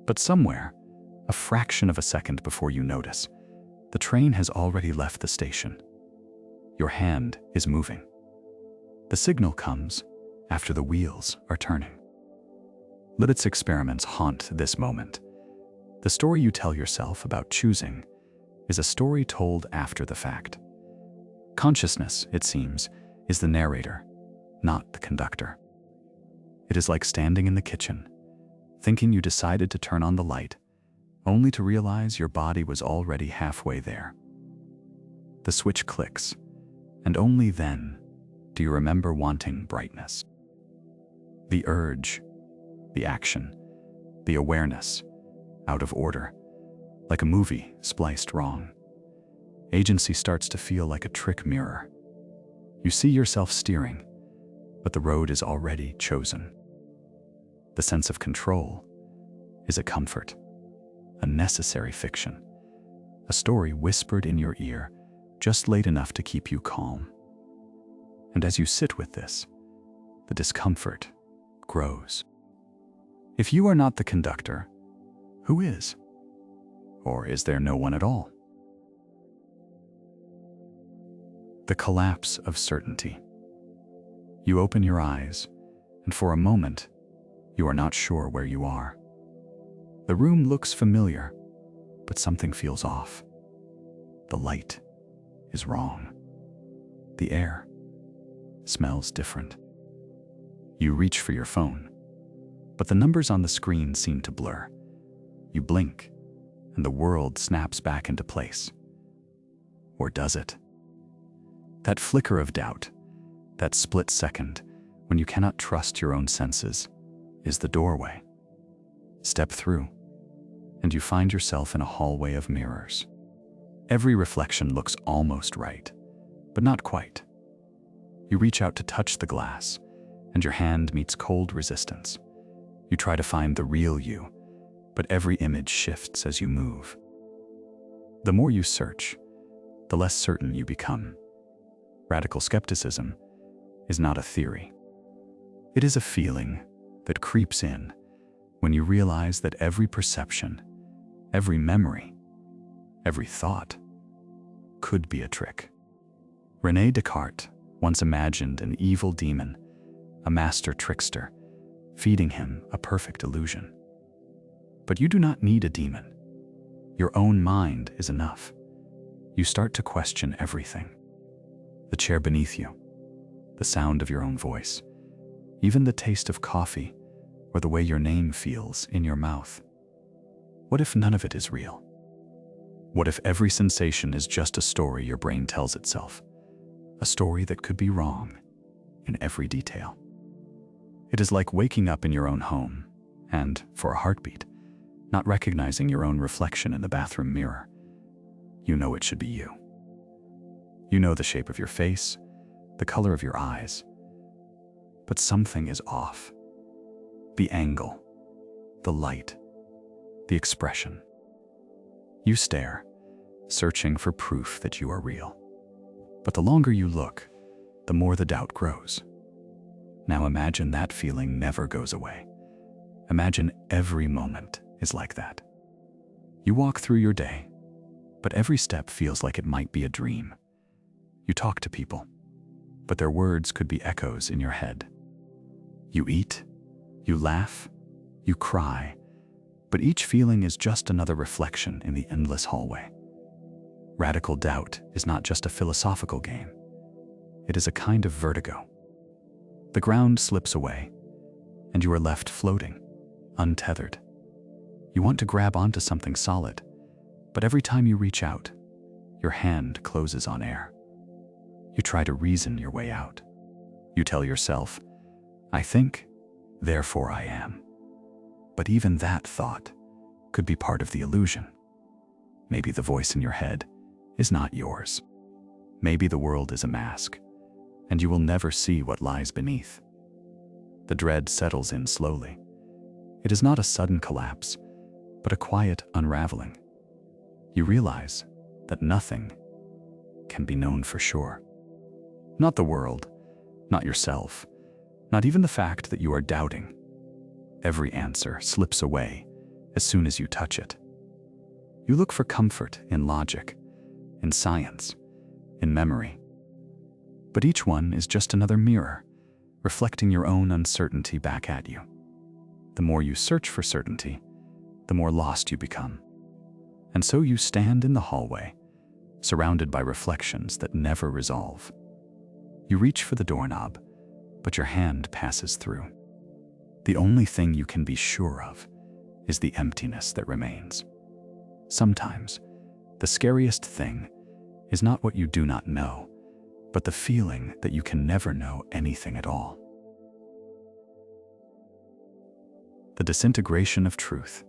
But somewhere, a fraction of a second before you notice, the train has already left the station. Your hand is moving. The signal comes after the wheels are turning. Lidditt's experiments haunt this moment. The story you tell yourself about choosing is a story told after the fact. Consciousness, it seems, is the narrator, not the conductor. It is like standing in the kitchen, thinking you decided to turn on the light, only to realize your body was already halfway there. The switch clicks, and only then do you remember wanting brightness. The urge, the action, the awareness, out of order, like a movie spliced wrong. Agency starts to feel like a trick mirror. You see yourself steering, but the road is already chosen. The sense of control is a comfort, a necessary fiction, a story whispered in your ear just late enough to keep you calm. And as you sit with this, the discomfort grows. If you are not the conductor, who is? Or is there no one at all? The collapse of certainty. You open your eyes, and for a moment, you are not sure where you are. The room looks familiar, but something feels off. The light is wrong. The air smells different. You reach for your phone, but the numbers on the screen seem to blur. You blink, and the world snaps back into place. Or does it? That flicker of doubt, that split second when you cannot trust your own senses, is the doorway. Step through, and you find yourself in a hallway of mirrors. Every reflection looks almost right, but not quite. You reach out to touch the glass, and your hand meets cold resistance. You try to find the real you, but every image shifts as you move. The more you search, the less certain you become. Radical skepticism is not a theory. It is a feeling that creeps in when you realize that every perception, every memory, every thought could be a trick. René Descartes once imagined an evil demon, a master trickster, feeding him a perfect illusion. But you do not need a demon. Your own mind is enough. You start to question everything. The chair beneath you, the sound of your own voice, even the taste of coffee or the way your name feels in your mouth. What if none of it is real? What if every sensation is just a story your brain tells itself? A story that could be wrong in every detail. It is like waking up in your own home and, for a heartbeat, not recognizing your own reflection in the bathroom mirror. You know it should be you. You know the shape of your face, the color of your eyes. But something is off. The angle, the light, the expression. You stare, searching for proof that you are real. But the longer you look, the more the doubt grows. Now imagine that feeling never goes away. Imagine every moment is like that. You walk through your day, but every step feels like it might be a dream. You talk to people, but their words could be echoes in your head. You eat, you laugh, you cry, but each feeling is just another reflection in the endless hallway. Radical doubt is not just a philosophical game. It is a kind of vertigo. The ground slips away, and you are left floating, untethered. You want to grab onto something solid, but every time you reach out, your hand closes on air. You try to reason your way out. You tell yourself, I think, therefore I am. But even that thought could be part of the illusion. Maybe the voice in your head is not yours. Maybe the world is a mask, and you will never see what lies beneath. The dread settles in slowly. It is not a sudden collapse, but a quiet unraveling. You realize that nothing can be known for sure. Not the world, not yourself, not even the fact that you are doubting. Every answer slips away as soon as you touch it. You look for comfort in logic, in science, in memory. But each one is just another mirror, reflecting your own uncertainty back at you. The more you search for certainty, the more lost you become. And so you stand in the hallway, surrounded by reflections that never resolve. You reach for the doorknob, but your hand passes through. The only thing you can be sure of is the emptiness that remains. Sometimes, the scariest thing is not what you do not know, but the feeling that you can never know anything at all. The disintegration of truth.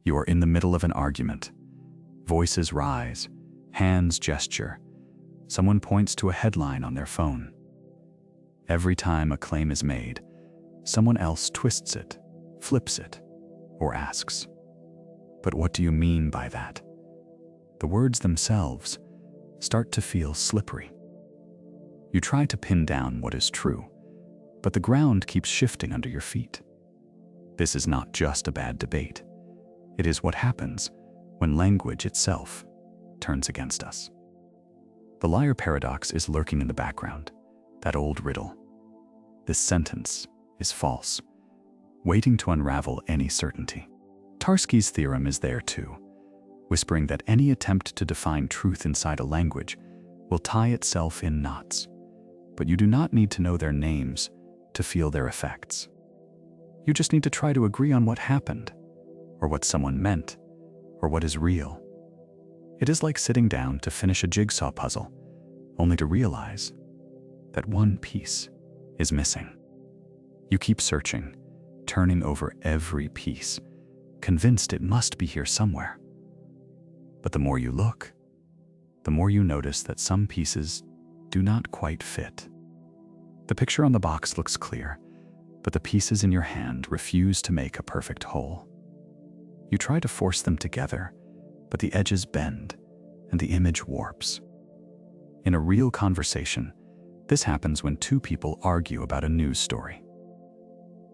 You are in the middle of an argument. Voices rise, hands gesture. Someone points to a headline on their phone. Every time a claim is made, someone else twists it, flips it, or asks, "But what do you mean by that?" The words themselves start to feel slippery. You try to pin down what is true, but the ground keeps shifting under your feet. This is not just a bad debate. It is what happens when language itself turns against us. The liar paradox is lurking in the background, that old riddle. This sentence is false, waiting to unravel any certainty. Tarski's theorem is there too, whispering that any attempt to define truth inside a language will tie itself in knots, but you do not need to know their names to feel their effects. You just need to try to agree on what happened, or what someone meant, or what is real. It is like sitting down to finish a jigsaw puzzle, only to realize that one piece is missing. You keep searching, turning over every piece, convinced it must be here somewhere. But the more you look, the more you notice that some pieces do not quite fit. The picture on the box looks clear, but the pieces in your hand refuse to make a perfect whole. You try to force them together, but the edges bend and the image warps. In a real conversation, this happens when two people argue about a news story.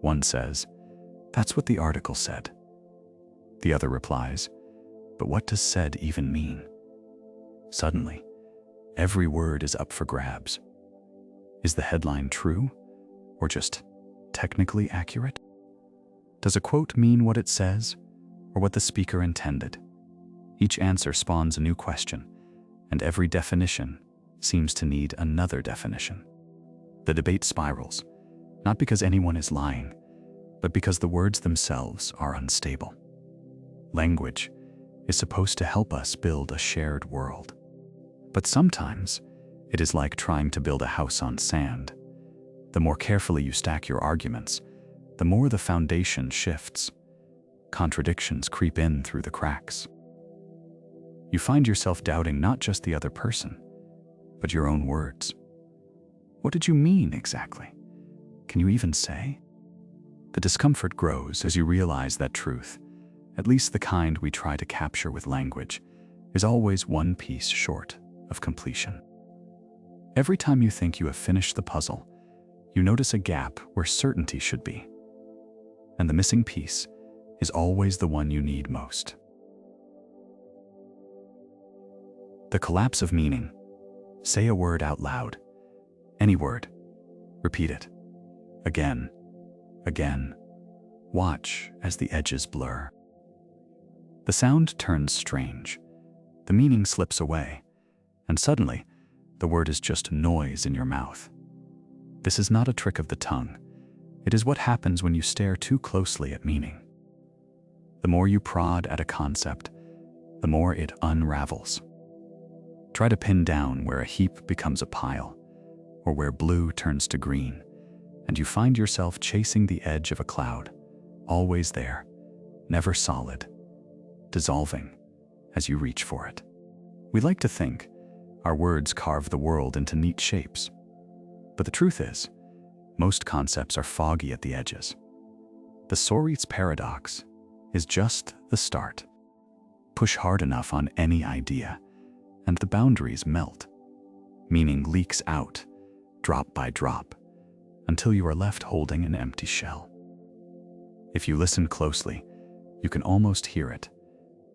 One says, "That's what the article said." The other replies, "But what does said even mean?" Suddenly, every word is up for grabs. Is the headline true, or just technically accurate? Does a quote mean what it says, or what the speaker intended? Each answer spawns a new question, and every definition seems to need another definition. The debate spirals, not because anyone is lying, but because the words themselves are unstable. Language is supposed to help us build a shared world. But sometimes, it is like trying to build a house on sand. The more carefully you stack your arguments, the more the foundation shifts. Contradictions creep in through the cracks. You find yourself doubting not just the other person, but your own words. What did you mean exactly? Can you even say? The discomfort grows as you realize that truth, at least the kind we try to capture with language, is always one piece short of completion. Every time you think you have finished the puzzle, you notice a gap where certainty should be. And the missing piece is always the one you need most. The collapse of meaning. Say a word out loud. Any word. Repeat it. Again. Again. Watch as the edges blur. The sound turns strange. The meaning slips away. And suddenly, the word is just noise in your mouth. This is not a trick of the tongue. It is what happens when you stare too closely at meaning. The more you prod at a concept, the more it unravels. Try to pin down where a heap becomes a pile, or where blue turns to green, and you find yourself chasing the edge of a cloud, always there, never solid, dissolving as you reach for it. We like to think our words carve the world into neat shapes, but the truth is, most concepts are foggy at the edges. The Sorit's paradox is just the start. Push hard enough on any idea, and the boundaries melt. Meaning leaks out, drop by drop, until you are left holding an empty shell. If you listen closely, you can almost hear it,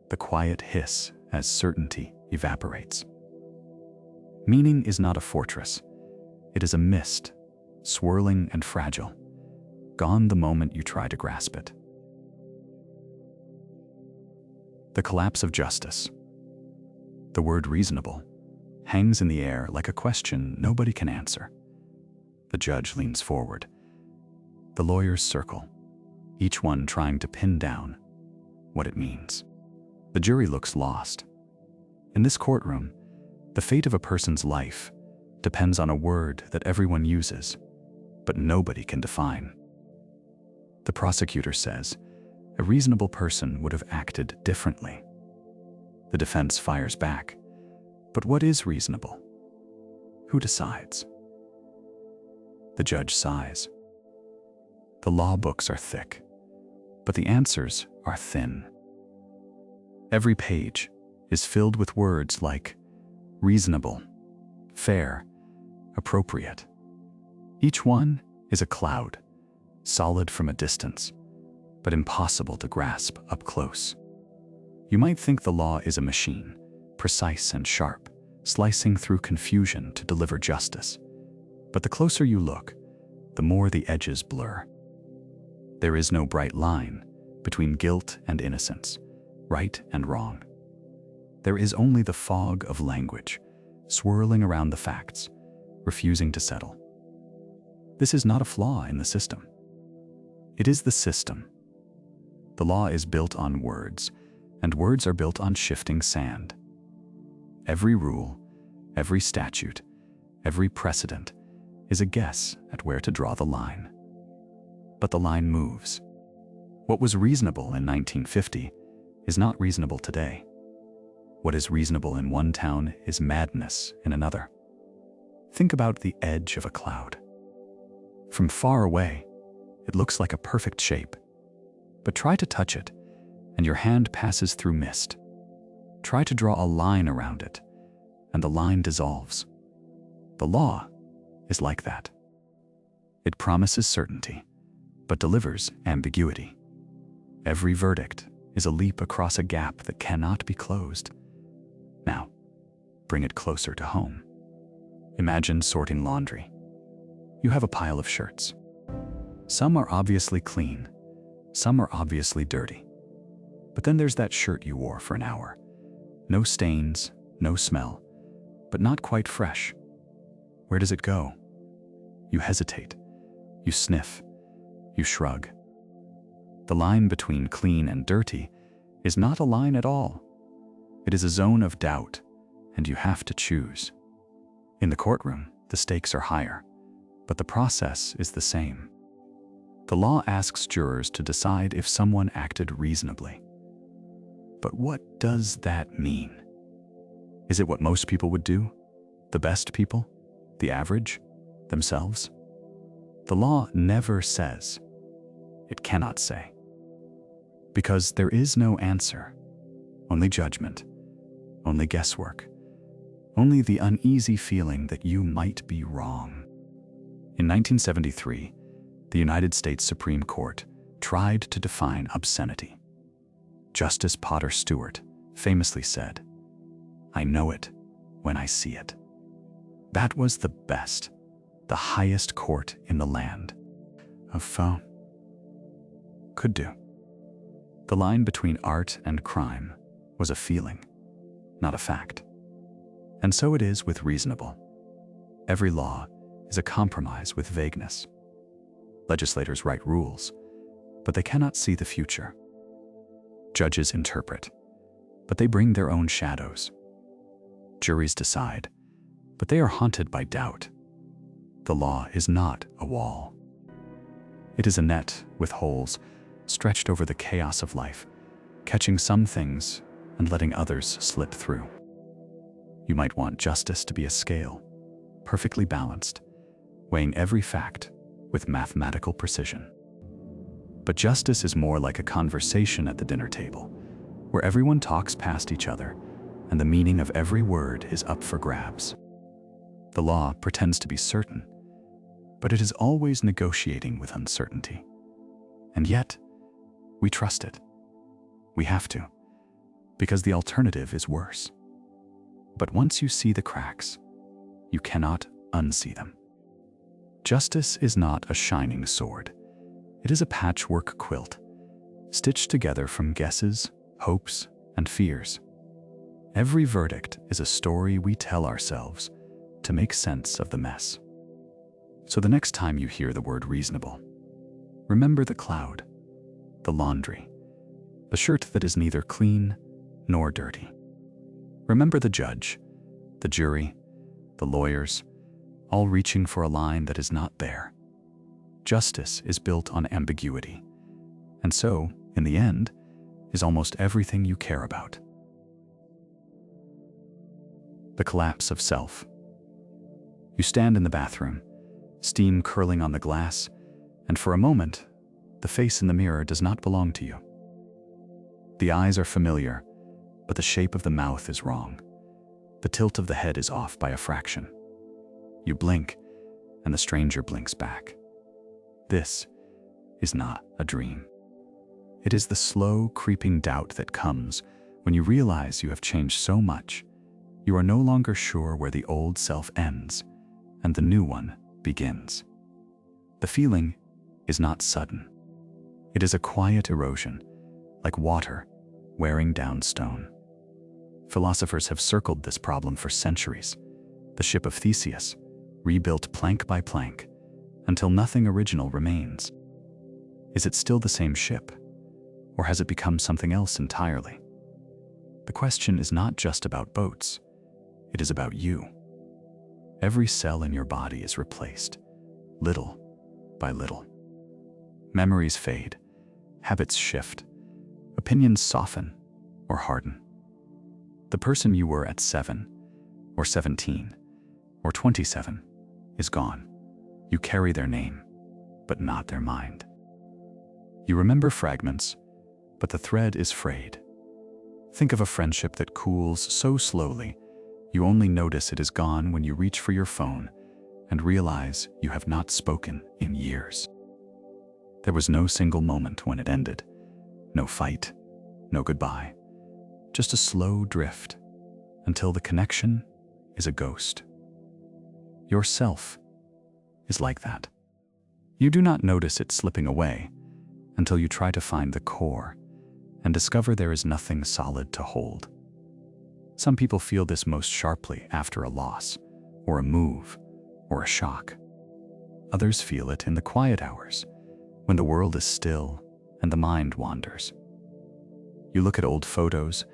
the quiet hiss as certainty evaporates. Meaning is not a fortress. It is a mist, swirling and fragile, gone the moment you try to grasp it. The collapse of justice. The word reasonable hangs in the air like a question nobody can answer. The judge leans forward. The lawyers circle, each one trying to pin down what it means. The jury looks lost. In this courtroom, the fate of a person's life depends on a word that everyone uses, but nobody can define. The prosecutor says, a reasonable person would have acted differently. The defense fires back, but what is reasonable? Who decides? The judge sighs. The law books are thick, but the answers are thin. Every page is filled with words like reasonable, fair, appropriate. Each one is a cloud, solid from a distance, but impossible to grasp up close. You might think the law is a machine, precise and sharp, slicing through confusion to deliver justice. But the closer you look, the more the edges blur. There is no bright line between guilt and innocence, right and wrong. There is only the fog of language, swirling around the facts, refusing to settle. This is not a flaw in the system. It is the system. The law is built on words, and words are built on shifting sand. Every rule, every statute, every precedent is a guess at where to draw the line. But the line moves. What was reasonable in 1950 is not reasonable today. What is reasonable in one town is madness in another. Think about the edge of a cloud. From far away, it looks like a perfect shape. But try to touch it, and your hand passes through mist. Try to draw a line around it, and the line dissolves. The law is like that. It promises certainty, but delivers ambiguity. Every verdict is a leap across a gap that cannot be closed. Now, bring it closer to home. Imagine sorting laundry. You have a pile of shirts. Some are obviously clean, some are obviously dirty. But then there's that shirt you wore for an hour. No stains, no smell, but not quite fresh. Where does it go? You hesitate, you sniff, you shrug. The line between clean and dirty is not a line at all. It is a zone of doubt, and you have to choose. In the courtroom, the stakes are higher, but the process is the same. The law asks jurors to decide if someone acted reasonably. But what does that mean? Is it what most people would do? The best people? The average? Themselves? The law never says. it cannot say. Because there is no answer, only judgment, only guesswork, only the uneasy feeling that you might be wrong. In 1973, the United States Supreme Court tried to define obscenity. Justice Potter Stewart famously said, "I know it when I see it." That was the best, the highest court in the land of phone could do. The line between art and crime was a feeling, not a fact. And so it is with reasonable. Every law is a compromise with vagueness. Legislators write rules, but they cannot see the future. Judges interpret, but they bring their own shadows. Juries decide, but they are haunted by doubt. The law is not a wall. It is a net with holes stretched over the chaos of life, catching some things and letting others slip through. You might want justice to be a scale, perfectly balanced, weighing every fact with mathematical precision. But justice is more like a conversation at the dinner table, where everyone talks past each other and the meaning of every word is up for grabs. The law pretends to be certain, but it is always negotiating with uncertainty. And yet, we trust it. We have to, because the alternative is worse. But once you see the cracks, you cannot unsee them. Justice is not a shining sword. It is a patchwork quilt, stitched together from guesses, hopes, and fears. Every verdict is a story we tell ourselves to make sense of the mess. So the next time you hear the word reasonable, remember the cloud, the laundry, the shirt that is neither clean nor dirty. Remember the judge, the jury, the lawyers, all reaching for a line that is not there. Justice is built on ambiguity, and so, in the end, is almost everything you care about. The collapse of self. You stand in the bathroom, steam curling on the glass, and for a moment, the face in the mirror does not belong to you. The eyes are familiar, but the shape of the mouth is wrong. The tilt of the head is off by a fraction. You blink, and the stranger blinks back. This is not a dream. It is the slow, creeping doubt that comes when you realize you have changed so much, you are no longer sure where the old self ends and the new one begins. The feeling is not sudden. It is a quiet erosion, like water wearing down stone. Philosophers have circled this problem for centuries. The ship of Theseus, rebuilt plank by plank, until nothing original remains. Is it still the same ship, or has it become something else entirely? The question is not just about boats, it is about you. Every cell in your body is replaced, little by little. Memories fade, habits shift, opinions soften or harden. The person you were at 7, or 17, or 27 is gone. You carry their name, but not their mind. You remember fragments, but the thread is frayed. Think of a friendship that cools so slowly, you only notice it is gone when you reach for your phone and realize you have not spoken in years. There was no single moment when it ended. No fight, no goodbye. Just a slow drift until the connection is a ghost. Yourself is like that. You do not notice it slipping away until you try to find the core and discover there is nothing solid to hold. Some people feel this most sharply after a loss, or a move, or a shock. Others feel it in the quiet hours, when the world is still and the mind wanders. You look at old photos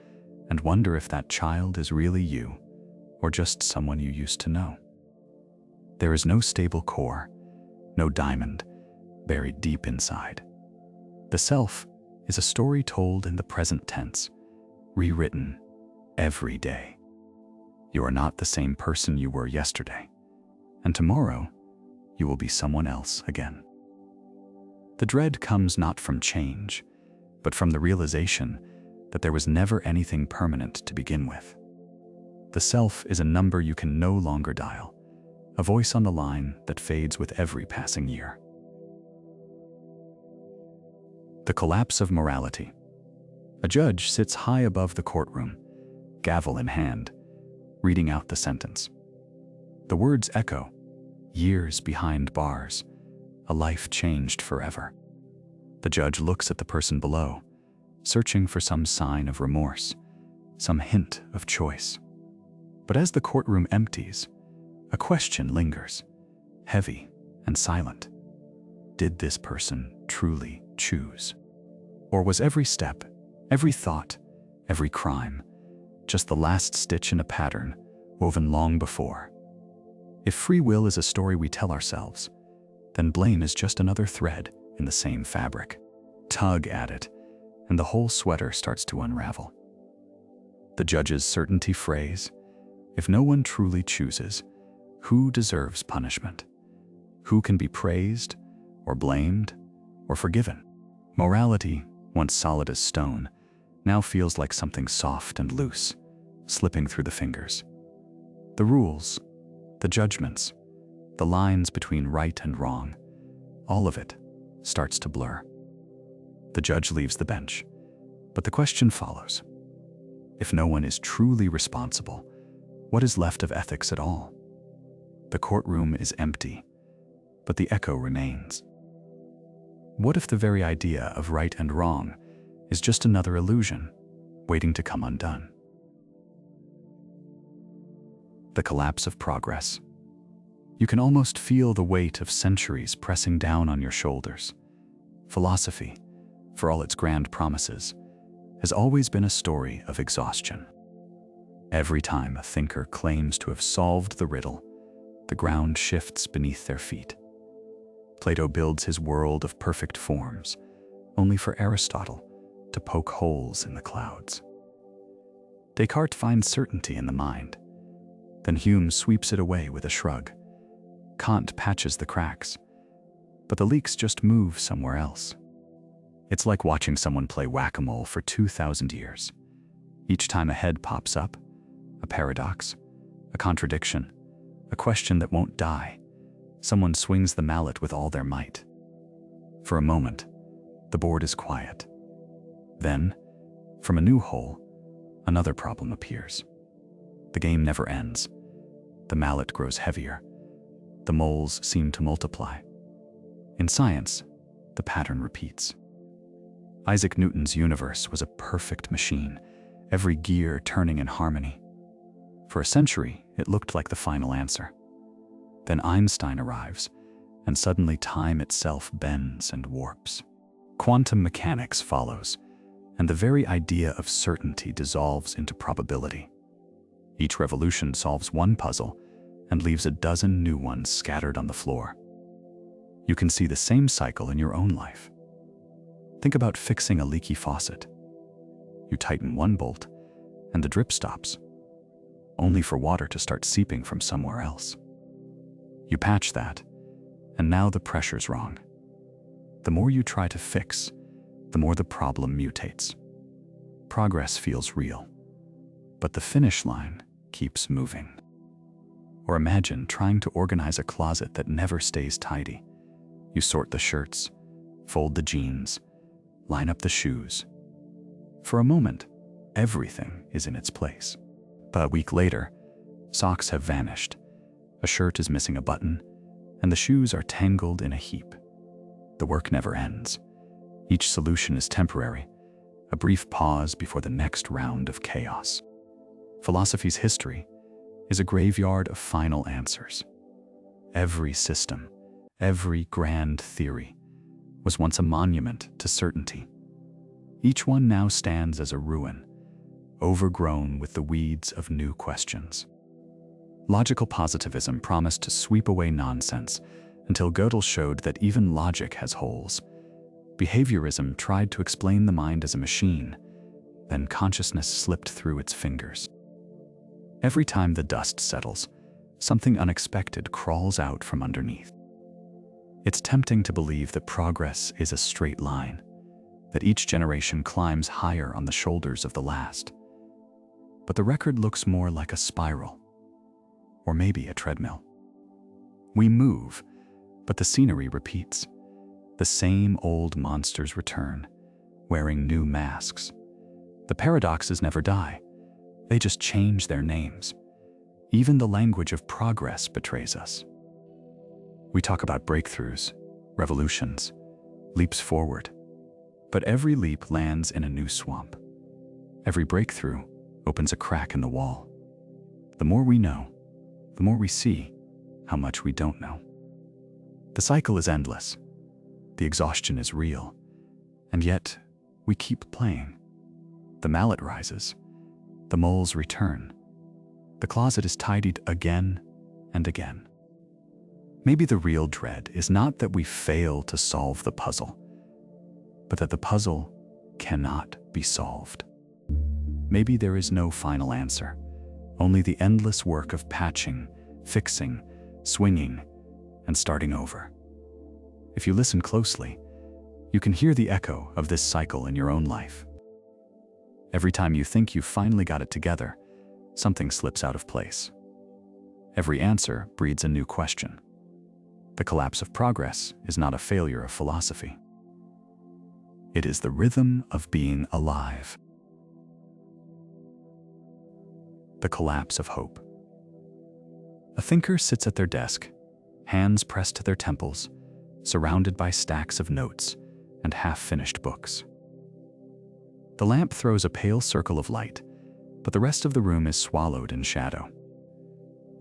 and wonder if that child is really you, or just someone you used to know. There is no stable core, no diamond buried deep inside. The self is a story told in the present tense, rewritten every day. You are not the same person you were yesterday, and tomorrow you will be someone else again. The dread comes not from change, but from the realization that there was never anything permanent to begin with. The self is a number you can no longer dial, a voice on the line that fades with every passing year. The collapse of morality. A judge sits high above the courtroom, gavel in hand, reading out the sentence. The words echo, years behind bars, a life changed forever. The judge looks at the person below, searching for some sign of remorse, some hint of choice. But as the courtroom empties, a question lingers, heavy and silent. Did this person truly choose? Or was every step, every thought, every crime, just the last stitch in a pattern woven long before? If free will is a story we tell ourselves, then blame is just another thread in the same fabric. Tug at it, and the whole sweater starts to unravel. The judge's certainty phrase, if no one truly chooses, who deserves punishment? Who can be praised, or blamed, or forgiven? Morality, once solid as stone, now feels like something soft and loose, slipping through the fingers. The rules, the judgments, the lines between right and wrong, all of it starts to blur. The judge leaves the bench, but the question follows. If no one is truly responsible, what is left of ethics at all? The courtroom is empty, but the echo remains. What if the very idea of right and wrong is just another illusion, waiting to come undone? The collapse of progress. You can almost feel the weight of centuries pressing down on your shoulders. Philosophy, for all its grand promises, has always been a story of exhaustion. Every time a thinker claims to have solved the riddle, the ground shifts beneath their feet. Plato builds his world of perfect forms, only for Aristotle to poke holes in the clouds. Descartes finds certainty in the mind, then Hume sweeps it away with a shrug. Kant patches the cracks, but the leaks just move somewhere else. It's like watching someone play whack-a-mole for 2,000 years. Each time a head pops up, a paradox, a contradiction, a question that won't die, someone swings the mallet with all their might. For a moment, the board is quiet. Then, from a new hole, another problem appears. The game never ends. The mallet grows heavier. The moles seem to multiply. In science, the pattern repeats. Isaac Newton's universe was a perfect machine, every gear turning in harmony. For a century, it looked like the final answer. Then Einstein arrives, and suddenly time itself bends and warps. Quantum mechanics follows, and the very idea of certainty dissolves into probability. Each revolution solves one puzzle and leaves a dozen new ones scattered on the floor. You can see the same cycle in your own life. Think about fixing a leaky faucet. You tighten one bolt, and the drip stops, only for water to start seeping from somewhere else. You patch that, and now the pressure's wrong. The more you try to fix, the more the problem mutates. Progress feels real, but the finish line keeps moving. Or imagine trying to organize a closet that never stays tidy. You sort the shirts, fold the jeans, line up the shoes. For a moment, everything is in its place. But a week later, socks have vanished, a shirt is missing a button, and the shoes are tangled in a heap. The work never ends. Each solution is temporary, a brief pause before the next round of chaos. Philosophy's history is a graveyard of final answers. Every system, every grand theory, was once a monument to certainty. Each one now stands as a ruin, overgrown with the weeds of new questions. Logical positivism promised to sweep away nonsense until Gödel showed that even logic has holes. Behaviorism tried to explain the mind as a machine, then consciousness slipped through its fingers. Every time the dust settles, something unexpected crawls out from underneath. It's tempting to believe that progress is a straight line, that each generation climbs higher on the shoulders of the last. But the record looks more like a spiral, or maybe a treadmill. We move, but the scenery repeats. The same old monsters return, wearing new masks. The paradoxes never die. They just change their names. Even the language of progress betrays us. We talk about breakthroughs, revolutions, leaps forward. But every leap lands in a new swamp. Every breakthrough opens a crack in the wall. The more we know, the more we see how much we don't know. The cycle is endless. The exhaustion is real. And yet, we keep playing. The mallet rises. The moles return. The closet is tidied again and again. Maybe the real dread is not that we fail to solve the puzzle, but that the puzzle cannot be solved. Maybe there is no final answer, only the endless work of patching, fixing, swinging, and starting over. If you listen closely, you can hear the echo of this cycle in your own life. Every time you think you've finally got it together, something slips out of place. Every answer breeds a new question. The collapse of progress is not a failure of philosophy. It is the rhythm of being alive. The collapse of hope. A thinker sits at their desk, hands pressed to their temples, surrounded by stacks of notes and half-finished books. The lamp throws a pale circle of light, but the rest of the room is swallowed in shadow.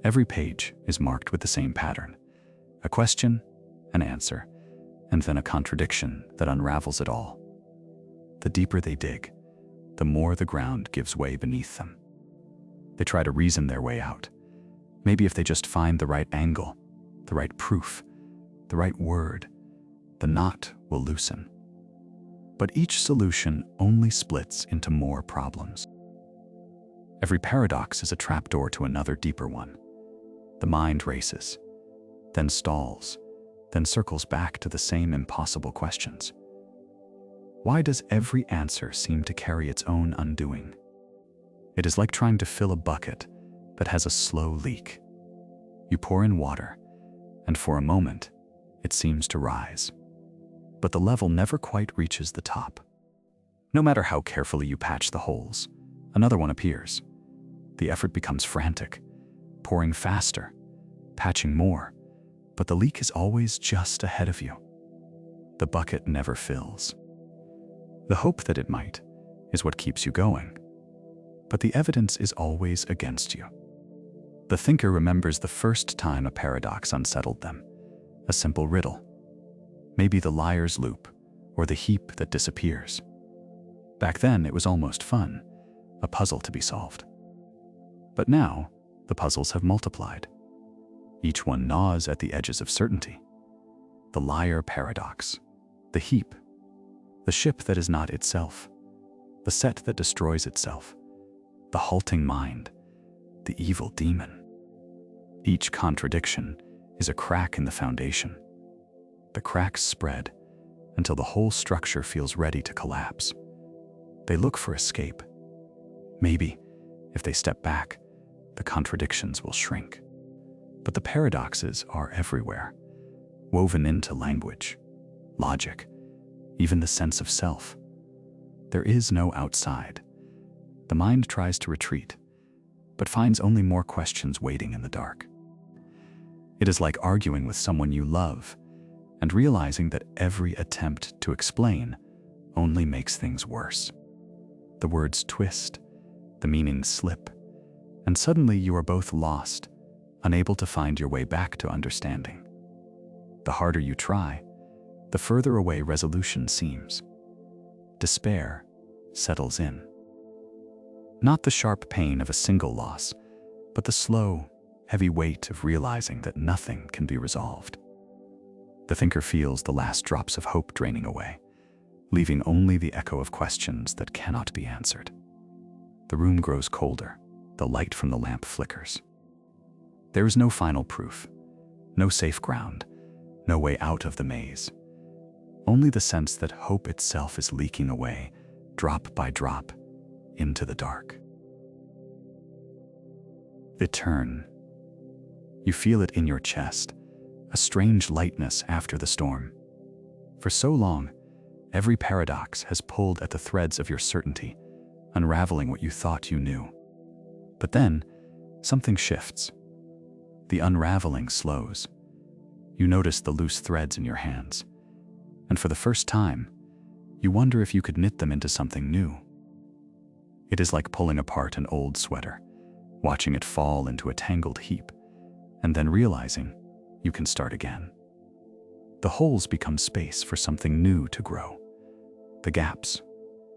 Every page is marked with the same pattern: a question, an answer, and then a contradiction that unravels it all. The deeper they dig, the more the ground gives way beneath them. They try to reason their way out. Maybe if they just find the right angle, the right proof, the right word, the knot will loosen. But each solution only splits into more problems. Every paradox is a trapdoor to another deeper one. The mind races, then stalls, then circles back to the same impossible questions. Why does every answer seem to carry its own undoing? It is like trying to fill a bucket that has a slow leak. You pour in water, and for a moment, it seems to rise. But the level never quite reaches the top. No matter how carefully you patch the holes, another one appears. The effort becomes frantic, pouring faster, patching more, but the leak is always just ahead of you. The bucket never fills. The hope that it might is what keeps you going, but the evidence is always against you. The thinker remembers the first time a paradox unsettled them, a simple riddle. Maybe the liar's loop, or the heap that disappears. Back then, it was almost fun, a puzzle to be solved. But now, the puzzles have multiplied. Each one gnaws at the edges of certainty. The liar paradox, the heap, the ship that is not itself, the set that destroys itself, the halting mind, the evil demon. Each contradiction is a crack in the foundation. The cracks spread until the whole structure feels ready to collapse. They look for escape. Maybe, if they step back, the contradictions will shrink. But the paradoxes are everywhere, woven into language, logic, even the sense of self. There is no outside. The mind tries to retreat, but finds only more questions waiting in the dark. It is like arguing with someone you love and realizing that every attempt to explain only makes things worse. The words twist, the meanings slip, and suddenly you are both lost, unable to find your way back to understanding. The harder you try, the further away resolution seems. Despair settles in. Not the sharp pain of a single loss, but the slow, heavy weight of realizing that nothing can be resolved. The thinker feels the last drops of hope draining away, leaving only the echo of questions that cannot be answered. The room grows colder, the light from the lamp flickers. There is no final proof, no safe ground, no way out of the maze. Only the sense that hope itself is leaking away, drop by drop, into the dark. The turn. You feel it in your chest, a strange lightness after the storm. For so long, every paradox has pulled at the threads of your certainty, unraveling what you thought you knew. But then, something shifts. The unraveling slows. You notice the loose threads in your hands, and for the first time, you wonder if you could knit them into something new. It is like pulling apart an old sweater, watching it fall into a tangled heap, and then realizing you can start again. The holes become space for something new to grow. The gaps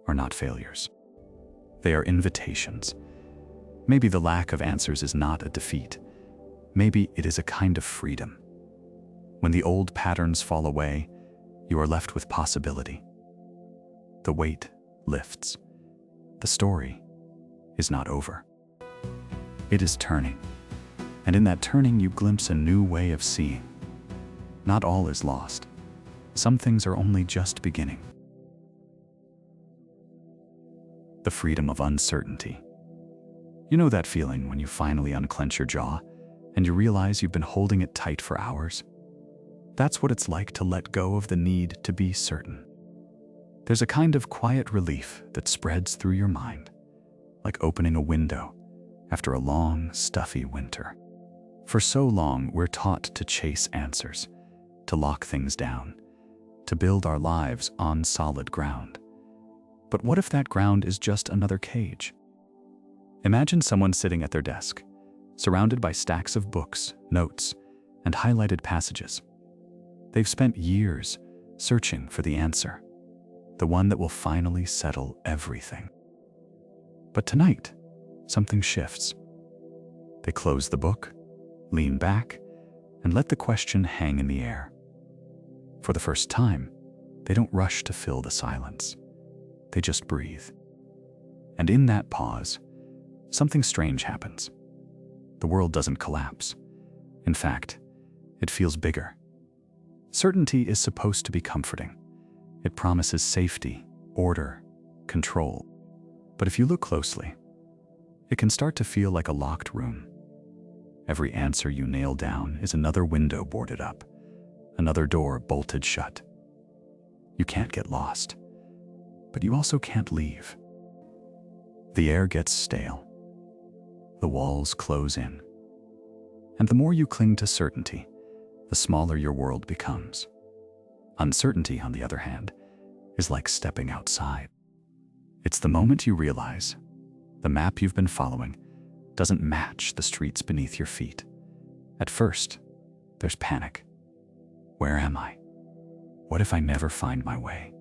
are not failures. They are invitations. Maybe the lack of answers is not a defeat. Maybe it is a kind of freedom. When the old patterns fall away, you are left with possibility. The weight lifts. The story is not over. It is turning. And in that turning, you glimpse a new way of seeing. Not all is lost. Some things are only just beginning. The freedom of uncertainty. You know that feeling when you finally unclench your jaw and you realize you've been holding it tight for hours? That's what it's like to let go of the need to be certain. There's a kind of quiet relief that spreads through your mind, like opening a window after a long, stuffy winter. For so long, we're taught to chase answers, to lock things down, to build our lives on solid ground. But what if that ground is just another cage? Imagine someone sitting at their desk, surrounded by stacks of books, notes, and highlighted passages. They've spent years searching for the answer, the one that will finally settle everything. But tonight, something shifts. They close the book, lean back, and let the question hang in the air. For the first time, they don't rush to fill the silence. They just breathe. And in that pause, something strange happens. The world doesn't collapse. In fact, it feels bigger. Certainty is supposed to be comforting. It promises safety, order, control. But if you look closely, it can start to feel like a locked room. Every answer you nail down is another window boarded up, another door bolted shut. You can't get lost, but you also can't leave. The air gets stale. The walls close in. And the more you cling to certainty, the smaller your world becomes. Uncertainty, on the other hand, is like stepping outside. It's the moment you realize the map you've been following doesn't match the streets beneath your feet. At first, there's panic. Where am I? What if I never find my way?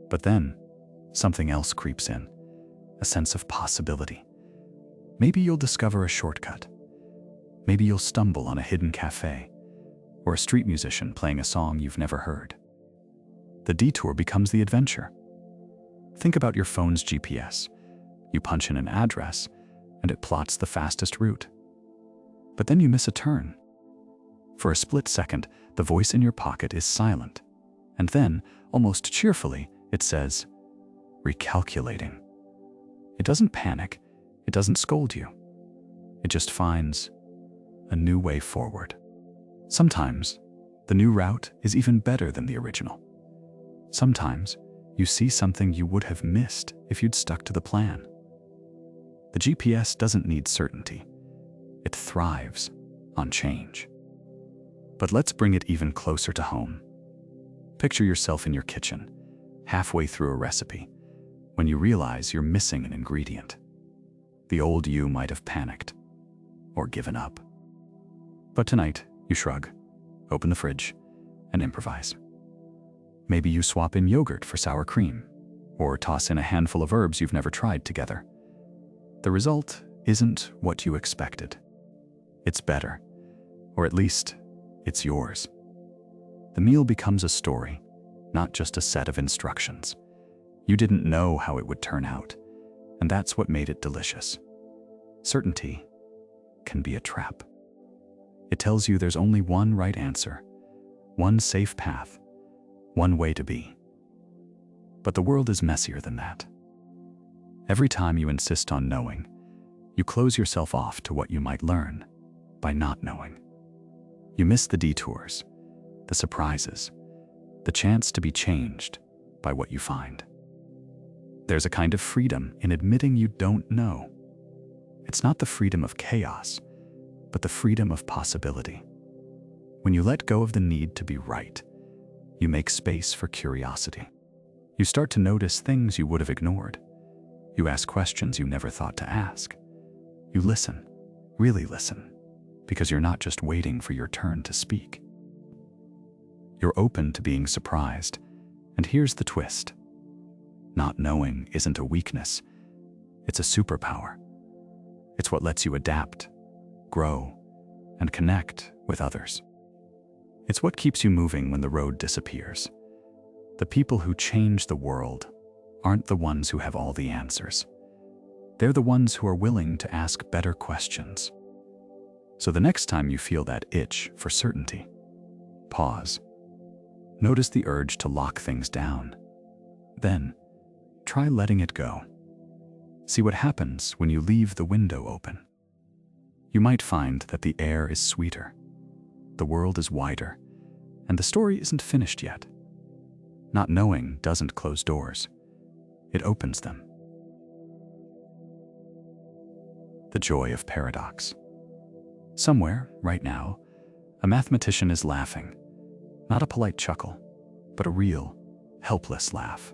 But then, something else creeps in, a sense of possibility. Maybe you'll discover a shortcut. Maybe you'll stumble on a hidden cafe, or a street musician playing a song you've never heard. The detour becomes the adventure. Think about your phone's GPS. You punch in an address, and it plots the fastest route. But then you miss a turn. For a split second, the voice in your pocket is silent, and then, almost cheerfully, it says, "Recalculating." It doesn't panic, it doesn't scold you. It just finds a new way forward. Sometimes, the new route is even better than the original. Sometimes, you see something you would have missed if you'd stuck to the plan. The GPS doesn't need certainty. It thrives on change. But let's bring it even closer to home. Picture yourself in your kitchen, halfway through a recipe, when you realize you're missing an ingredient. The old you might have panicked or given up. But tonight, you shrug, open the fridge, and improvise. Maybe you swap in yogurt for sour cream, or toss in a handful of herbs you've never tried together. The result isn't what you expected. It's better, or at least, it's yours. The meal becomes a story, not just a set of instructions. You didn't know how it would turn out, and that's what made it delicious. Certainty can be a trap. It tells you there's only one right answer, one safe path, one way to be. But the world is messier than that. Every time you insist on knowing, you close yourself off to what you might learn by not knowing. You miss the detours, the surprises, the chance to be changed by what you find. There's a kind of freedom in admitting you don't know. It's not the freedom of chaos, but the freedom of possibility. When you let go of the need to be right, you make space for curiosity. You start to notice things you would have ignored. You ask questions you never thought to ask. You listen, really listen, because you're not just waiting for your turn to speak. You're open to being surprised, and here's the twist. Not knowing isn't a weakness, it's a superpower. It's what lets you adapt, grow, and connect with others. It's what keeps you moving when the road disappears. The people who change the world aren't the ones who have all the answers. They're the ones who are willing to ask better questions. So the next time you feel that itch for certainty, pause. Notice the urge to lock things down. Then, try letting it go. See what happens when you leave the window open. You might find that the air is sweeter, the world is wider, and the story isn't finished yet. Not knowing doesn't close doors. It opens them. The joy of paradox. Somewhere, right now, a mathematician is laughing. Not a polite chuckle, but a real, helpless laugh.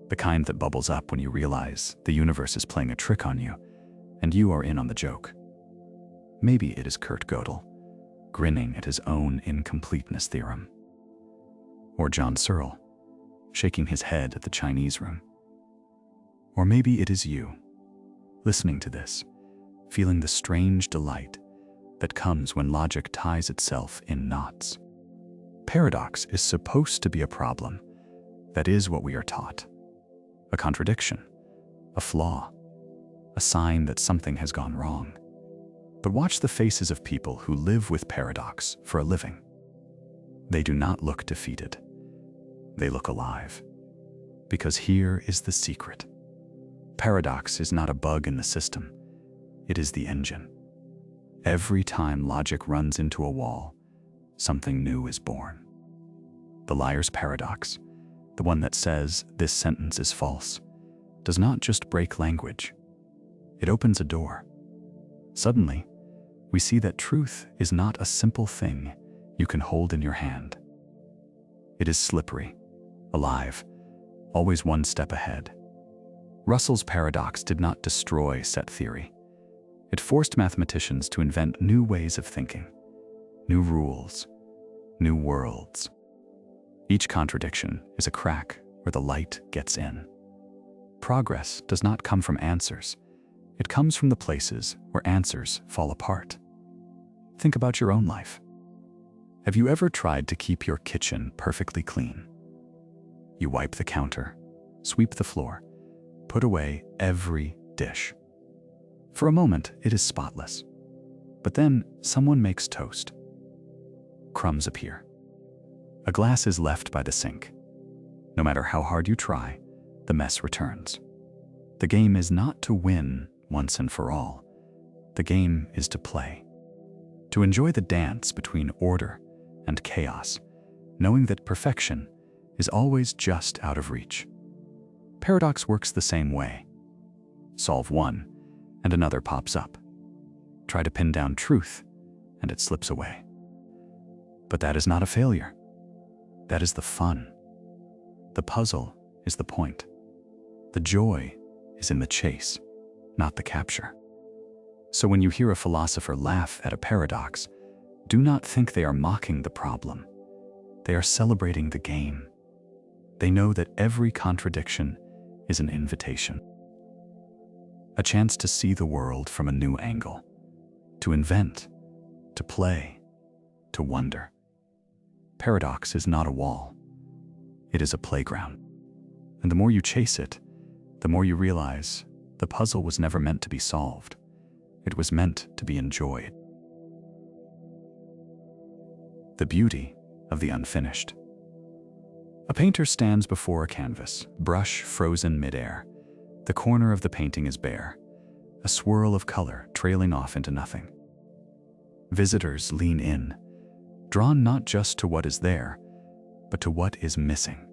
The kind that bubbles up when you realize the universe is playing a trick on you, and you are in on the joke. Maybe it is Kurt Gödel, grinning at his own incompleteness theorem. Or John Searle, shaking his head at the Chinese room. Or maybe it is you, listening to this, feeling the strange delight that comes when logic ties itself in knots. Paradox is supposed to be a problem. That is what we are taught. A contradiction, a flaw, a sign that something has gone wrong. But watch the faces of people who live with paradox for a living. They do not look defeated. They look alive. Because here is the secret. Paradox is not a bug in the system. It is the engine. Every time logic runs into a wall, something new is born. The liar's paradox, the one that says this sentence is false, does not just break language. It opens a door. Suddenly, we see that truth is not a simple thing you can hold in your hand. It is slippery, alive, always one step ahead. Russell's paradox did not destroy set theory. It forced mathematicians to invent new ways of thinking, new rules, new worlds. Each contradiction is a crack where the light gets in. Progress does not come from answers. It comes from the places where answers fall apart. Think about your own life. Have you ever tried to keep your kitchen perfectly clean? You wipe the counter, sweep the floor, put away every dish. For a moment, it is spotless. But then someone makes toast. Crumbs appear. A glass is left by the sink. No matter how hard you try, the mess returns. The game is not to win once and for all. The game is to play. To enjoy the dance between order and chaos, knowing that perfection is always just out of reach. Paradox works the same way. Solve one, and another pops up. Try to pin down truth, and it slips away. But that is not a failure. That is the fun. The puzzle is the point. The joy is in the chase, not the capture. So when you hear a philosopher laugh at a paradox, do not think they are mocking the problem. They are celebrating the game. They know that every contradiction is an invitation. A chance to see the world from a new angle, to invent, to play, to wonder. Paradox is not a wall. It is a playground. And the more you chase it, the more you realize the puzzle was never meant to be solved. It was meant to be enjoyed. The beauty of the unfinished. A painter stands before a canvas, brush frozen midair. The corner of the painting is bare, a swirl of color trailing off into nothing. Visitors lean in, drawn not just to what is there, but to what is missing.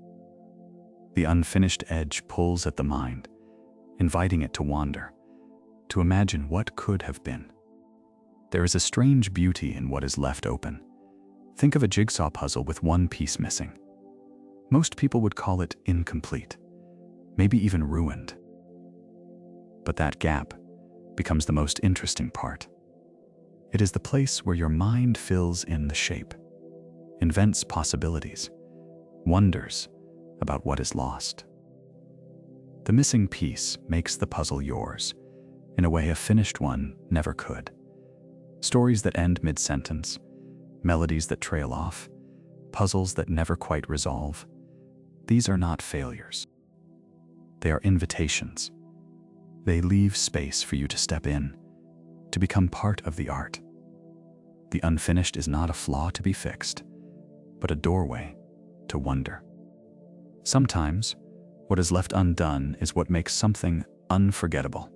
The unfinished edge pulls at the mind, inviting it to wander, to imagine what could have been. There is a strange beauty in what is left open. Think of a jigsaw puzzle with one piece missing. Most people would call it incomplete, maybe even ruined. But that gap becomes the most interesting part. It is the place where your mind fills in the shape, invents possibilities, wonders about what is lost. The missing piece makes the puzzle yours, in a way a finished one never could. Stories that end mid-sentence, melodies that trail off, puzzles that never quite resolve. These are not failures. They are invitations. They leave space for you to step in, to become part of the art. The unfinished is not a flaw to be fixed, but a doorway to wonder. Sometimes, what is left undone is what makes something unforgettable.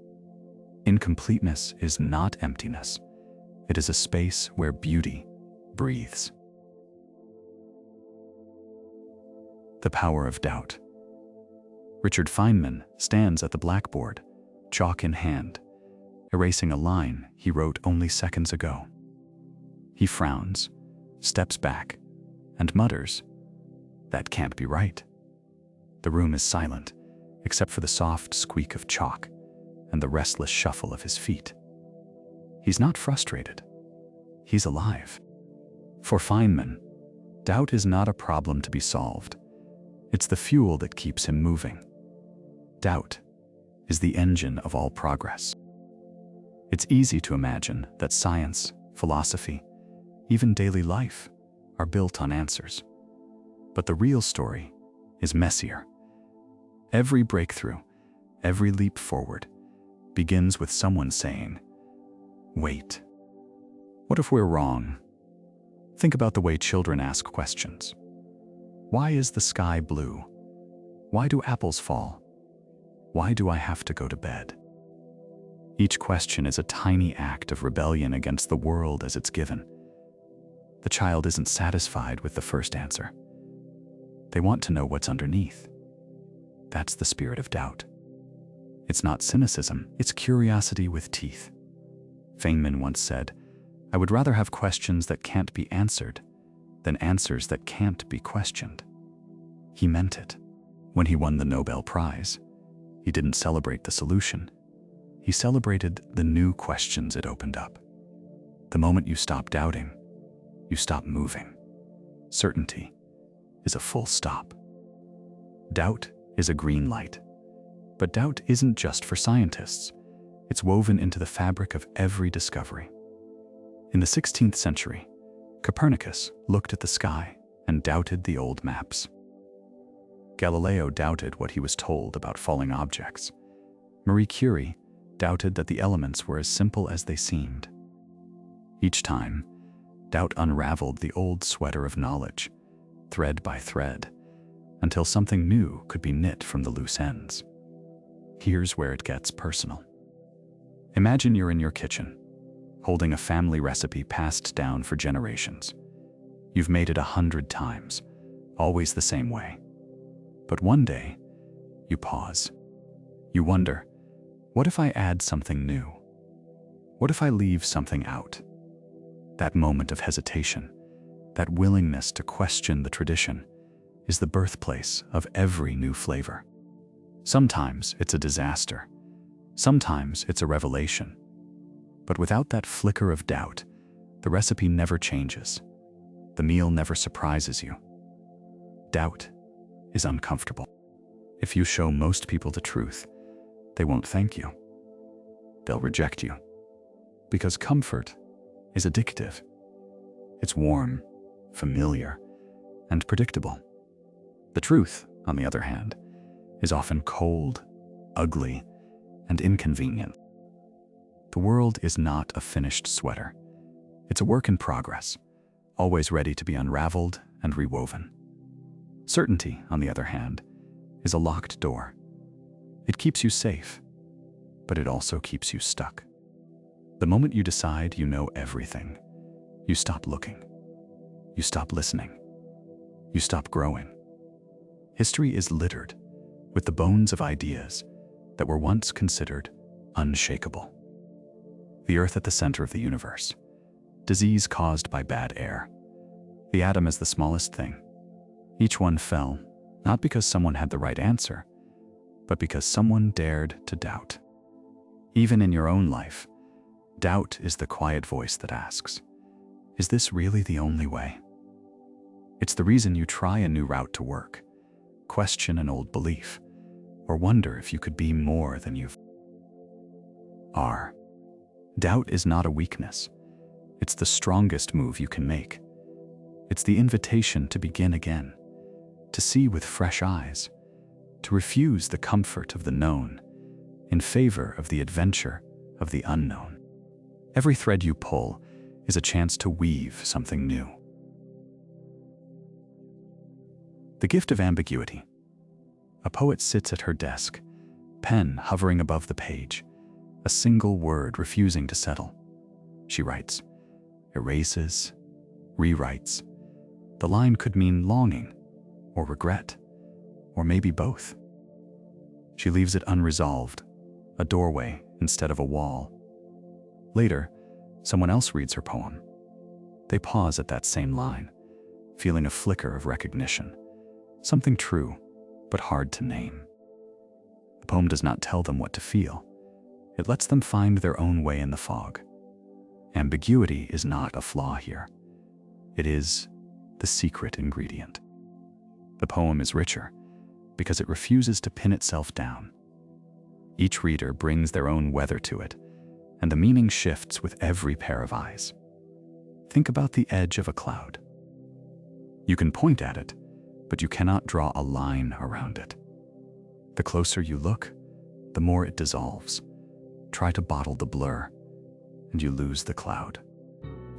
Incompleteness is not emptiness. It is a space where beauty breathes. The power of doubt. Richard Feynman stands at the blackboard, chalk in hand, erasing a line he wrote only seconds ago. He frowns, steps back, and mutters, "That can't be right." The room is silent, except for the soft squeak of chalk and the restless shuffle of his feet. He's not frustrated. He's alive. For Feynman, doubt is not a problem to be solved. It's the fuel that keeps him moving. Doubt is the engine of all progress. It's easy to imagine that science, philosophy, even daily life are built on answers. But the real story is messier. Every breakthrough, every leap forward, begins with someone saying, "Wait, what if we're wrong?" Think about the way children ask questions. Why is the sky blue? Why do apples fall? Why do I have to go to bed? Each question is a tiny act of rebellion against the world as it's given. The child isn't satisfied with the first answer. They want to know what's underneath. That's the spirit of doubt. It's not cynicism, it's curiosity with teeth. Feynman once said, "I would rather have questions that can't be answered than answers that can't be questioned." He meant it. When he won the Nobel Prize, he didn't celebrate the solution. He celebrated the new questions it opened up. The moment you stop doubting, you stop moving. Certainty is a full stop. Doubt is a green light. But doubt isn't just for scientists. It's woven into the fabric of every discovery. In the 16th century, Copernicus looked at the sky and doubted the old maps. Galileo doubted what he was told about falling objects. Marie Curie doubted that the elements were as simple as they seemed. Each time, doubt unraveled the old sweater of knowledge, thread by thread, until something new could be knit from the loose ends. Here's where it gets personal. Imagine you're in your kitchen, holding a family recipe passed down for generations. You've made it 100 times, always the same way. But one day, you pause. You wonder, what if I add something new? What if I leave something out? That moment of hesitation, that willingness to question the tradition, is the birthplace of every new flavor. Sometimes it's a disaster. Sometimes it's a revelation. But without that flicker of doubt, the recipe never changes. The meal never surprises you. Doubt is uncomfortable. If you show most people the truth, they won't thank you. They'll reject you. Because comfort is addictive. It's warm, familiar, and predictable. The truth, on the other hand, is often cold, ugly, and inconvenient. The world is not a finished sweater. It's a work in progress, always ready to be unraveled and rewoven. Certainty, on the other hand, is a locked door. It keeps you safe, but it also keeps you stuck. The moment you decide you know everything, you stop looking. You stop listening. You stop growing. History is littered with the bones of ideas that were once considered unshakable. The earth at the center of the universe, disease caused by bad air, the atom as the smallest thing. Each one fell, not because someone had the right answer, but because someone dared to doubt. Even in your own life, doubt is the quiet voice that asks, is this really the only way? It's the reason you try a new route to work, question an old belief, or wonder if you could be more than you are. Doubt is not a weakness. It's the strongest move you can make. It's the invitation to begin again, to see with fresh eyes, to refuse the comfort of the known in favor of the adventure of the unknown. Every thread you pull is a chance to weave something new. The Gift of Ambiguity. A poet sits at her desk, pen hovering above the page, a single word refusing to settle. She writes, erases, rewrites. The line could mean longing, or regret, or maybe both. She leaves it unresolved, a doorway instead of a wall. Later, someone else reads her poem. They pause at that same line, feeling a flicker of recognition, something true, but hard to name. The poem does not tell them what to feel. It lets them find their own way in the fog. Ambiguity is not a flaw here. It is the secret ingredient. The poem is richer because it refuses to pin itself down. Each reader brings their own weather to it, and the meaning shifts with every pair of eyes. Think about the edge of a cloud. You can point at it, but you cannot draw a line around it. The closer you look, the more it dissolves. Try to bottle the blur, and you lose the cloud.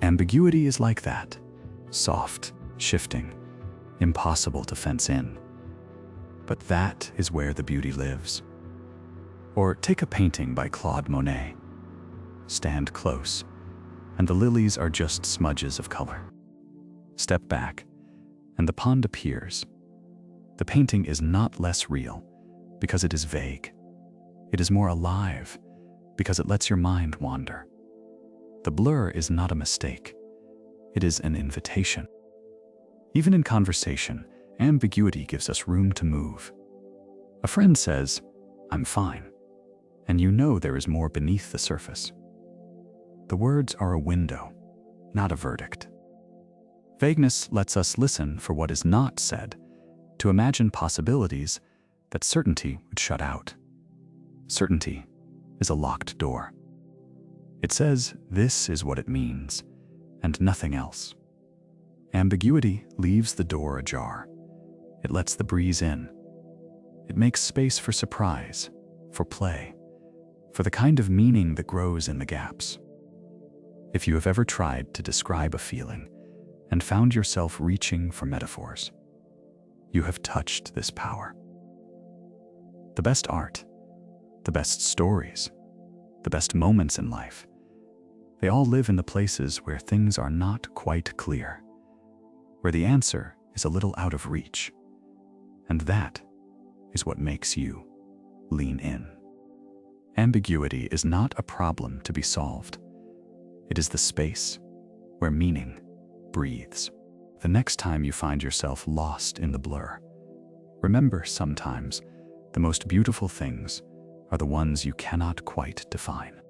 Ambiguity is like that, soft, shifting, impossible to fence in. But that is where the beauty lives. Or take a painting by Claude Monet. Stand close, and the lilies are just smudges of color. Step back, and the pond appears. The painting is not less real because it is vague. It is more alive because it lets your mind wander. The blur is not a mistake. It is an invitation. Even in conversation, ambiguity gives us room to move. A friend says, "I'm fine," and you know there is more beneath the surface. The words are a window, not a verdict. Vagueness lets us listen for what is not said, to imagine possibilities that certainty would shut out. Certainty is a locked door. It says this is what it means, and nothing else. Ambiguity leaves the door ajar. It lets the breeze in. It makes space for surprise, for play, for the kind of meaning that grows in the gaps. If you have ever tried to describe a feeling and found yourself reaching for metaphors, you have touched this power. The best art, the best stories, the best moments in life, they all live in the places where things are not quite clear, where the answer is a little out of reach. And that is what makes you lean in. Ambiguity is not a problem to be solved. It is the space where meaning breathes. The next time you find yourself lost in the blur, remember sometimes the most beautiful things are the ones you cannot quite define.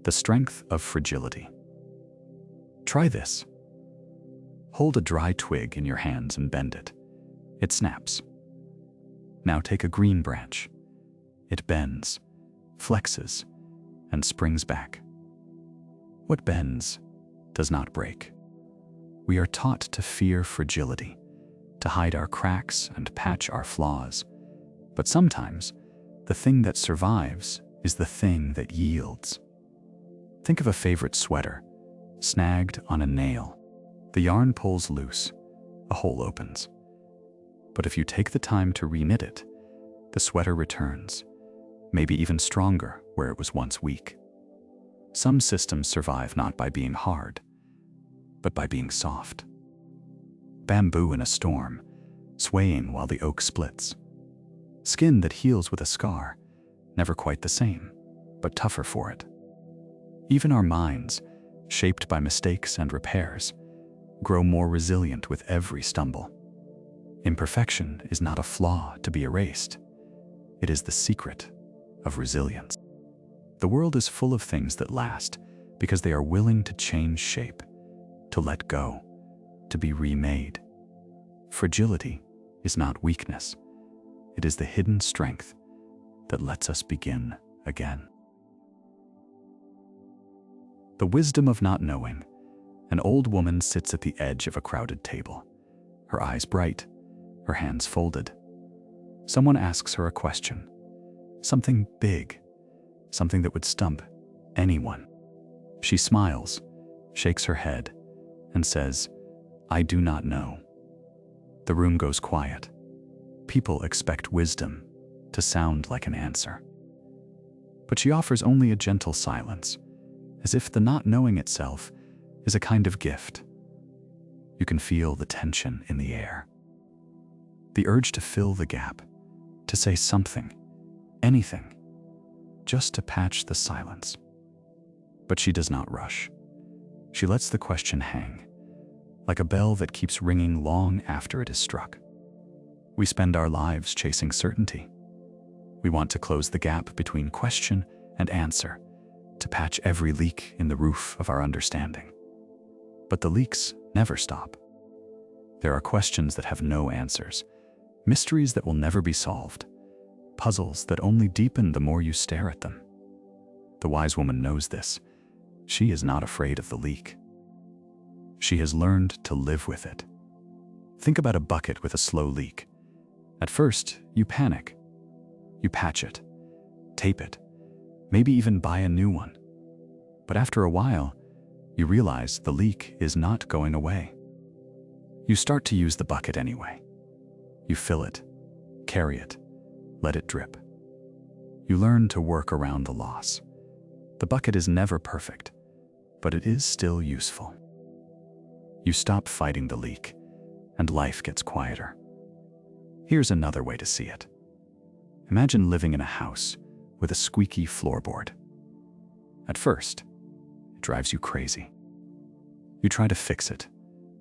The strength of fragility. Try this. Hold a dry twig in your hands and bend it. It snaps. Now take a green branch. It bends, flexes, and springs back. What bends does not break. We are taught to fear fragility, to hide our cracks and patch our flaws. But sometimes, the thing that survives is the thing that yields. Think of a favorite sweater, snagged on a nail. The yarn pulls loose, a hole opens. But if you take the time to reknit it, the sweater returns, maybe even stronger where it was once weak. Some systems survive not by being hard, but by being soft. Bamboo in a storm, swaying while the oak splits. Skin that heals with a scar, never quite the same, but tougher for it. Even our minds, shaped by mistakes and repairs, grow more resilient with every stumble. Imperfection is not a flaw to be erased. It is the secret of resilience. The world is full of things that last because they are willing to change shape, to let go, to be remade. Fragility is not weakness. It is the hidden strength that lets us begin again. The wisdom of not knowing. An old woman sits at the edge of a crowded table, her eyes bright, her hands folded. Someone asks her a question, something big, something that would stump anyone. She smiles, shakes her head, and says, "I do not know." The room goes quiet. People expect wisdom to sound like an answer. But she offers only a gentle silence, as if the not knowing itself is a kind of gift. You can feel the tension in the air. The urge to fill the gap, to say something, anything, just to patch the silence. But she does not rush. She lets the question hang, like a bell that keeps ringing long after it is struck. We spend our lives chasing certainty. We want to close the gap between question and answer, to patch every leak in the roof of our understanding. But the leaks never stop. There are questions that have no answers, mysteries that will never be solved, puzzles that only deepen the more you stare at them. The wise woman knows this. She is not afraid of the leak. She has learned to live with it. Think about a bucket with a slow leak. At first, you panic. You patch it, tape it, maybe even buy a new one. But after a while, you realize the leak is not going away. You start to use the bucket anyway. You fill it, carry it, let it drip. You learn to work around the loss. The bucket is never perfect, but it is still useful. You stop fighting the leak, and life gets quieter. Here's another way to see it. Imagine living in a house with a squeaky floorboard. At first, it drives you crazy. You try to fix it,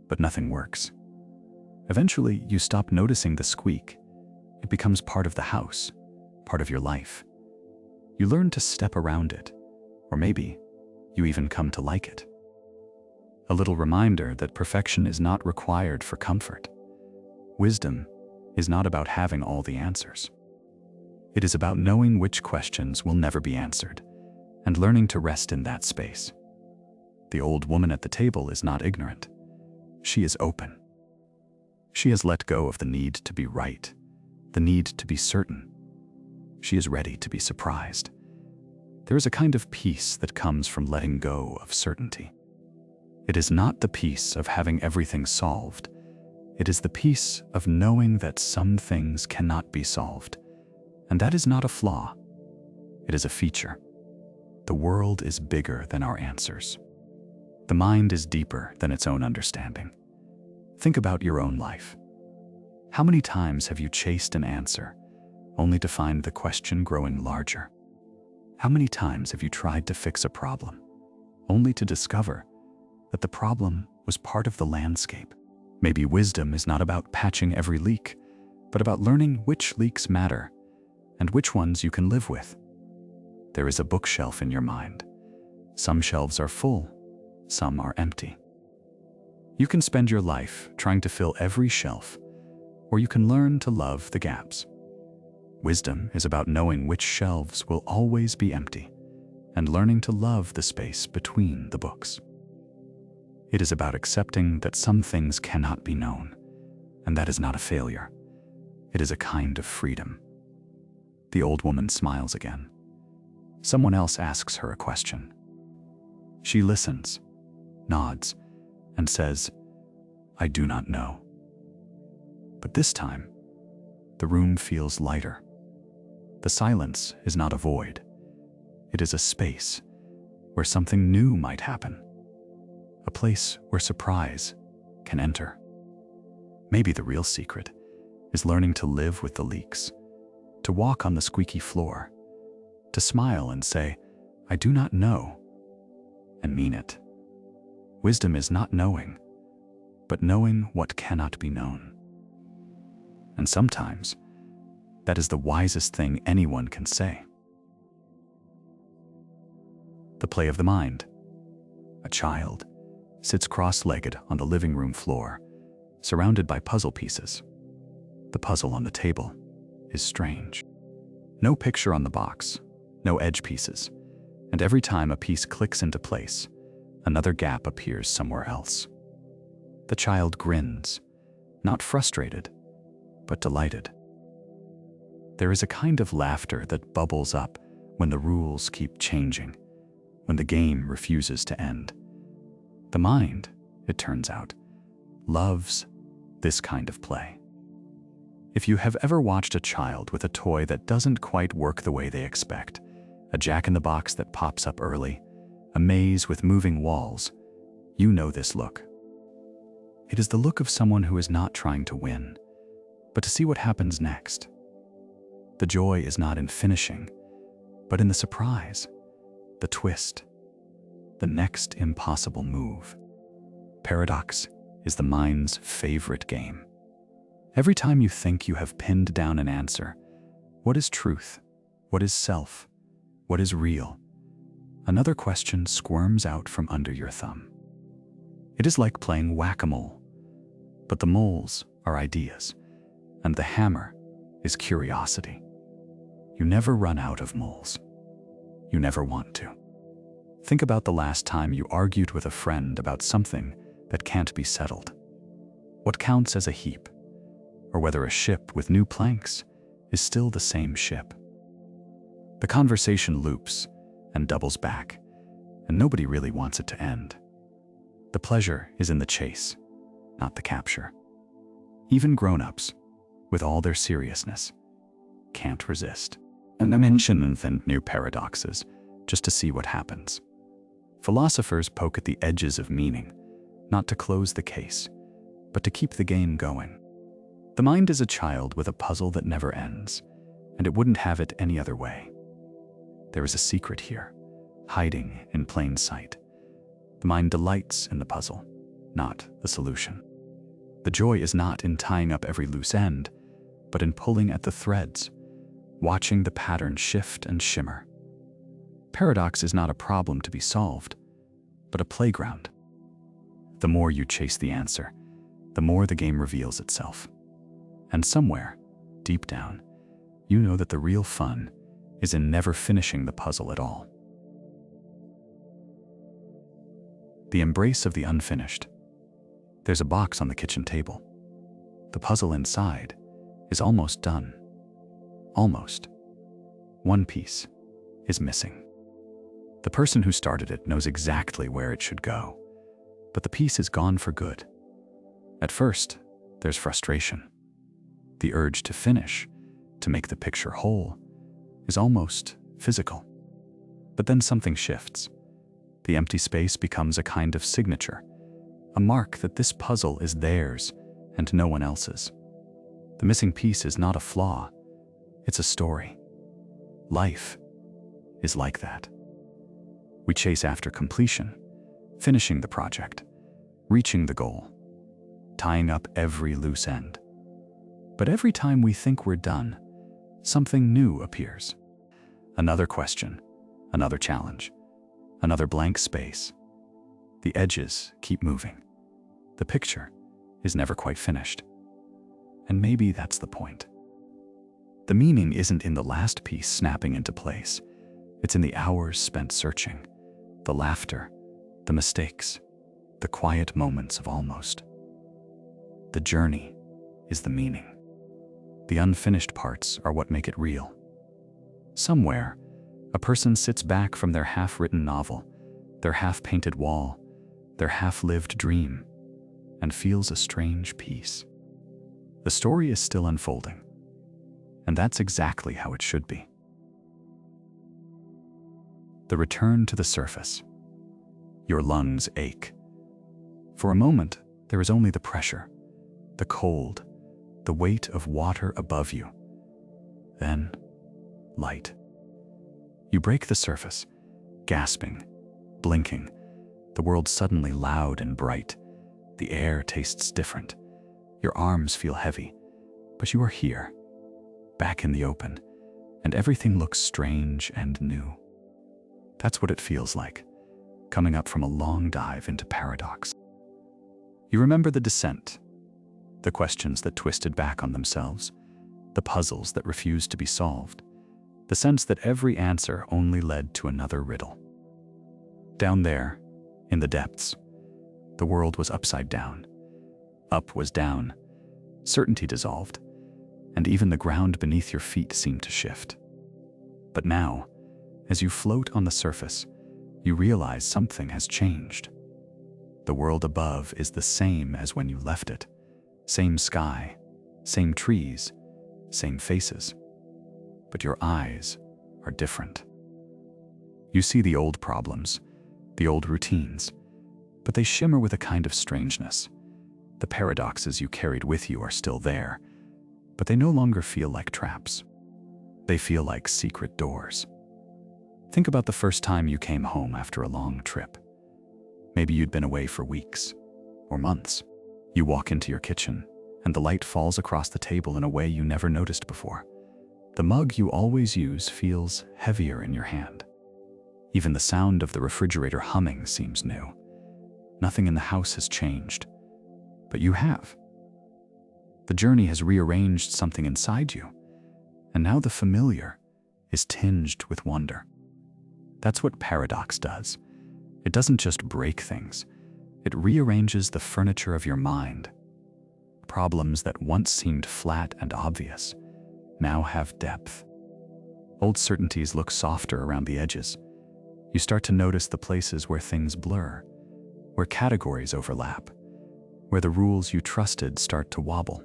but nothing works. Eventually, you stop noticing the squeak. It becomes part of the house, part of your life. You learn to step around it, or maybe you even come to like it. A little reminder that perfection is not required for comfort. Wisdom is not about having all the answers. It is about knowing which questions will never be answered and learning to rest in that space. The old woman at the table is not ignorant. She is open. She has let go of the need to be right, the need to be certain. She is ready to be surprised. There is a kind of peace that comes from letting go of certainty. It is not the peace of having everything solved. It is the peace of knowing that some things cannot be solved. And that is not a flaw. It is a feature. The world is bigger than our answers. The mind is deeper than its own understanding. Think about your own life. How many times have you chased an answer only to find the question growing larger? How many times have you tried to fix a problem only to discover that the problem was part of the landscape? Maybe wisdom is not about patching every leak, but about learning which leaks matter and which ones you can live with. There is a bookshelf in your mind. Some shelves are full, some are empty. You can spend your life trying to fill every shelf, or you can learn to love the gaps. Wisdom is about knowing which shelves will always be empty and learning to love the space between the books. It is about accepting that some things cannot be known, and that is not a failure. It is a kind of freedom. The old woman smiles again. Someone else asks her a question. She listens, nods, and says, I do not know. But this time, the room feels lighter. The silence is not a void. It is a space where something new might happen. A place where surprise can enter. Maybe the real secret is learning to live with the leaks, to walk on the squeaky floor, to smile and say, I do not know, and mean it. Wisdom is not knowing, but knowing what cannot be known. And sometimes, that is the wisest thing anyone can say. The play of the mind. A child sits cross-legged on the living room floor, surrounded by puzzle pieces. The puzzle on the table is strange. No picture on the box, no edge pieces, and every time a piece clicks into place, another gap appears somewhere else. The child grins, not frustrated, but delighted. There is a kind of laughter that bubbles up when the rules keep changing, when the game refuses to end. The mind, it turns out, loves this kind of play. If you have ever watched a child with a toy that doesn't quite work the way they expect, a jack-in-the-box that pops up early, a maze with moving walls, you know this look. It is the look of someone who is not trying to win, but to see what happens next. The joy is not in finishing, but in the surprise, the twist, the next impossible move. Paradox is the mind's favorite game. Every time you think you have pinned down an answer, what is truth? What is self? What is real? Another question squirms out from under your thumb. It is like playing whack-a-mole, but the moles are ideas, and the hammer is curiosity. You never run out of moles. You never want to. Think about the last time you argued with a friend about something that can't be settled. What counts as a heap, or whether a ship with new planks is still the same ship. The conversation loops and doubles back, and nobody really wants it to end. The pleasure is in the chase, not the capture. Even grown-ups, with all their seriousness, can't resist. And I mention new paradoxes just to see what happens. Philosophers poke at the edges of meaning, not to close the case, but to keep the game going. The mind is a child with a puzzle that never ends, and it wouldn't have it any other way. There is a secret here, hiding in plain sight. The mind delights in the puzzle, not the solution. The joy is not in tying up every loose end, but in pulling at the threads, watching the pattern shift and shimmer. Paradox is not a problem to be solved, but a playground. The more you chase the answer, the more the game reveals itself. And somewhere, deep down, you know that the real fun is in never finishing the puzzle at all. The embrace of the unfinished. There's a box on the kitchen table. The puzzle inside is almost done. Almost. One piece is missing. The person who started it knows exactly where it should go, but the piece is gone for good. At first, there's frustration. The urge to finish, to make the picture whole, is almost physical. But then something shifts. The empty space becomes a kind of signature, a mark that this puzzle is theirs and no one else's. The missing piece is not a flaw, it's a story. Life is like that. We chase after completion, finishing the project, reaching the goal, tying up every loose end. But every time we think we're done, something new appears. Another question, another challenge, another blank space. The edges keep moving. The picture is never quite finished. And maybe that's the point. The meaning isn't in the last piece snapping into place. It's in the hours spent searching, the laughter, the mistakes, the quiet moments of almost. The journey is the meaning. The unfinished parts are what make it real. Somewhere, a person sits back from their half-written novel, their half-painted wall, their half-lived dream, and feels a strange peace. The story is still unfolding, and that's exactly how it should be. The return to the surface. Your lungs ache. For a moment, there is only the pressure, the cold, the weight of water above you. Then, light. You break the surface, gasping, blinking, the world suddenly loud and bright. The air tastes different. Your arms feel heavy, but you are here, back in the open, and everything looks strange and new. That's what it feels like, coming up from a long dive into paradox. You remember the descent, the questions that twisted back on themselves, the puzzles that refused to be solved, the sense that every answer only led to another riddle. Down there, in the depths, the world was upside down. Up was down, certainty dissolved, and even the ground beneath your feet seemed to shift. But now, as you float on the surface, you realize something has changed. The world above is the same as when you left it. Same sky, same trees, same faces. But your eyes are different. You see the old problems, the old routines, but they shimmer with a kind of strangeness. The paradoxes you carried with you are still there, but they no longer feel like traps. They feel like secret doors. Think about the first time you came home after a long trip. Maybe you'd been away for weeks or months. You walk into your kitchen, and the light falls across the table in a way you never noticed before. The mug you always use feels heavier in your hand. Even the sound of the refrigerator humming seems new. Nothing in the house has changed, but you have. The journey has rearranged something inside you, and now the familiar is tinged with wonder. That's what paradox does. It doesn't just break things, it rearranges the furniture of your mind. Problems that once seemed flat and obvious now have depth. Old certainties look softer around the edges. You start to notice the places where things blur, where categories overlap, where the rules you trusted start to wobble.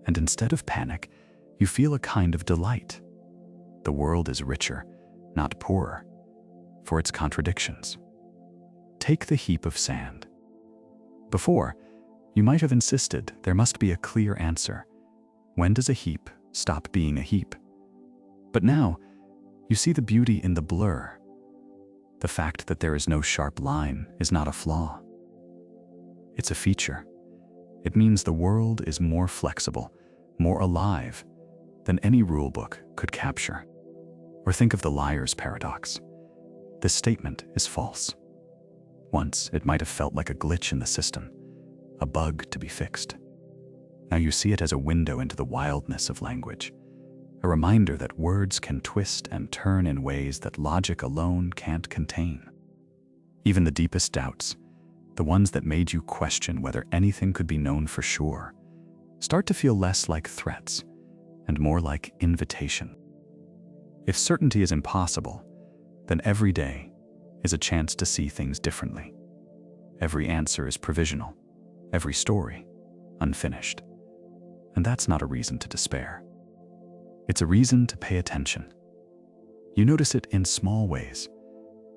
And instead of panic, you feel a kind of delight. The world is richer, not poorer, for its contradictions. Take the heap of sand. Before, you might have insisted there must be a clear answer. When does a heap stop being a heap? But now, you see the beauty in the blur. The fact that there is no sharp line is not a flaw. It's a feature. It means the world is more flexible, more alive than any rulebook could capture. Or think of the liar's paradox. This statement is false. Once, it might have felt like a glitch in the system, a bug to be fixed. Now you see it as a window into the wildness of language, a reminder that words can twist and turn in ways that logic alone can't contain. Even the deepest doubts, the ones that made you question whether anything could be known for sure, start to feel less like threats and more like invitation. If certainty is impossible, then every day is a chance to see things differently. Every answer is provisional, every story unfinished. And that's not a reason to despair. It's a reason to pay attention. You notice it in small ways,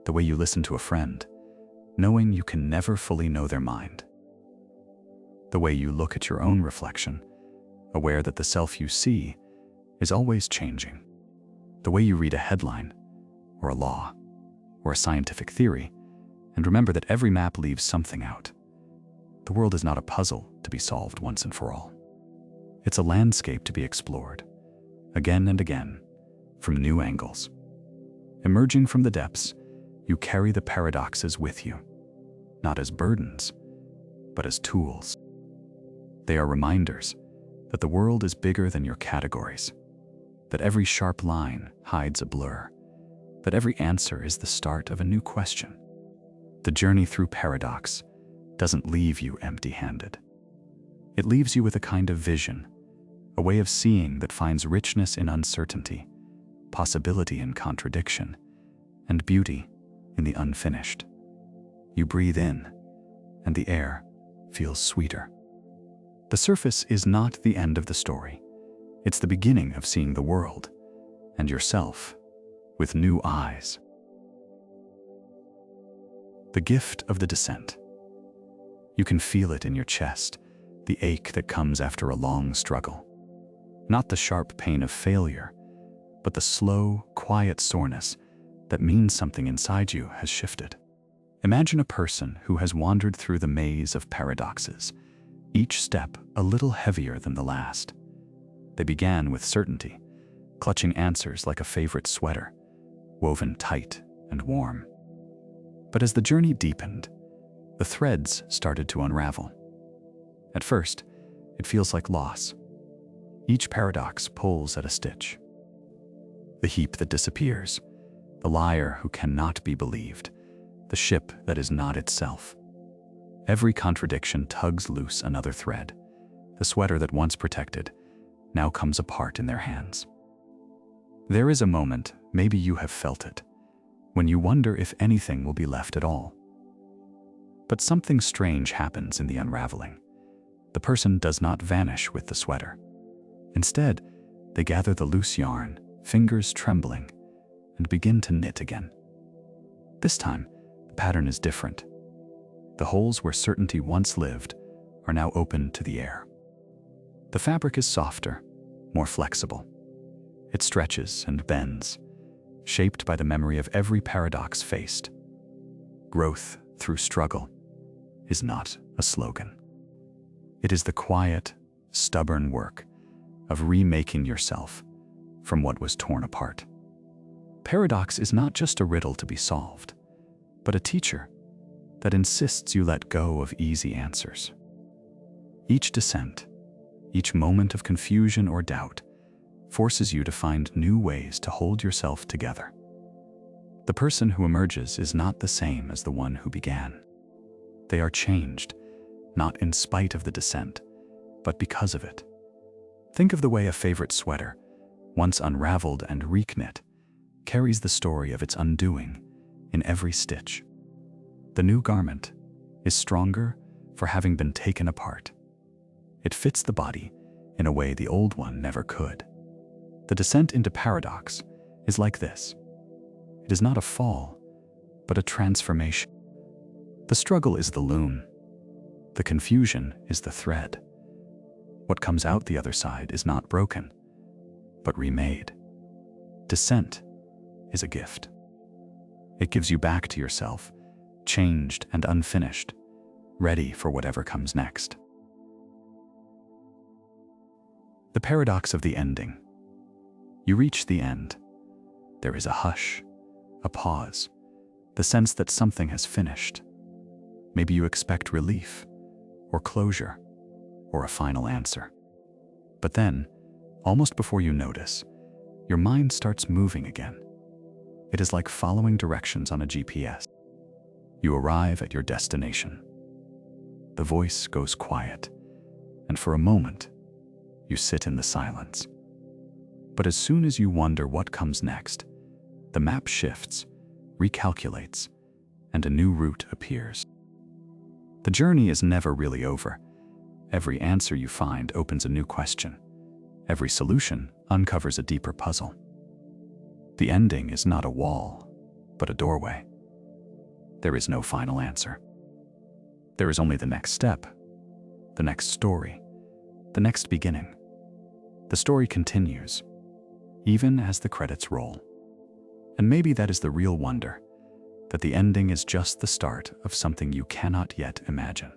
the way you listen to a friend, knowing you can never fully know their mind. The way you look at your own reflection, aware that the self you see is always changing. The way you read a headline, or a law, or a scientific theory, and remember that every map leaves something out. The world is not a puzzle to be solved once and for all. It's a landscape to be explored, again and again, from new angles. Emerging from the depths, you carry the paradoxes with you, not as burdens, but as tools. They are reminders that the world is bigger than your categories, that every sharp line hides a blur, that every answer is the start of a new question. The journey through paradox doesn't leave you empty-handed. It leaves you with a kind of vision, a way of seeing that finds richness in uncertainty, possibility in contradiction, and beauty in the unfinished. You breathe in, and the air feels sweeter. The surface is not the end of the story. It's the beginning of seeing the world and yourself with new eyes. The gift of the descent. You can feel it in your chest, the ache that comes after a long struggle. Not the sharp pain of failure, but the slow, quiet soreness that means something inside you has shifted. Imagine a person who has wandered through the maze of paradoxes, each step a little heavier than the last. They began with certainty, clutching answers like a favorite sweater, woven tight and warm. But as the journey deepened, the threads started to unravel. At first, it feels like loss. Each paradox pulls at a stitch. The heap that disappears, the liar who cannot be believed, the ship that is not itself. Every contradiction tugs loose another thread. The sweater that once protected now comes apart in their hands. There is a moment, maybe you have felt it, when you wonder if anything will be left at all. But something strange happens in the unraveling. The person does not vanish with the sweater. Instead, they gather the loose yarn, fingers trembling, and begin to knit again. This time, the pattern is different. The holes where certainty once lived are now open to the air. The fabric is softer, more flexible. It stretches and bends, shaped by the memory of every paradox faced. Growth through struggle is not a slogan. It is the quiet, stubborn work of remaking yourself from what was torn apart. Paradox is not just a riddle to be solved, but a teacher that insists you let go of easy answers. Each descent, each moment of confusion or doubt, forces you to find new ways to hold yourself together. The person who emerges is not the same as the one who began. They are changed, not in spite of the descent, but because of it. Think of the way a favorite sweater, once unraveled and reknit, carries the story of its undoing in every stitch. The new garment is stronger for having been taken apart. It fits the body in a way the old one never could. The descent into paradox is like this. It is not a fall, but a transformation. The struggle is the loom. The confusion is the thread. What comes out the other side is not broken, but remade. Descent is a gift. It gives you back to yourself, changed and unfinished, ready for whatever comes next. The paradox of the ending. You reach the end. There is a hush, a pause, the sense that something has finished. Maybe you expect relief, or closure, or a final answer. But then, almost before you notice, your mind starts moving again. It is like following directions on a GPS. You arrive at your destination. The voice goes quiet, and for a moment, you sit in the silence. But as soon as you wonder what comes next, the map shifts, recalculates, and a new route appears. The journey is never really over. Every answer you find opens a new question. Every solution uncovers a deeper puzzle. The ending is not a wall, but a doorway. There is no final answer. There is only the next step, the next story, the next beginning. The story continues, even as the credits roll. And maybe that is the real wonder, that the ending is just the start of something you cannot yet imagine.